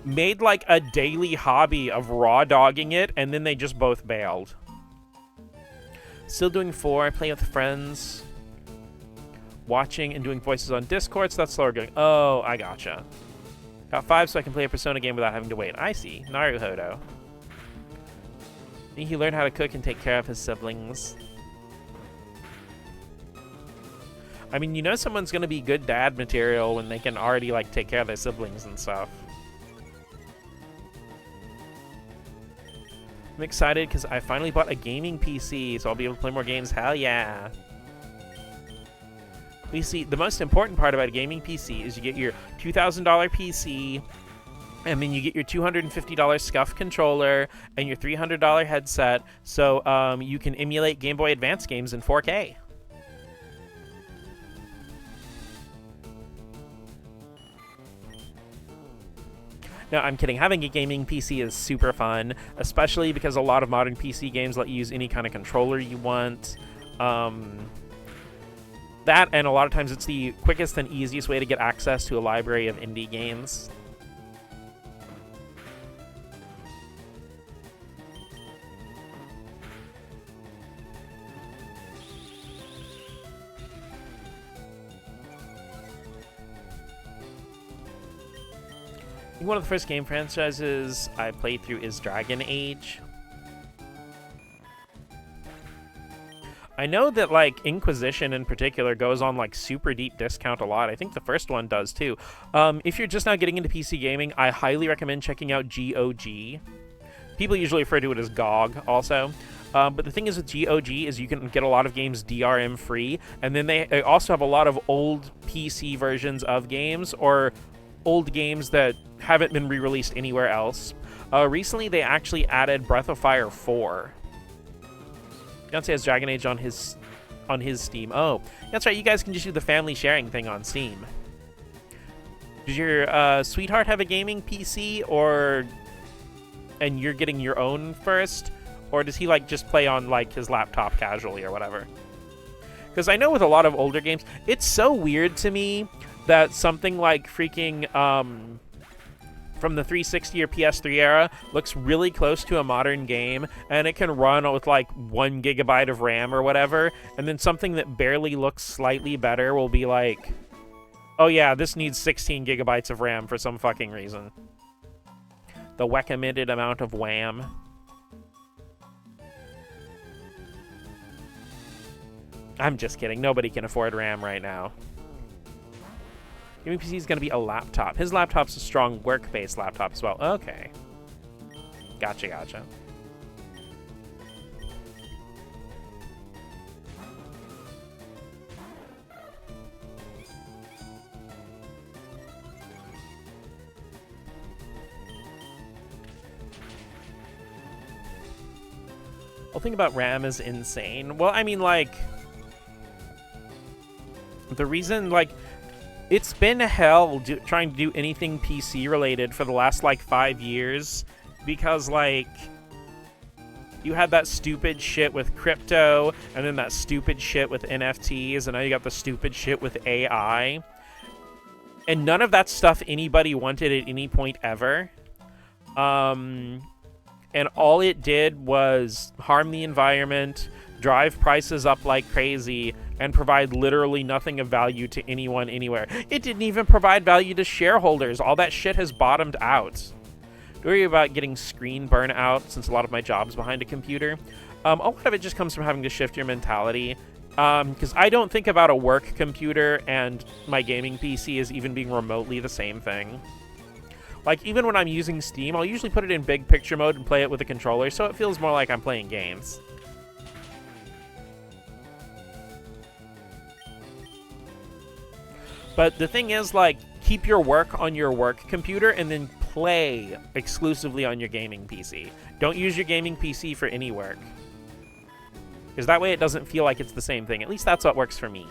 made, like, a daily hobby of raw dogging it, and then they just both bailed. Still doing 4, play with friends, watching and doing voices on Discord, so that's slower going. Oh, I gotcha. Got 5 so I can play a Persona game without having to wait. I see. Naruhodo. He learned how to cook and take care of his siblings. I mean, you know someone's gonna be good dad material when they can already, like, take care of their siblings and stuff. I'm excited because I finally bought a gaming PC, so I'll be able to play more games. Hell yeah. You see, the most important part about a gaming PC is you get your $2,000 PC, and then you get your $250 SCUF controller, and your $300 headset, so you can emulate Game Boy Advance games in 4K. No, I'm kidding. Having a gaming PC is super fun, especially because a lot of modern PC games let you use any kind of controller you want. That, and a lot of times it's the quickest and easiest way to get access to a library of indie games. I think one of the first game franchises I played through is Dragon Age. I know that, like, Inquisition in particular goes on, like, super deep discount a lot. I think the first one does, too. If you're just now getting into PC gaming, I highly recommend checking out GOG. People usually refer to it as GOG, also. But the thing is with GOG is you can get a lot of games DRM free, and then they also have a lot of old PC versions of games, or old games that haven't been re-released anywhere else. Recently, they actually added Breath of Fire 4. Fiance has Dragon Age on his Steam. Oh, that's right. You guys can just do the family sharing thing on Steam. Does your sweetheart have a gaming PC, and you're getting your own first, or does he like just play on like his laptop casually or whatever? Because I know with a lot of older games, it's so weird to me that something like freaking from the 360 or PS3 era looks really close to a modern game, and it can run with like 1 gigabyte of RAM or whatever, and then something that barely looks slightly better will be like, oh yeah, this needs 16 gigabytes of RAM for some fucking reason. The recommended amount of WAM. I'm just kidding. Nobody can afford RAM right now. Gaming PC is going to be a laptop. His laptop's a strong work-based laptop as well. Okay. Gotcha, gotcha. Whole thing about RAM is insane. Well, I mean, like, the reason, like, it's been hell trying to do anything PC related for the last, like, 5 years, because, like, you had that stupid shit with crypto, and then that stupid shit with NFTs, and now you got the stupid shit with AI. And none of that stuff anybody wanted at any point ever. And all it did was harm the environment, drive prices up like crazy, and provide literally nothing of value to anyone anywhere. It didn't even provide value to shareholders. All that shit has bottomed out. Don't worry about getting screen burnout, since a lot of my job's behind a computer. A lot of it just comes from having to shift your mentality. Because I don't think about a work computer and my gaming PC as even being remotely the same thing. Like, even when I'm using Steam, I'll usually put it in big picture mode and play it with a controller, so it feels more like I'm playing games. But the thing is, like, keep your work on your work computer and then play exclusively on your gaming PC. Don't use your gaming PC for any work. Because that way it doesn't feel like it's the same thing. At least that's what works for me.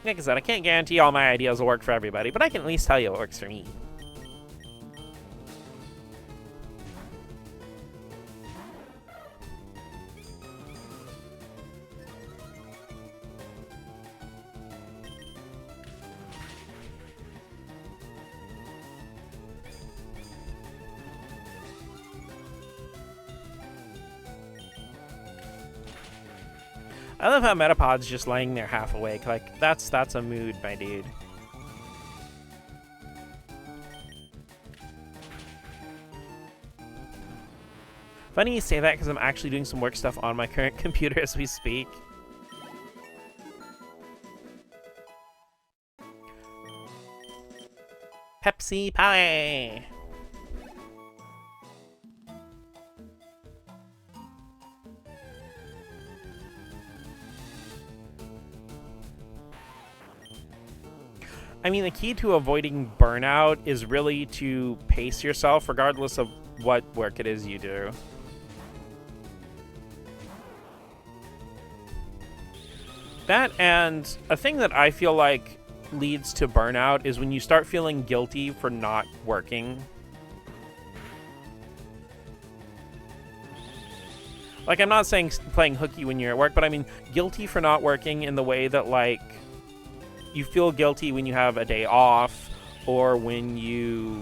Like I said, I can't guarantee all my ideas will work for everybody, but I can at least tell you what works for me. I love how Metapod's just laying there half awake. Like, that's a mood, my dude. Funny you say that, because I'm actually doing some work stuff on my current computer as we speak. Pepsi Pie! I mean, the key to avoiding burnout is really to pace yourself, regardless of what work it is you do. That, and a thing that I feel like leads to burnout is when you start feeling guilty for not working. Like, I'm not saying playing hooky when you're at work, but I mean guilty for not working in the way that, like, you feel guilty when you have a day off or when you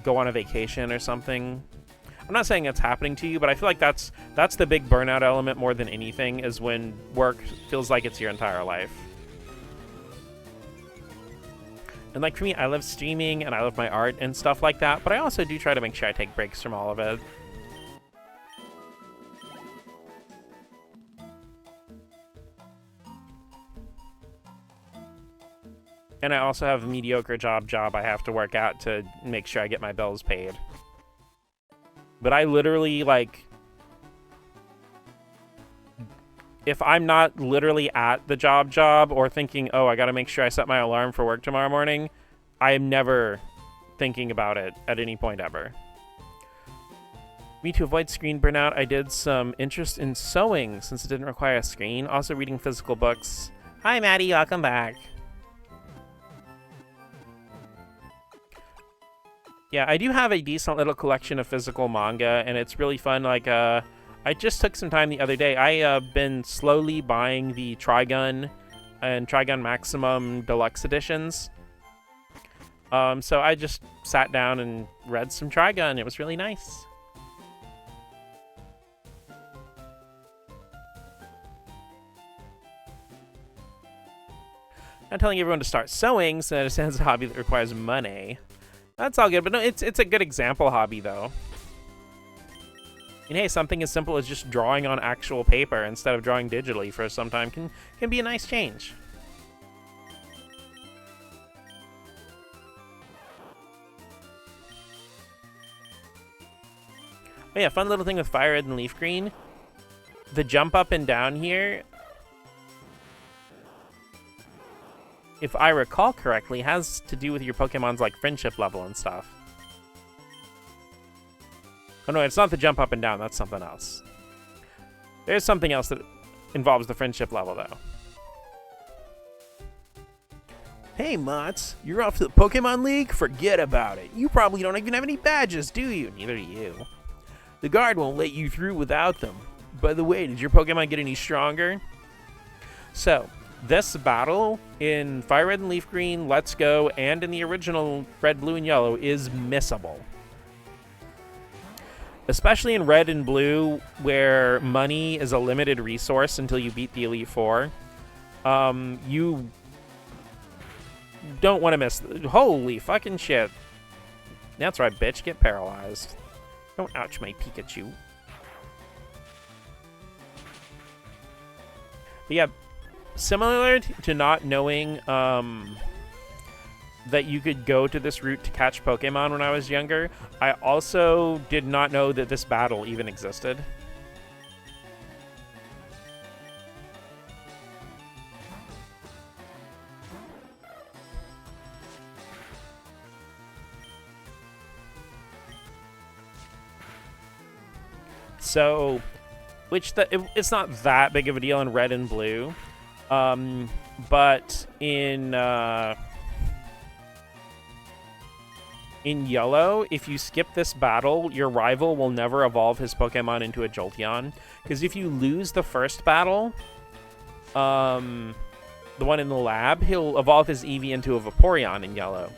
go on a vacation or something. I'm not saying it's happening to you, but I feel like that's the big burnout element more than anything, is when work feels like it's your entire life. And like for me, I love streaming and I love my art and stuff like that, but I also do try to make sure I take breaks from all of it. And I also have a mediocre job I have to work at to make sure I get my bills paid. But I literally, like, if I'm not literally at the job or thinking, oh, I gotta make sure I set my alarm for work tomorrow morning, I am never thinking about it at any point ever. Me, to avoid screen burnout, I did some interest in sewing since it didn't require a screen. Also reading physical books. Hi, Maddie, welcome back. Yeah, I do have a decent little collection of physical manga, and it's really fun. Like, I just took some time the other day. I've been slowly buying the Trigun and Trigun Maximum Deluxe editions. So I just sat down and read some Trigun. It was really nice. Not telling everyone to start sewing, so it sounds a hobby that requires money. That's all good, but no, it's a good example hobby, though. And hey, something as simple as just drawing on actual paper instead of drawing digitally for some time can be a nice change. Oh yeah, fun little thing with Firered and Leaf Green. The jump up and down here, if I recall correctly, has to do with your Pokemon's, like, friendship level and stuff. Oh no, it's not the jump up and down, that's something else. There's something else that involves the friendship level, though. Hey, Mots, you're off to the Pokemon League? Forget about it. You probably don't even have any badges, do you? Neither do you. The guard won't let you through without them. By the way, did your Pokemon get any stronger? So, this battle in Fire Red and Leaf Green, Let's Go, and in the original Red, Blue, and Yellow is missable. Especially in Red and Blue, where money is a limited resource until you beat the Elite Four. You don't want to miss... Holy fucking shit. That's right, bitch. Get paralyzed. Don't ouch my Pikachu. But yeah, similar to not knowing that you could go to this route to catch Pokemon when I was younger, I also did not know that this battle even existed. So, it's not that big of a deal in Red and Blue. But in Yellow, if you skip this battle, your rival will never evolve his Pokemon into a Jolteon. Because if you lose the first battle, the one in the lab, he'll evolve his Eevee into a Vaporeon in Yellow.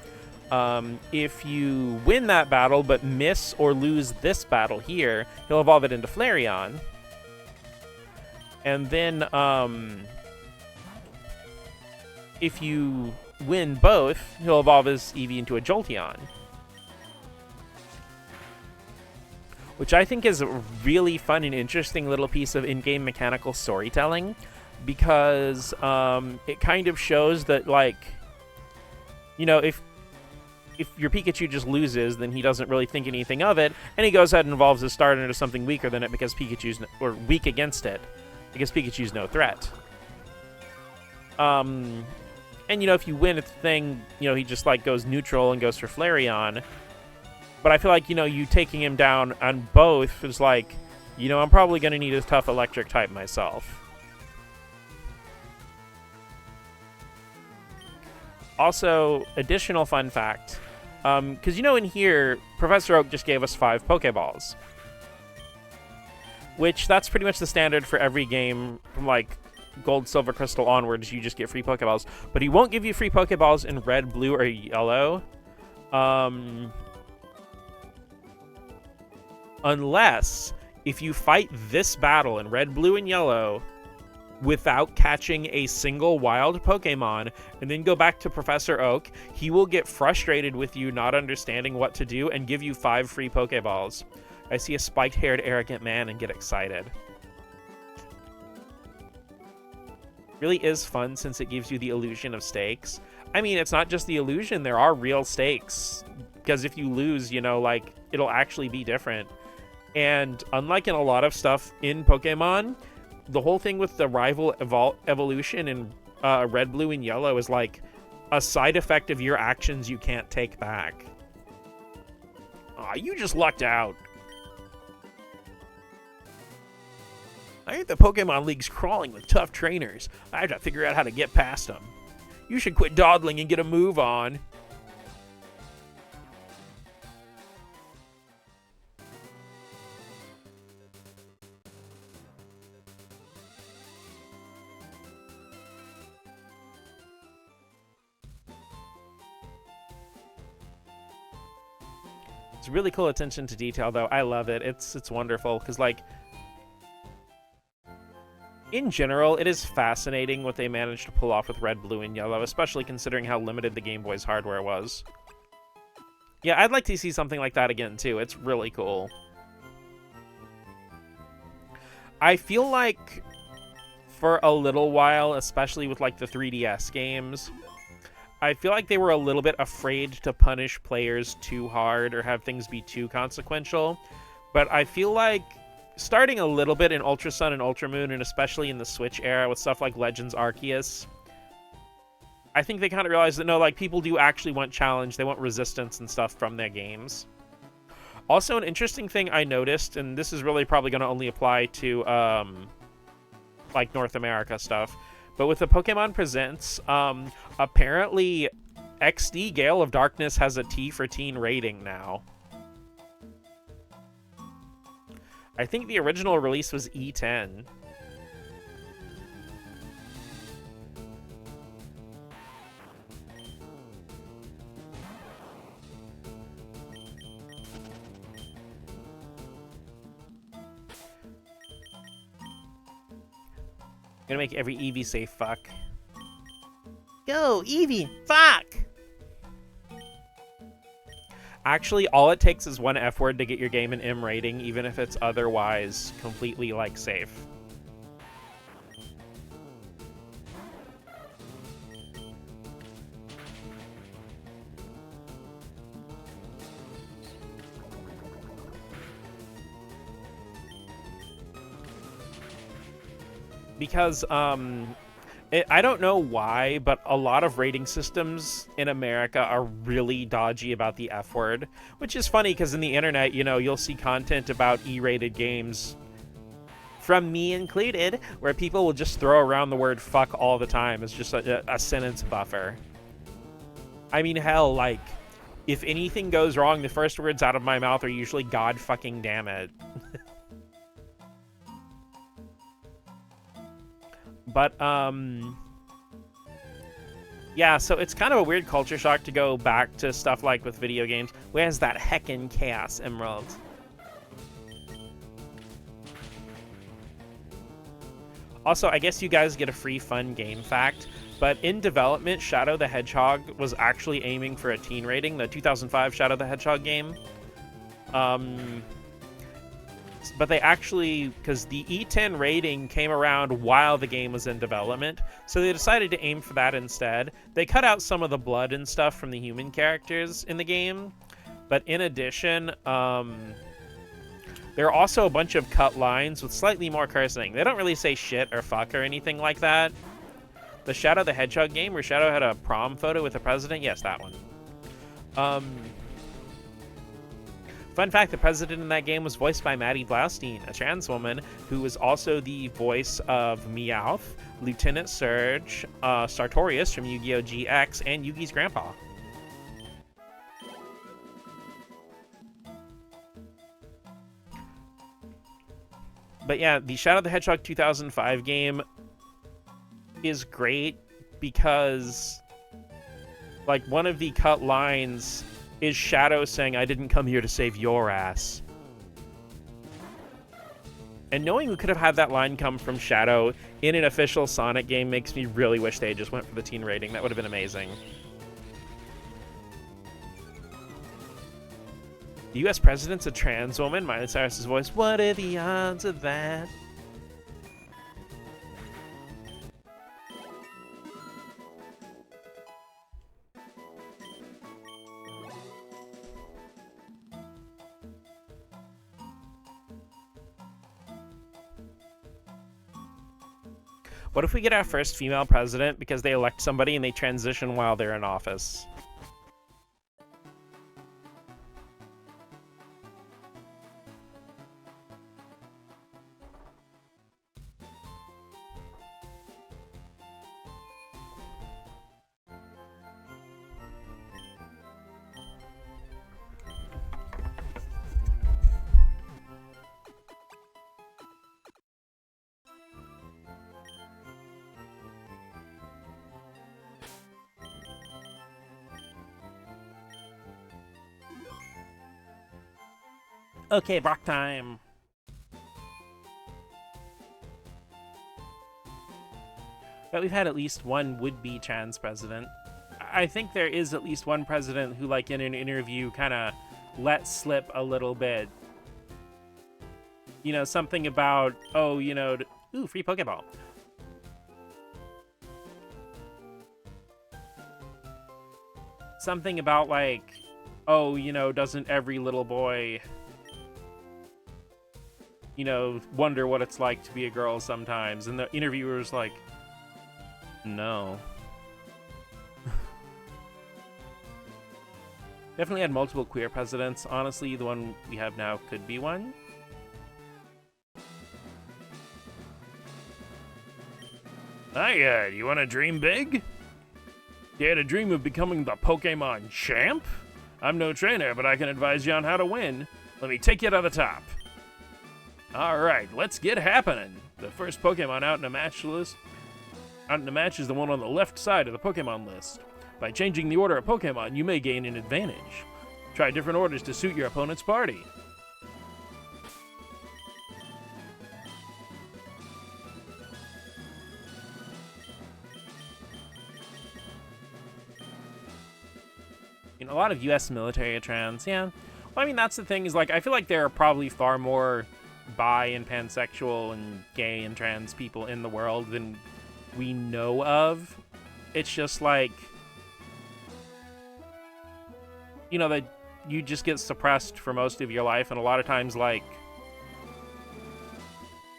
If you win that battle but miss or lose this battle here, he'll evolve it into Flareon. And then, if you win both, he'll evolve his Eevee into a Jolteon. Which I think is a really fun and interesting little piece of in-game mechanical storytelling, because it kind of shows that, like, you know, if your Pikachu just loses, then he doesn't really think anything of it, and he goes ahead and evolves his starter into something weaker than it because Pikachu's or weak against it because Pikachu's no threat. And you know, if you win a thing, you know, he just like goes neutral and goes for Flareon. But I feel like, you know, you taking him down on both is like, you know, I'm probably going to need a tough electric type myself. Also, additional fun fact, because you know in here, Professor Oak just gave us 5 Pokeballs. Which, that's pretty much the standard for every game from, like, Gold, Silver, Crystal onwards, you just get free Pokeballs. But he won't give you free Pokeballs in Red, Blue, or Yellow. Unless, if you fight this battle in Red, Blue, and Yellow without catching a single wild Pokemon, and then go back to Professor Oak, he will get frustrated with you not understanding what to do and give you 5 free Pokeballs. I see a spiked-haired, arrogant man and get excited. Really is fun since it gives you the illusion of stakes. I mean, it's not just the illusion, there are real stakes. Because if you lose, you know, like, it'll actually be different. And unlike in a lot of stuff in Pokemon, the whole thing with the rival evolution in Red, Blue, and Yellow is like a side effect of your actions you can't take back. Aw, you just lucked out. I heard the Pokemon League's crawling with tough trainers. I have to figure out how to get past them. You should quit dawdling and get a move on. It's really cool attention to detail, though. I love it. It's wonderful, because, like, in general, it is fascinating what they managed to pull off with Red, Blue, and Yellow, especially considering how limited the Game Boy's hardware was. Yeah, I'd like to see something like that again, too. It's really cool. I feel like for a little while, especially with, like, the 3DS games, I feel like they were a little bit afraid to punish players too hard or have things be too consequential. But I feel like starting a little bit in Ultra Sun and Ultra Moon, and especially in the Switch era with stuff like Legends Arceus, I think they kind of realized that, no, like, people do actually want challenge. They want resistance and stuff from their games. Also, an interesting thing I noticed, and this is really probably going to only apply to, like, North America stuff, but with the Pokemon Presents, apparently XD Gale of Darkness has a T for teen rating now. I think the original release was E10. Gonna make every Eevee say fuck. Go, Eevee, fuck! Actually, all it takes is one F word to get your game an M rating, even if it's otherwise completely, like, safe. Because, I don't know why, but a lot of rating systems in America are really dodgy about the F word, which is funny because in the internet, you know, you'll see content about E-rated games, from me included, where people will just throw around the word fuck all the time as just a sentence buffer. I mean, hell, like, if anything goes wrong, the first words out of my mouth are usually God fucking damn it. But, yeah, so it's kind of a weird culture shock to go back to stuff like with video games. Where's that heckin' Chaos Emerald? Also, I guess you guys get a free fun game fact, but in development, Shadow the Hedgehog was actually aiming for a teen rating, the 2005 Shadow the Hedgehog game. But they actually, because the E10 rating came around while the game was in development, so they decided to aim for that instead. They cut out some of the blood and stuff from the human characters in the game, but in addition, there are also a bunch of cut lines with slightly more cursing. They don't really say shit or fuck or anything like that. The Shadow the Hedgehog game, where Shadow had a prom photo with the president, yes, that one. Fun fact, the president in that game was voiced by Maddie Blaustein, a trans woman who was also the voice of Meowth, Lieutenant Surge, Sartorius from Yu-Gi-Oh! GX, and Yugi's grandpa. But yeah, the Shadow the Hedgehog 2005 game is great because, like, one of the cut lines is Shadow saying, "I didn't come here to save your ass." And knowing we could have had that line come from Shadow in an official Sonic game makes me really wish they just went for the teen rating. That would have been amazing. The US president's a trans woman. Miley Cyrus's voice. What are the odds of that? What if we get our first female president because they elect somebody and they transition while they're in office? Okay, rock time. But we've had at least one would-be trans president. I think there is at least one president who, like, in an interview kind of let slip a little bit. You know, something about, oh, you know, ooh, free Pokeball. Something about, like, oh, you know, doesn't every little boy, you know, wonder what it's like to be a girl sometimes? And the interviewer's like, no. Definitely had multiple queer presidents. Honestly, the one we have now could be one. Hi, you want to dream big? You had a dream of becoming the Pokemon champ? I'm no trainer, but I can advise you on how to win. Let me take you to the top. Alright, let's get happening. The first Pokemon out in a match is the one on the left side of the Pokemon list. By changing the order of Pokemon, you may gain an advantage. Try different orders to suit your opponent's party. You know, a lot of US military are trans, yeah. Well, I mean, that's the thing, is, like, I feel like there are probably far more bi and pansexual and gay and trans people in the world than we know of. It's just like, you know, that you just get suppressed for most of your life, and a lot of times, like,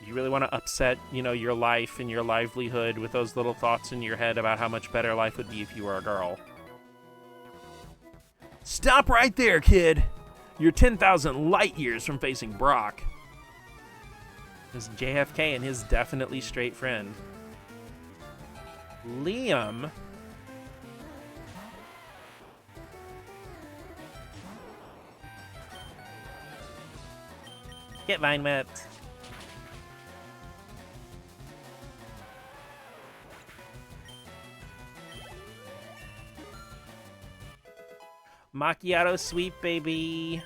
you really want to upset, you know, your life and your livelihood with those little thoughts in your head about how much better life would be if you were a girl. Stop right there, kid! You're 10,000 light years from facing Brock. There's JFK and his definitely straight friend. Liam? Get Vine Whipped. Macchiato sweet, baby.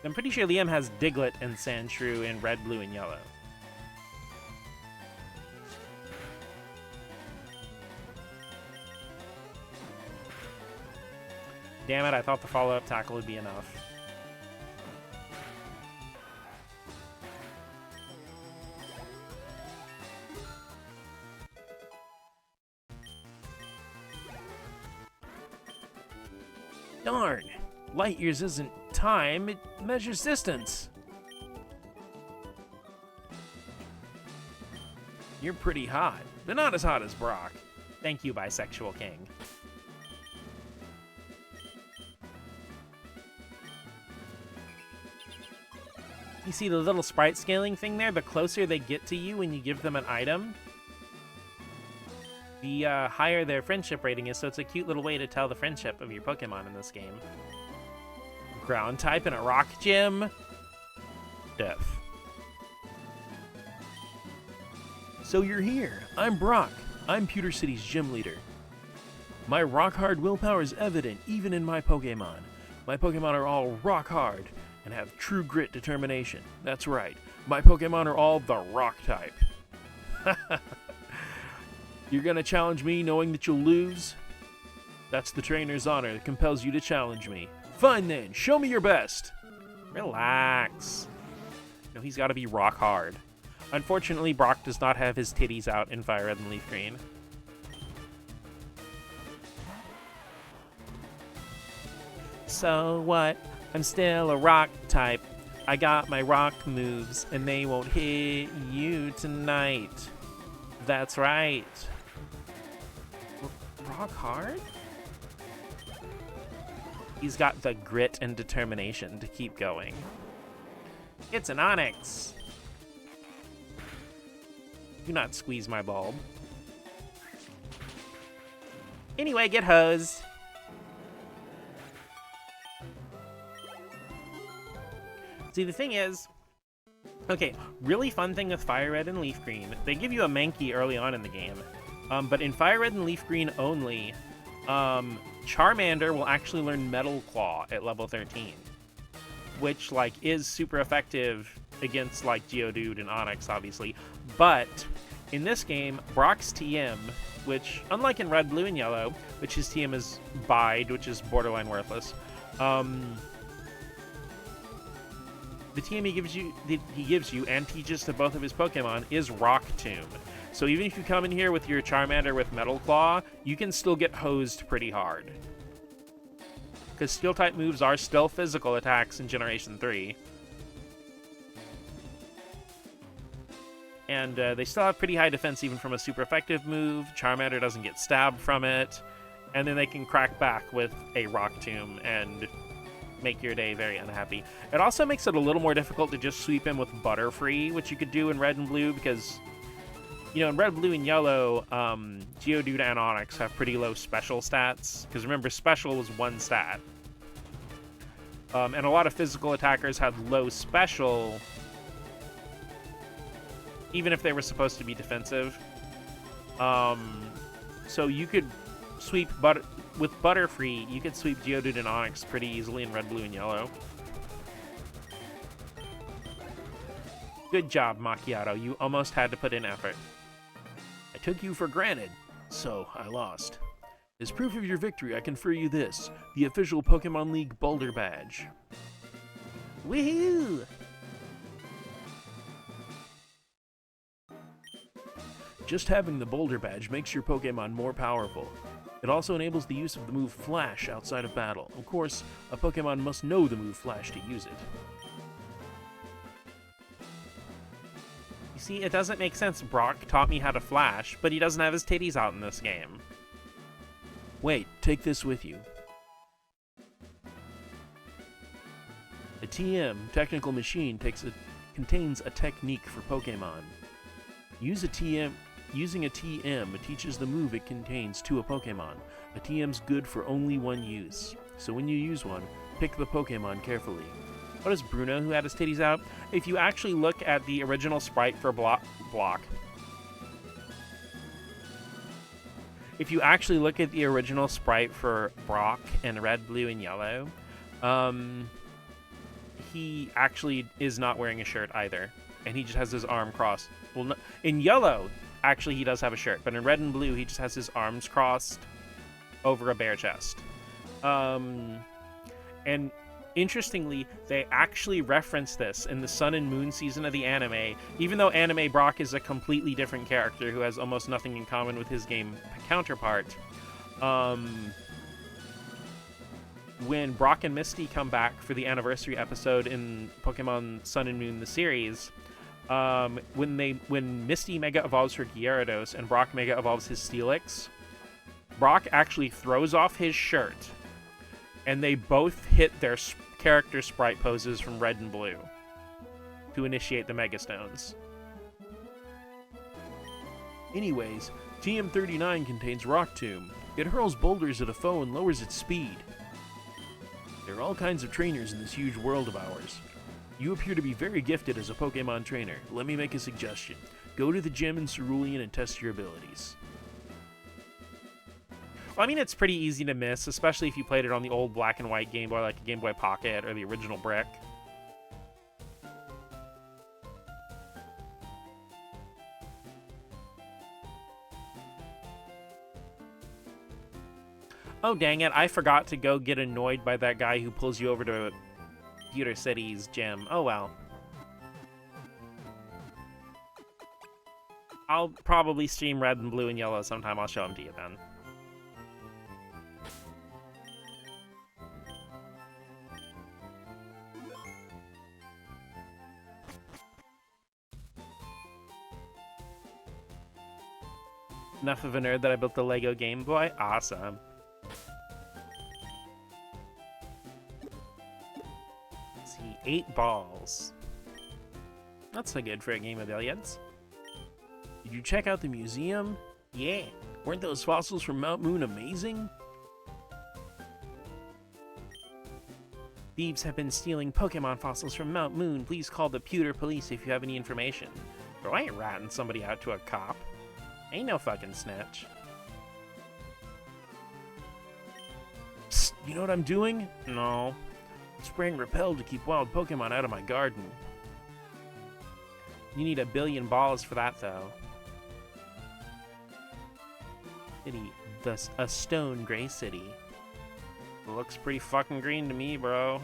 I'm pretty sure Liam has Diglett and Sandshrew in red, blue, and yellow. Damn it, I thought the follow-up tackle would be enough. Darn! Light years isn't time, it measures distance. You're pretty hot, but not as hot as Brock. Thank you, bisexual king. You see the little sprite scaling thing there? The closer they get to you when you give them an item, the higher their friendship rating is, so it's a cute little way to tell the friendship of your Pokemon in this game. Ground type in a rock gym? Death. So you're here. I'm Brock. I'm Pewter City's gym leader. My rock-hard willpower is evident even in my Pokemon. My Pokemon are all rock-hard and have true grit determination. That's right. My Pokemon are all the rock type. You're gonna challenge me knowing that you'll lose? That's the trainer's honor that compels you to challenge me. Fine then, show me your best. Relax. No, he's got to be rock hard. Unfortunately, Brock does not have his titties out in Fire Red and Leaf Green. So what? I'm still a rock type. I got my rock moves, and they won't hit you tonight. That's right. Rock hard? He's got the grit and determination to keep going. It's an Onix. Do not squeeze my bulb. Anyway, get hosed. See, the thing is, okay, really fun thing with Fire Red and Leaf Green, they give you a Mankey early on in the game, but in Fire Red and Leaf Green only, Charmander will actually learn Metal Claw at level 13, which, like, is super effective against, like, Geodude and Onix, obviously, but in this game, Brock's TM, which, unlike in Red, Blue, and Yellow, which his TM is Bide, which is borderline worthless, the TM he gives you and teaches to both of his Pokemon is Rock Tomb. So even if you come in here with your Charmander with Metal Claw, you can still get hosed pretty hard. Because Steel-type moves are still physical attacks in Generation 3. And they still have pretty high defense even from a super effective move. Charmander doesn't get stabbed from it. And then they can crack back with a Rock Tomb and make your day very unhappy. It also makes it a little more difficult to just sweep in with Butterfree, which you could do in Red and Blue, because, you know, in Red, Blue, and Yellow, Geodude and Onix have pretty low special stats, because remember, special was one stat. And a lot of physical attackers had low special, even if they were supposed to be defensive. So you could sweep with Butterfree, you could sweep Geodude and Onix pretty easily in Red, Blue, and Yellow. Good job, Macchiato. You almost had to put in effort. I took you for granted, so I lost. As proof of your victory, I confer you this, the official Pokemon League Boulder Badge. Woohoo! Just having the Boulder Badge makes your Pokemon more powerful. It also enables the use of the move Flash outside of battle. Of course, a Pokemon must know the move Flash to use it. You see, it doesn't make sense. Brock taught me how to Flash, but he doesn't have his titties out in this game. Wait, take this with you. A TM, Technical Machine, contains a technique for Pokemon. Using a TM teaches the move it contains to a Pokemon. A TM's good for only one use, so when you use one, pick the Pokemon carefully. What is Bruno who had his titties out? If you actually look at the original sprite for If you actually look at the original sprite for Brock in Red, Blue, and Yellow, he actually is not wearing a shirt either, and he just has his arm crossed. Well, no, in Yellow, actually he does have a shirt, but in Red and Blue, he just has his arms crossed over a bare chest. And interestingly, they actually reference this in the Sun and Moon season of the anime, even though anime Brock is a completely different character who has almost nothing in common with his game counterpart. When Brock and Misty come back for the anniversary episode in Pokemon Sun and Moon the series, when Misty Mega Evolves her Gyarados and Brock Mega Evolves his Steelix, Brock actually throws off his shirt, and they both hit their character sprite poses from Red and Blue. to initiate the Mega Stones. Anyways, TM39 contains Rock Tomb. It hurls boulders at a foe and lowers its speed. There are all kinds of trainers in this huge world of ours. You appear to be very gifted as a Pokemon trainer. Let me make a suggestion. Go to the gym in Cerulean and test your abilities. Well, I mean, it's pretty easy to miss, especially if you played it on the old black and white Game Boy, like a Game Boy Pocket or the original Brick. Oh, dang it. I forgot to go get annoyed by that guy who pulls you over to Computer City's gym. Oh, well. I'll probably stream Red and Blue and Yellow sometime. I'll show them to you then. Enough of a nerd that I built the Lego Game Boy? Awesome. Let's see, 8 balls. That's so good for a game of billiards. Did you check out the museum? Yeah. Weren't those fossils from Mount Moon amazing? Thieves have been stealing Pokemon fossils from Mount Moon. Please call the Pewter Police if you have any information. Bro, I ain't ratting somebody out to a cop. Ain't no fucking snitch. Psst, you know what I'm doing? No. I'm spraying Repel to keep wild Pokemon out of my garden. You need 1 billion balls for that, though. City. Thus, a stone gray city. Looks pretty fucking green to me, bro.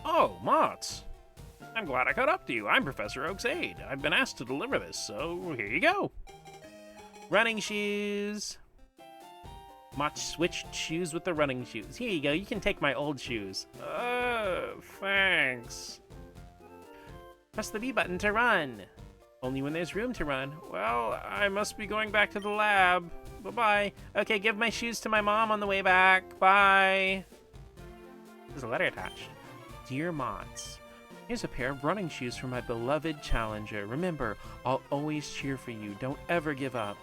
Oh, Mott's. I'm glad I caught up to you. I'm Professor Oak's aide. I've been asked to deliver this, so here you go. Running shoes. Mott switched shoes with the running shoes. Here you go. You can take my old shoes. Thanks. Press the B button to run. Only when there's room to run. Well, I must be going back to the lab. Bye-bye. Okay, give my shoes to my mom on the way back. Bye. There's a letter attached. Dear Mott, here's a pair of running shoes for my beloved challenger. Remember, I'll always cheer for you. Don't ever give up.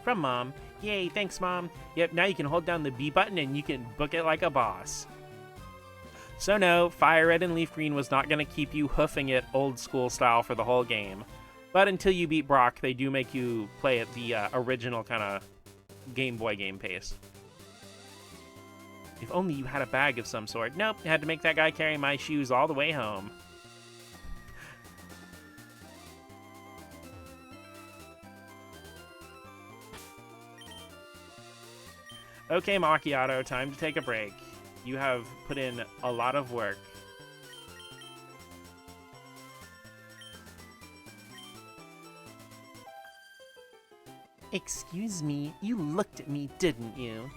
From Mom. Yay, thanks, Mom. Yep, now you can hold down the B button and you can book it like a boss. So no, Fire Red and Leaf Green was not going to keep you hoofing it old school style for the whole game. But until you beat Brock, they do make you play at the original kind of Game Boy game pace. If only you had a bag of some sort. Nope, I had to make that guy carry my shoes all the way home. Okay, Macchiato, time to take a break. You have put in a lot of work. Excuse me, you looked at me, didn't you?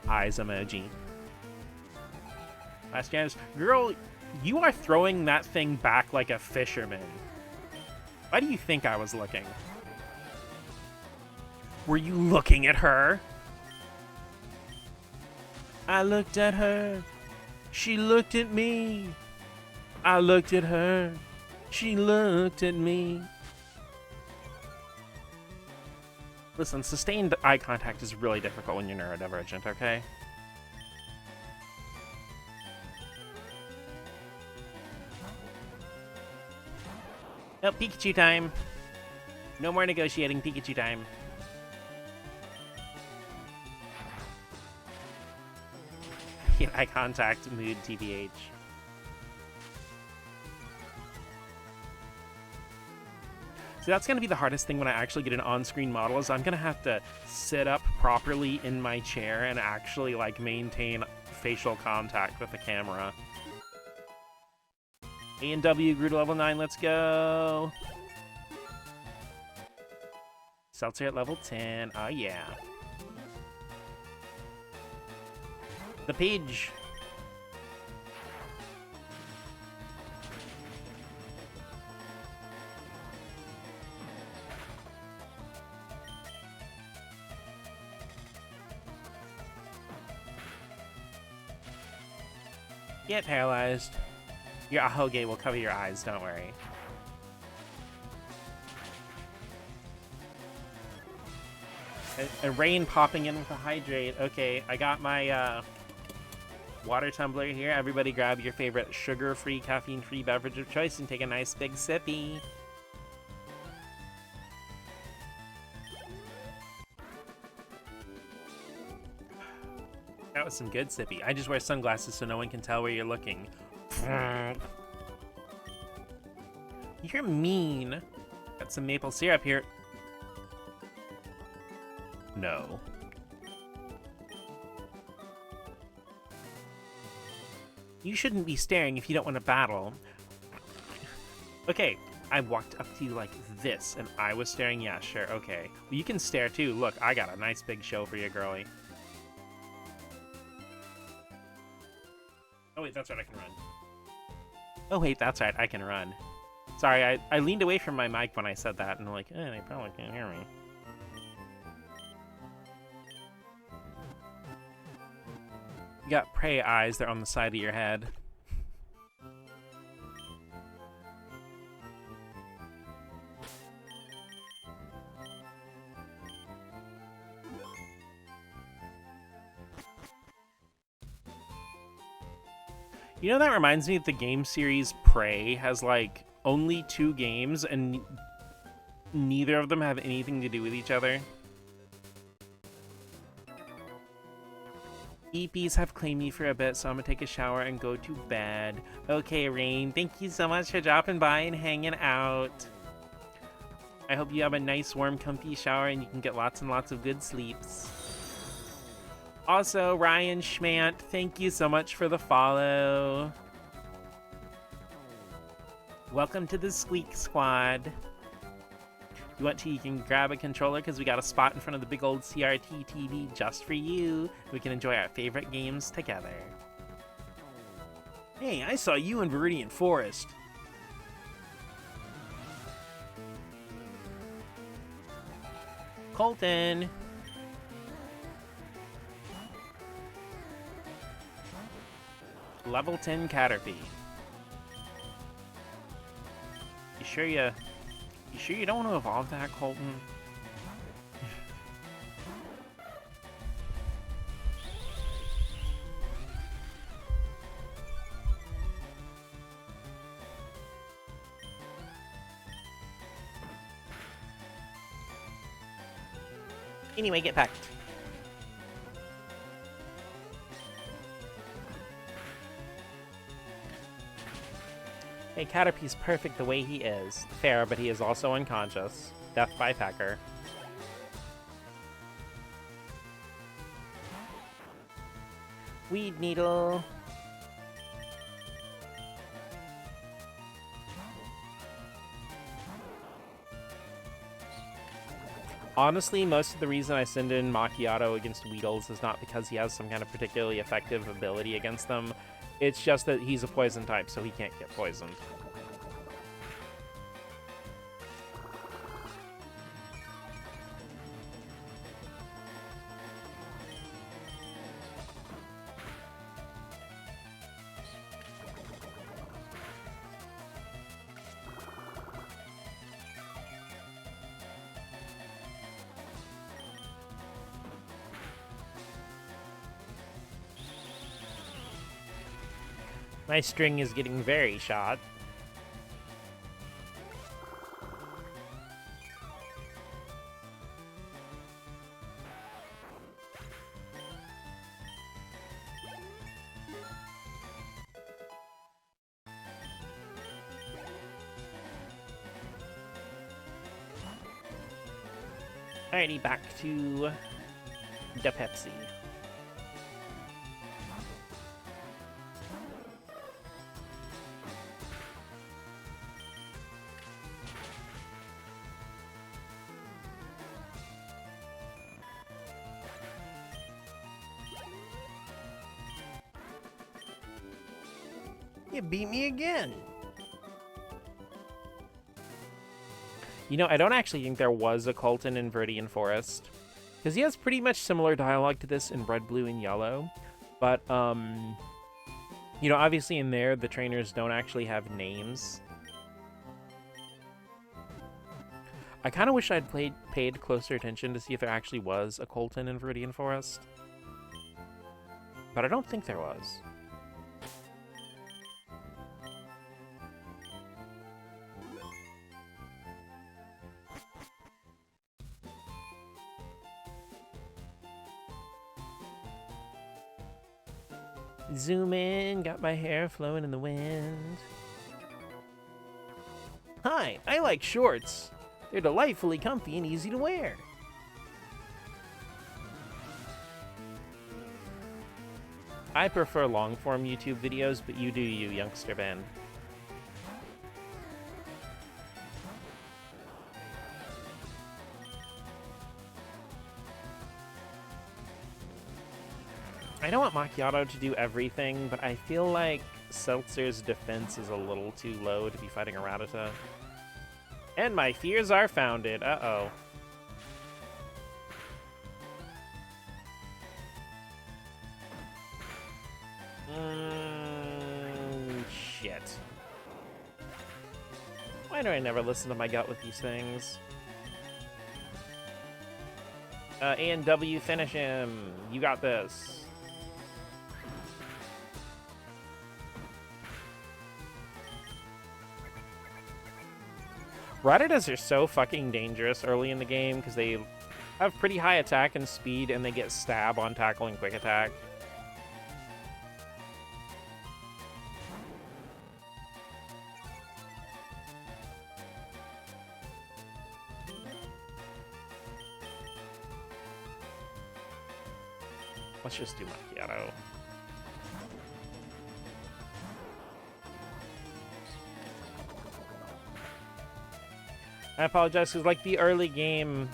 Eyes emoji. Last chance. Girl, you are throwing that thing back like a fisherman. Why do you think I was looking? Were you looking at her? I looked at her. She looked at me. I looked at her. She looked at me. Listen, sustained eye contact is really difficult when you're neurodivergent, okay? Oh, Pikachu time. No more negotiating, Pikachu time. Eye contact, mood, TBH. So that's going to be the hardest thing when I actually get an on-screen model, is I'm going to have to sit up properly in my chair and actually, like, maintain facial contact with the camera. A and W grew to level 9, let's go! Seltzer at level 10, oh yeah. The page. Get paralyzed. Your Ahoge will cover your eyes, don't worry. A rain popping in with a hydrate. Okay, I got my water tumbler here. Everybody grab your favorite sugar-free, caffeine-free beverage of choice and take a nice big sippy. That was some good sippy. I just wear sunglasses so no one can tell where you're looking. You're mean. Got some maple syrup here. No. You shouldn't be staring if you don't want to battle. Okay, I walked up to you like this, and I was staring. Yeah, sure, okay. Well, you can stare too. Look, I got a nice big show for you, girlie. Oh wait, that's right, I can run. Oh wait, that's right, I can run. Sorry, I leaned away from my mic when I said that, and I'm like, they probably can't hear me. You got prey eyes, they're on the side of your head. You know, that reminds me that the game series Prey has, like, only 2 games, and neither of them have anything to do with each other. EPs have claimed me for a bit, so I'm gonna take a shower and go to bed. Okay, Rain, thank you so much for dropping by and hanging out. I hope you have a nice, warm, comfy shower and you can get lots and lots of good sleeps. Also, Ryan Schmant, thank you so much for the follow. Welcome to the Squeak Squad. If you want to, you can grab a controller because we got a spot in front of the big old CRT TV just for you. We can enjoy our favorite games together. Hey, I saw you in Viridian Forest. Colton. Level 10 Caterpie. You sure you don't want to evolve that, Colton? Anyway, get packed. Hey, Caterpie's perfect the way he is. Fair, but he is also unconscious. Death by Pecker. Weed Needle. Honestly, most of the reason I send in Macchiato against Weedles is not because he has some kind of particularly effective ability against them. It's just that he's a poison type, so he can't get poisoned. My string is getting very shot. Alrighty, back to the Pepsi. You beat me again. You know, I don't actually think there was a Colton in Viridian Forest, because he has pretty much similar dialogue to this in Red, Blue, and Yellow, but You know, obviously in there, the trainers don't actually have names. I kind of wish I'd paid closer attention to see if there actually was a Colton in Viridian Forest. But I don't think there was. Zoom in, got my hair flowing in the wind. Hi, I like shorts. They're delightfully comfy and easy to wear. I prefer long-form YouTube videos, but you do you, youngster Ben. I don't want Macchiato to do everything, but I feel like Seltzer's defense is a little too low to be fighting a Rattata. And my fears are founded. Uh-oh. Shit. Why do I never listen to my gut with these things? A and W, finish him. You got this. Rattatas are so fucking dangerous early in the game because they have pretty high attack and speed, and they get stab on tackle and quick attack. Let's just do Macchiato. I apologize, because, like, the early game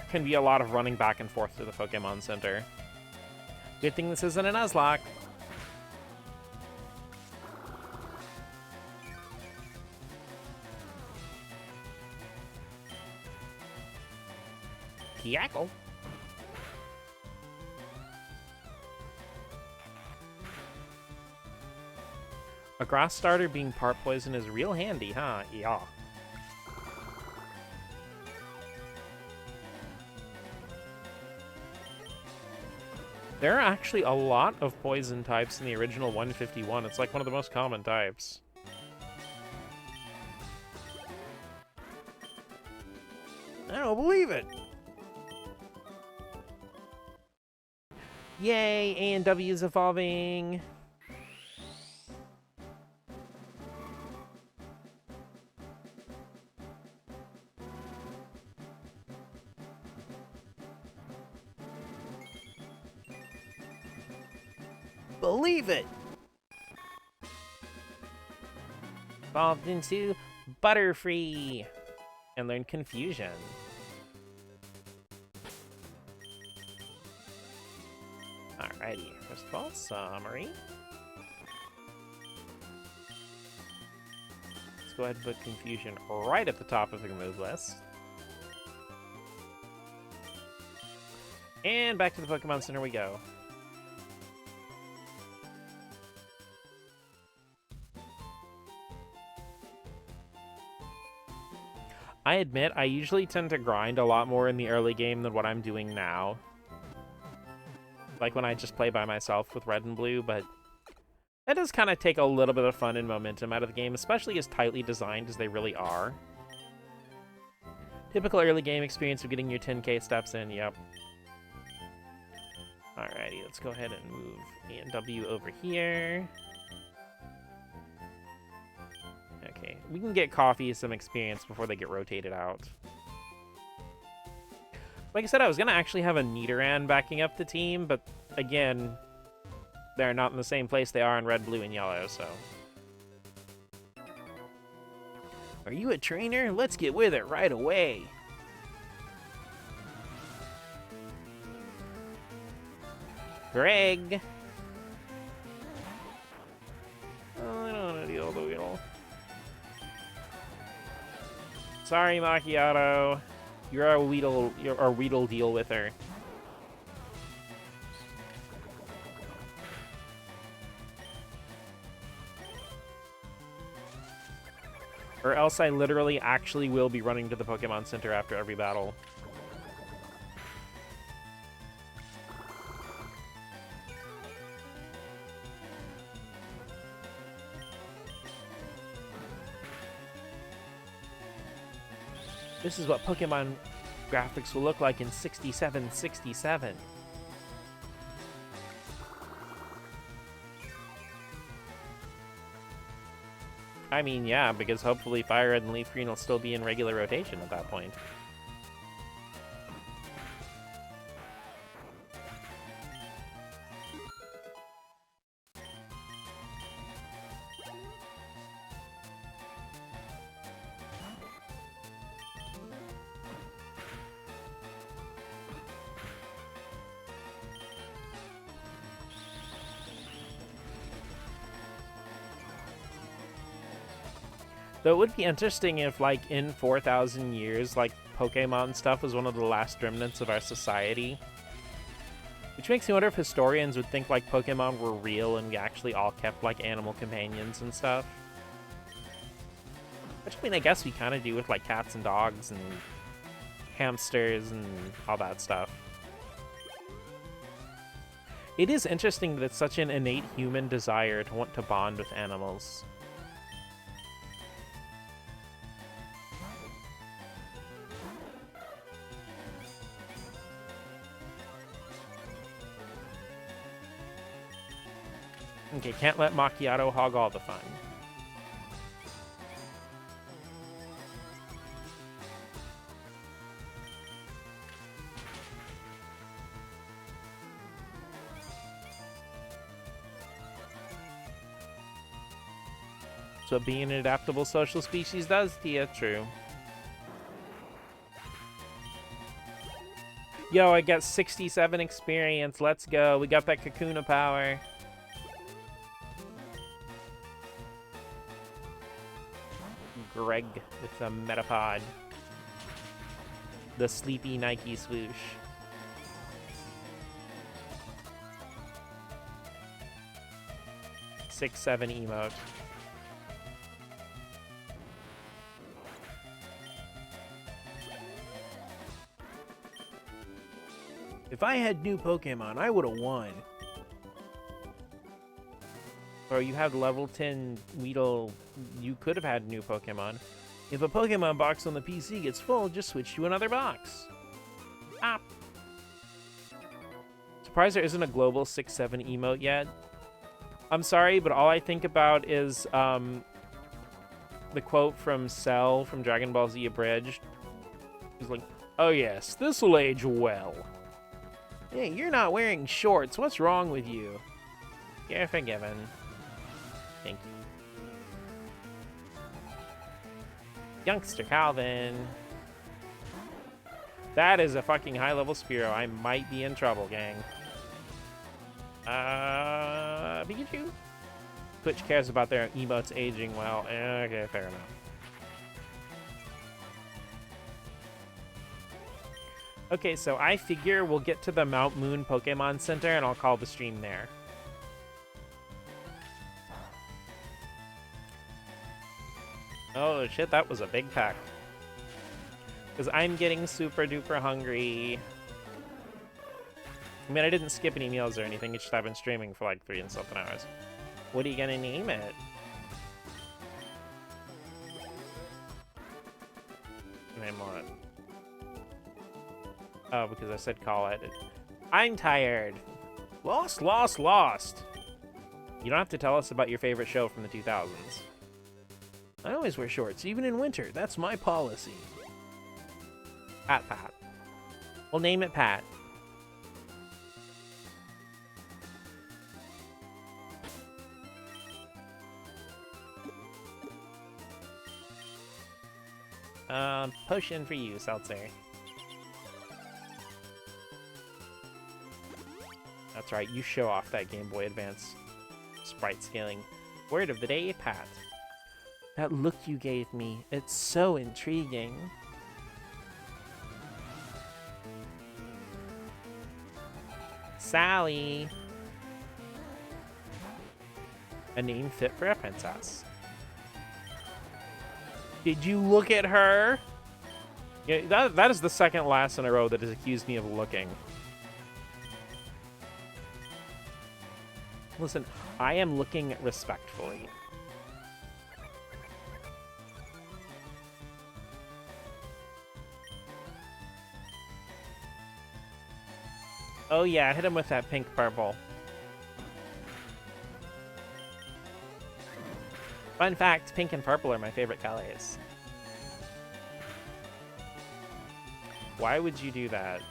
can be a lot of running back and forth to the Pokemon Center. Good thing this isn't an Nuzlocke. Yackle. A grass starter being part poison is real handy, huh? Yeah. There are actually a lot of poison types in the original 151. It's like one of the most common types. I don't believe it! Yay, A and W is evolving! Believe it! Evolved into Butterfree and learned Confusion. Alrighty, first of all, summary. Let's go ahead and put Confusion right at the top of the move list. And back to the Pokemon Center we go. I admit, I usually tend to grind a lot more in the early game than what I'm doing now. Like when I just play by myself with Red and Blue, but that does kind of take a little bit of fun and momentum out of the game, especially as tightly designed as they really are. Typical early game experience of getting your 10k steps in, yep. Alrighty, let's go ahead and move A and W over here. Okay, we can get Coffee some experience before they get rotated out. Like I said, I was going to actually have a Nidoran backing up the team, but again, they're not in the same place they are in Red, Blue, and Yellow, so. Are you a trainer? Let's get with it right away. Greg! Oh, I don't want to deal with the Weedle. Sorry, Macchiato. You're our Weedle deal with her. Or else I literally actually will be running to the Pokemon Center after every battle. This is what Pokemon graphics will look like in 6767. I mean, yeah, because hopefully Fire Red and Leaf Green will still be in regular rotation at that point. Though it would be interesting if, like, in 4,000 years, like, Pokemon stuff was one of the last remnants of our society. Which makes me wonder if historians would think, like, Pokemon were real and we actually all kept, like, animal companions and stuff. Which, I mean, I guess we kind of do with, like, cats and dogs and hamsters and all that stuff. It is interesting that it's such an innate human desire to want to bond with animals. Okay, can't let Macchiato hog all the fun. So being an adaptable social species does, Tia, true. Yo, I got 67 experience, let's go. We got that Kakuna power. Greg with the Metapod. The sleepy Nike swoosh. Six, 7 emote. If I had new Pokemon, I would have won. Or you have level 10 Weedle, you could have had new Pokemon. If a Pokemon box on the PC gets full, just switch to another box. Ah. Surprised there isn't a global 6-7 emote yet. I'm sorry, but all I think about is the quote from Cell from Dragon Ball Z Abridged. He's like, "Oh yes, this'll age well." Hey, you're not wearing shorts. What's wrong with you? You're forgiven. Thank you. Youngster Calvin. That is a fucking high-level Spearow. I might be in trouble, gang. Pikachu? Twitch cares about their emotes aging well. Okay, fair enough. Okay, so I figure we'll get to the Mount Moon Pokemon Center and I'll call the stream there. Oh shit, that was a big pack. Because I'm getting super duper hungry. I mean, I didn't skip any meals or anything, it's just I've been streaming for like 3 and something hours. What are you gonna name it? Name what? Oh, because I said call it. I'm tired. Lost, lost, lost. You don't have to tell us about your favorite show from the 2000s. I always wear shorts, even in winter. That's my policy. Pat. We'll name it Pat. Potion for you, Seltzer. That's right, you show off that Game Boy Advance sprite scaling. Word of the day, Pat. That look you gave me, it's so intriguing. Sally. A name fit for a princess. Did you look at her? Yeah, that is the second last in a row that has accused me of looking. Listen, I am looking respectfully. Oh yeah, hit him with that pink purple. Fun fact, pink and purple are my favorite colors. Why would you do that?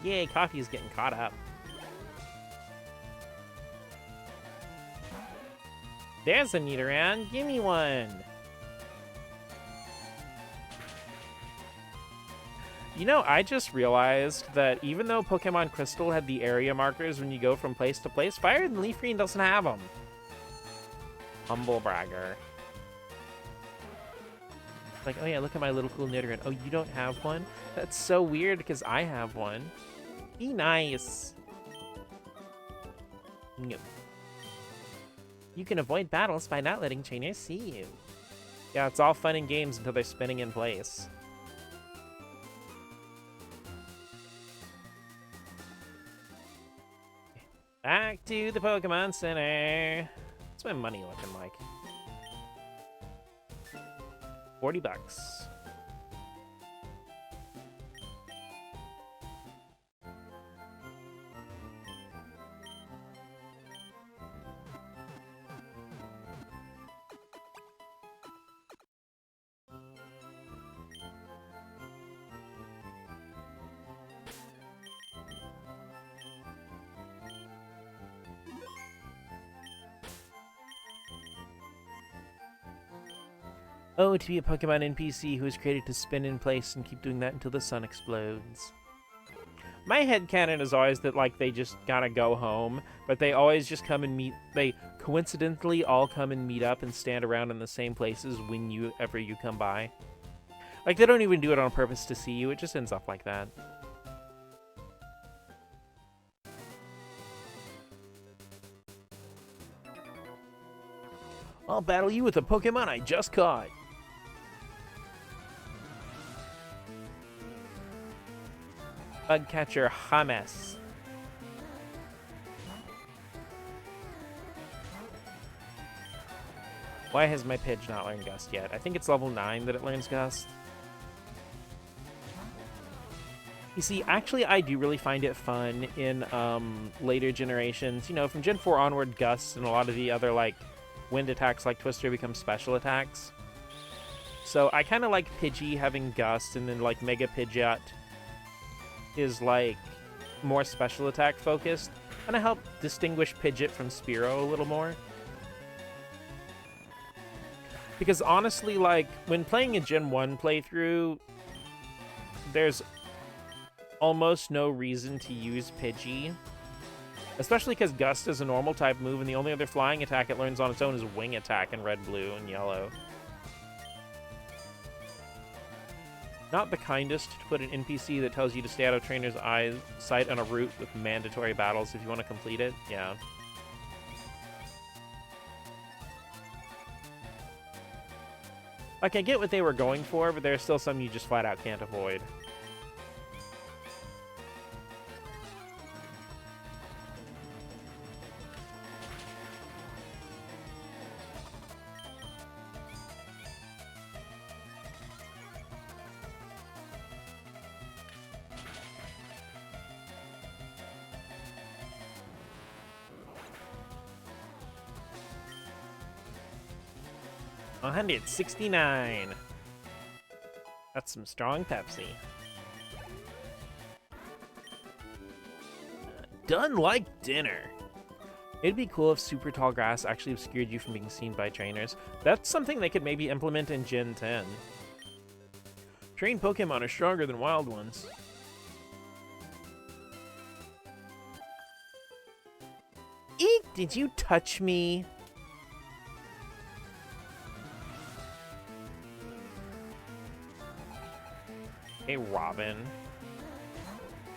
Yay, coffee is getting caught up. There's a Nidoran. Give me one. You know, I just realized that even though Pokemon Crystal had the area markers when you go from place to place, Firered and Leaf Green doesn't have them. Humble bragger. Like, oh yeah, look at my little cool Nidoran. Oh, you don't have one? That's so weird because I have one. Be nice. No. You can avoid battles by not letting trainers see you. Yeah, it's all fun and games until they're spinning in place. Back to the Pokemon Center. What's my money looking like? 40 bucks. Oh, to be a Pokemon NPC who is created to spin in place and keep doing that until the sun explodes. My headcanon is always that, like, they just gotta go home, but they always just come and meet. They coincidentally all come and meet up and stand around in the same places whenever you come by. Like, they don't even do it on purpose to see you, it just ends up like that. I'll battle you with a Pokemon I just caught. Bugcatcher Hames. Why has my Pidge not learned Gust yet? I think it's level 9 that it learns Gust. You see, actually, I do really find it fun in later generations. You know, from Gen 4 onward, Gust and a lot of the other, like, wind attacks like Twister become special attacks. So I kind of like Pidgey having Gust, and then, like, Mega Pidgeot is, like, more special attack focused. Kind of help distinguish Pidgeot from Spearow a little more. Because honestly, like, when playing a Gen 1 playthrough, there's almost no reason to use Pidgey. Especially because Gust is a normal type move, and the only other flying attack it learns on its own is Wing Attack in Red, Blue, and Yellow. Not the kindest to put an NPC that tells you to stay out of trainer's eyesight on a route with mandatory battles if you want to complete it. Yeah. Like, I get what they were going for, but there's still some you just flat out can't avoid. $169. That's some strong Pepsi. Done like dinner. It'd be cool if super tall grass actually obscured you from being seen by trainers. That's something they could maybe implement in Gen 10. Trained Pokemon are stronger than wild ones. Eek! Did you touch me? Hey, Robin.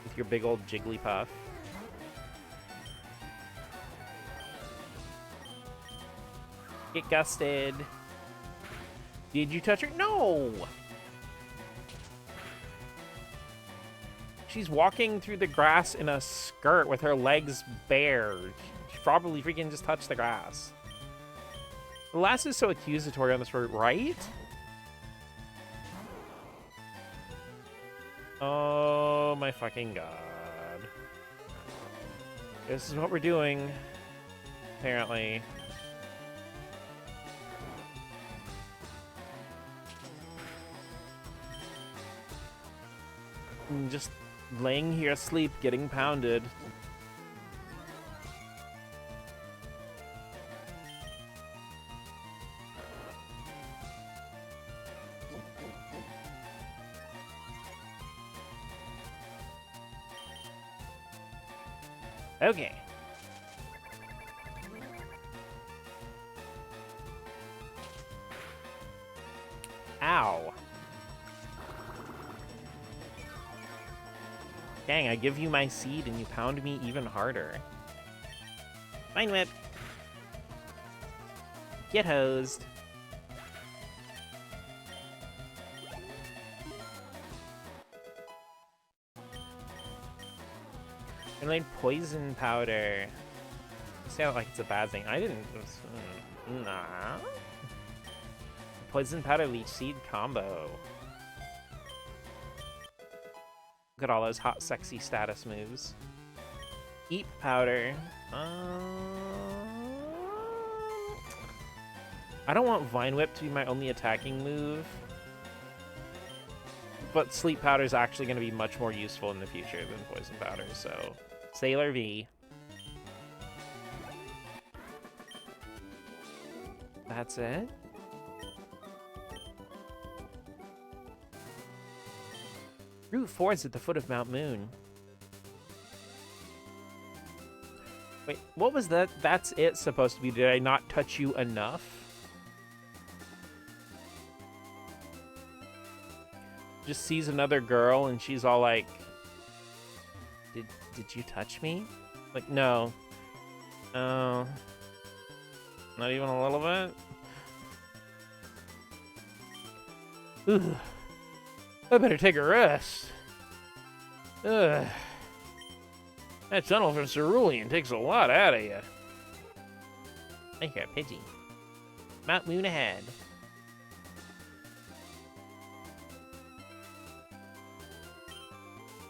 With your big old Jigglypuff. Get gusted. Did you touch her? No! She's walking through the grass in a skirt with her legs bare. She probably freaking just touched the grass. The last is so accusatory on this route, right? Oh my fucking god. This is what we're doing, apparently. I'm just laying here asleep, getting pounded. Okay. Ow. Dang, I give you my seed and you pound me even harder. Vine Whip. Get hosed. I made poison powder. You sound like it's a bad thing. I didn't. Nah. Poison powder leech seed combo. Look at all those hot, sexy status moves. Eat powder. I don't want Vine Whip to be my only attacking move. But Sleep Powder is actually going to be much more useful in the future than Poison Powder, so... Sailor V. That's it? Route 4 is at the foot of Mount Moon. Wait, what was that? That's it supposed to be. Did I not touch you enough? Just sees another girl and she's all like, Did you touch me? Like, no. Oh. Not even a little bit? Ugh. I better take a rest. Ugh. That tunnel from Cerulean takes a lot out of you. I hear a Pidgey. Mount Moon ahead.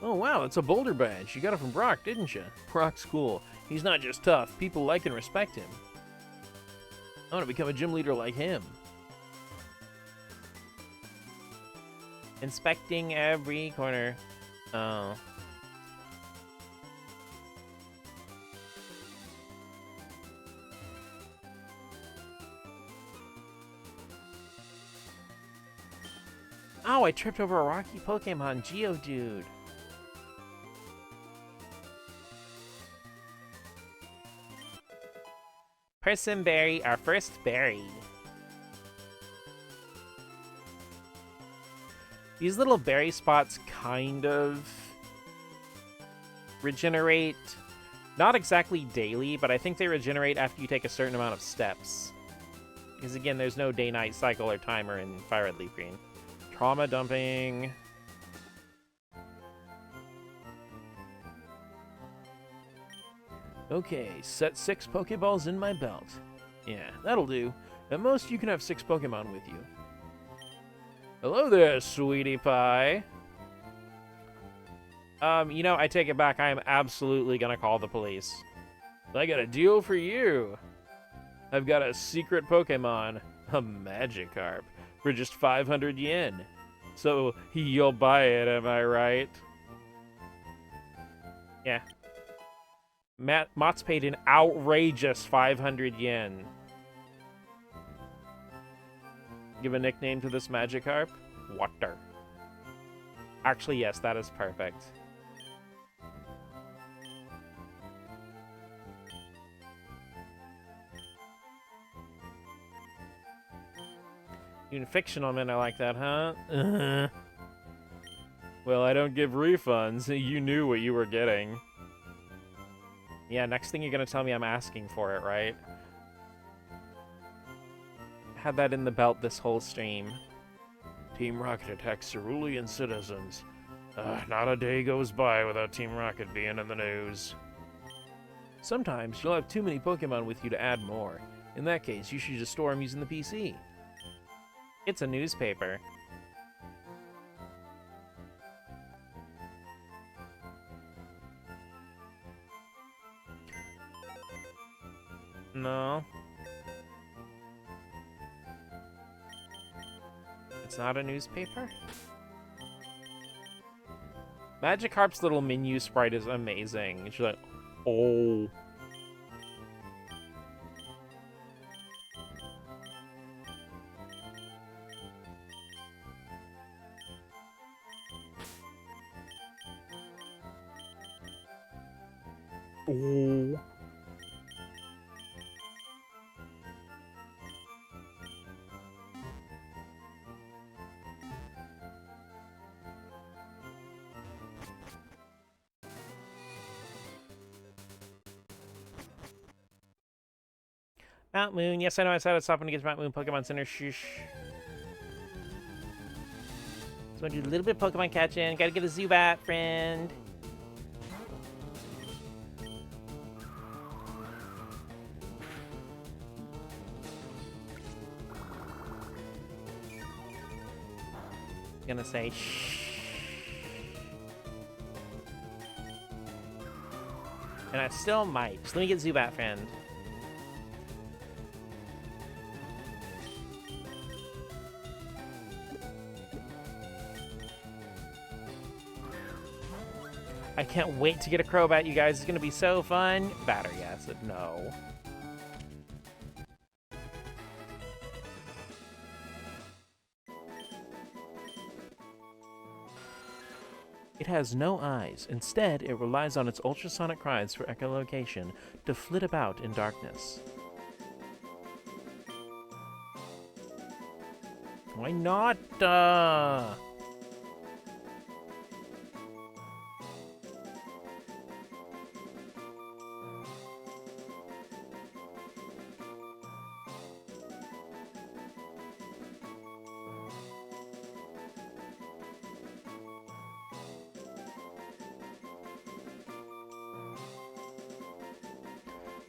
Oh wow, it's a boulder badge. You got it from Brock, didn't you? Brock's cool. He's not just tough. People like and respect him. I want to become a gym leader like him. Inspecting every corner. Oh. Oh, I tripped over a rocky Pokemon, Geodude. Berry, our first berry. These little berry spots kind of regenerate, not exactly daily, but I think they regenerate after you take a certain amount of steps. Because again, there's no day-night cycle or timer in Firered Leaf Green. Trauma dumping. Okay, set 6 Pokeballs in my belt. Yeah, that'll do. At most, you can have 6 Pokemon with you. Hello there, sweetie pie. You know, I take it back. I am absolutely gonna call the police. I got a deal for you. I've got a secret Pokemon, a Magikarp, for just 500 yen. So, you'll buy it, am I right? Yeah. Mott's paid an outrageous 500 yen. Give a nickname to this Magikarp? Water. Actually, yes, that is perfect. Even fictional men are like that, huh? Well, I don't give refunds. You knew what you were getting. Yeah, next thing you're gonna tell me I'm asking for it, right? had that in the belt this whole stream. Team Rocket attacks cerulean citizens. Not a day goes by without Team Rocket being in the news. Sometimes you'll have too many Pokemon with you to add more. In that case, you should just store them using the PC. It's a newspaper. No. It's not a newspaper? Magikarp's little menu sprite is amazing. She's like, oh. Oh. Mount Moon. Yes, I know I said I'd stop when it gets Mount Moon Pokemon Center. Shush. Just want to do a little bit of Pokemon catching. Gotta get a Zubat, friend. Gonna say shh. And I still might. Just let me get Zubat, friend. I can't wait to get a Crobat, you guys. It's gonna be so fun. Battery acid, no. It has no eyes. Instead, it relies on its ultrasonic cries for echolocation to flit about in darkness. Why not?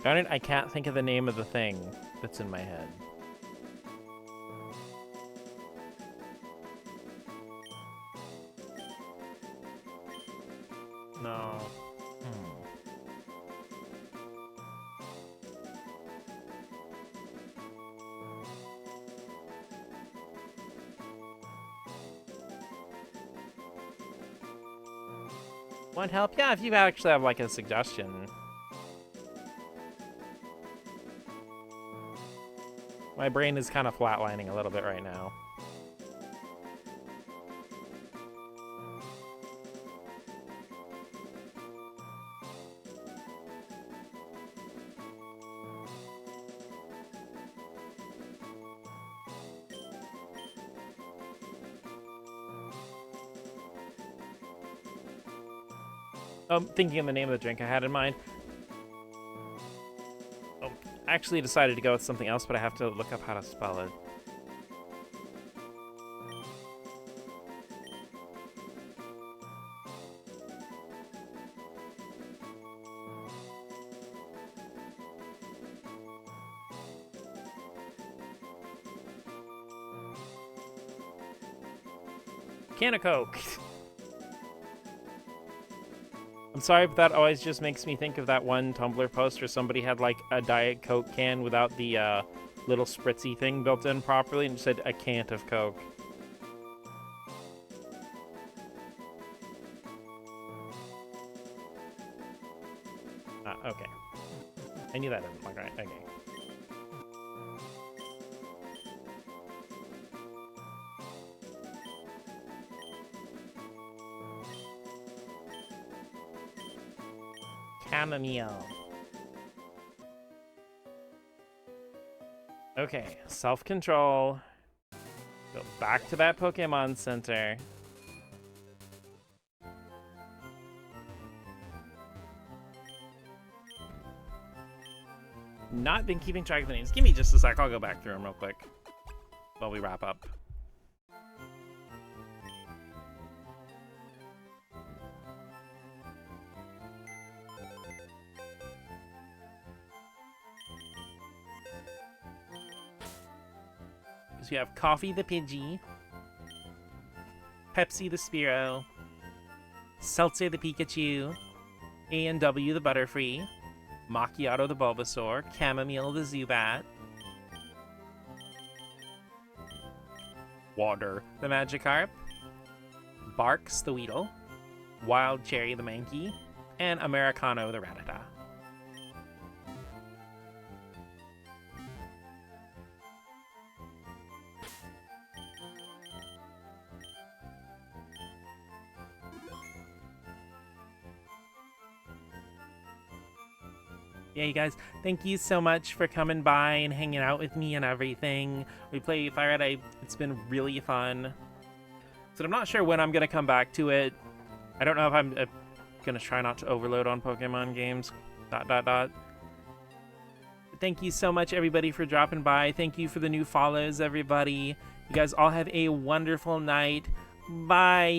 Darn it, I can't think of the name of the thing that's in my head. No. Want help? Yeah, if you actually have like a suggestion. My brain is kind of flatlining a little bit right now. Thinking of the name of the drink I had in mind. I actually decided to go with something else, but I have to look up how to spell it. Can of Coke. I'm sorry, but that always just makes me think of that one Tumblr post where somebody had like a Diet Coke can without the little spritzy thing built in properly and just said a can of Coke. Okay. I knew that didn't look right. Okay. Chamomile. Okay, self-control. Go back to that Pokemon Center. Not been keeping track of the names. Give me just a sec, I'll go back through them real quick. while we wrap up. So we have Coffee the Pidgey, Pepsi the Spearow, Seltzer the Pikachu, A&W the Butterfree, Macchiato the Bulbasaur, Chamomile the Zubat, Water the Magikarp, Barks the Weedle, Wild Cherry the Mankey, and Americano the Rattata. Yeah, you guys, thank you so much for coming by and hanging out with me and everything. We play Firered. It's been really fun. So I'm not sure when I'm going to come back to it. I don't know if I'm going to try not to overload on Pokemon games. ... But thank you so much, everybody, for dropping by. Thank you for the new follows, everybody. You guys all have a wonderful night. Bye.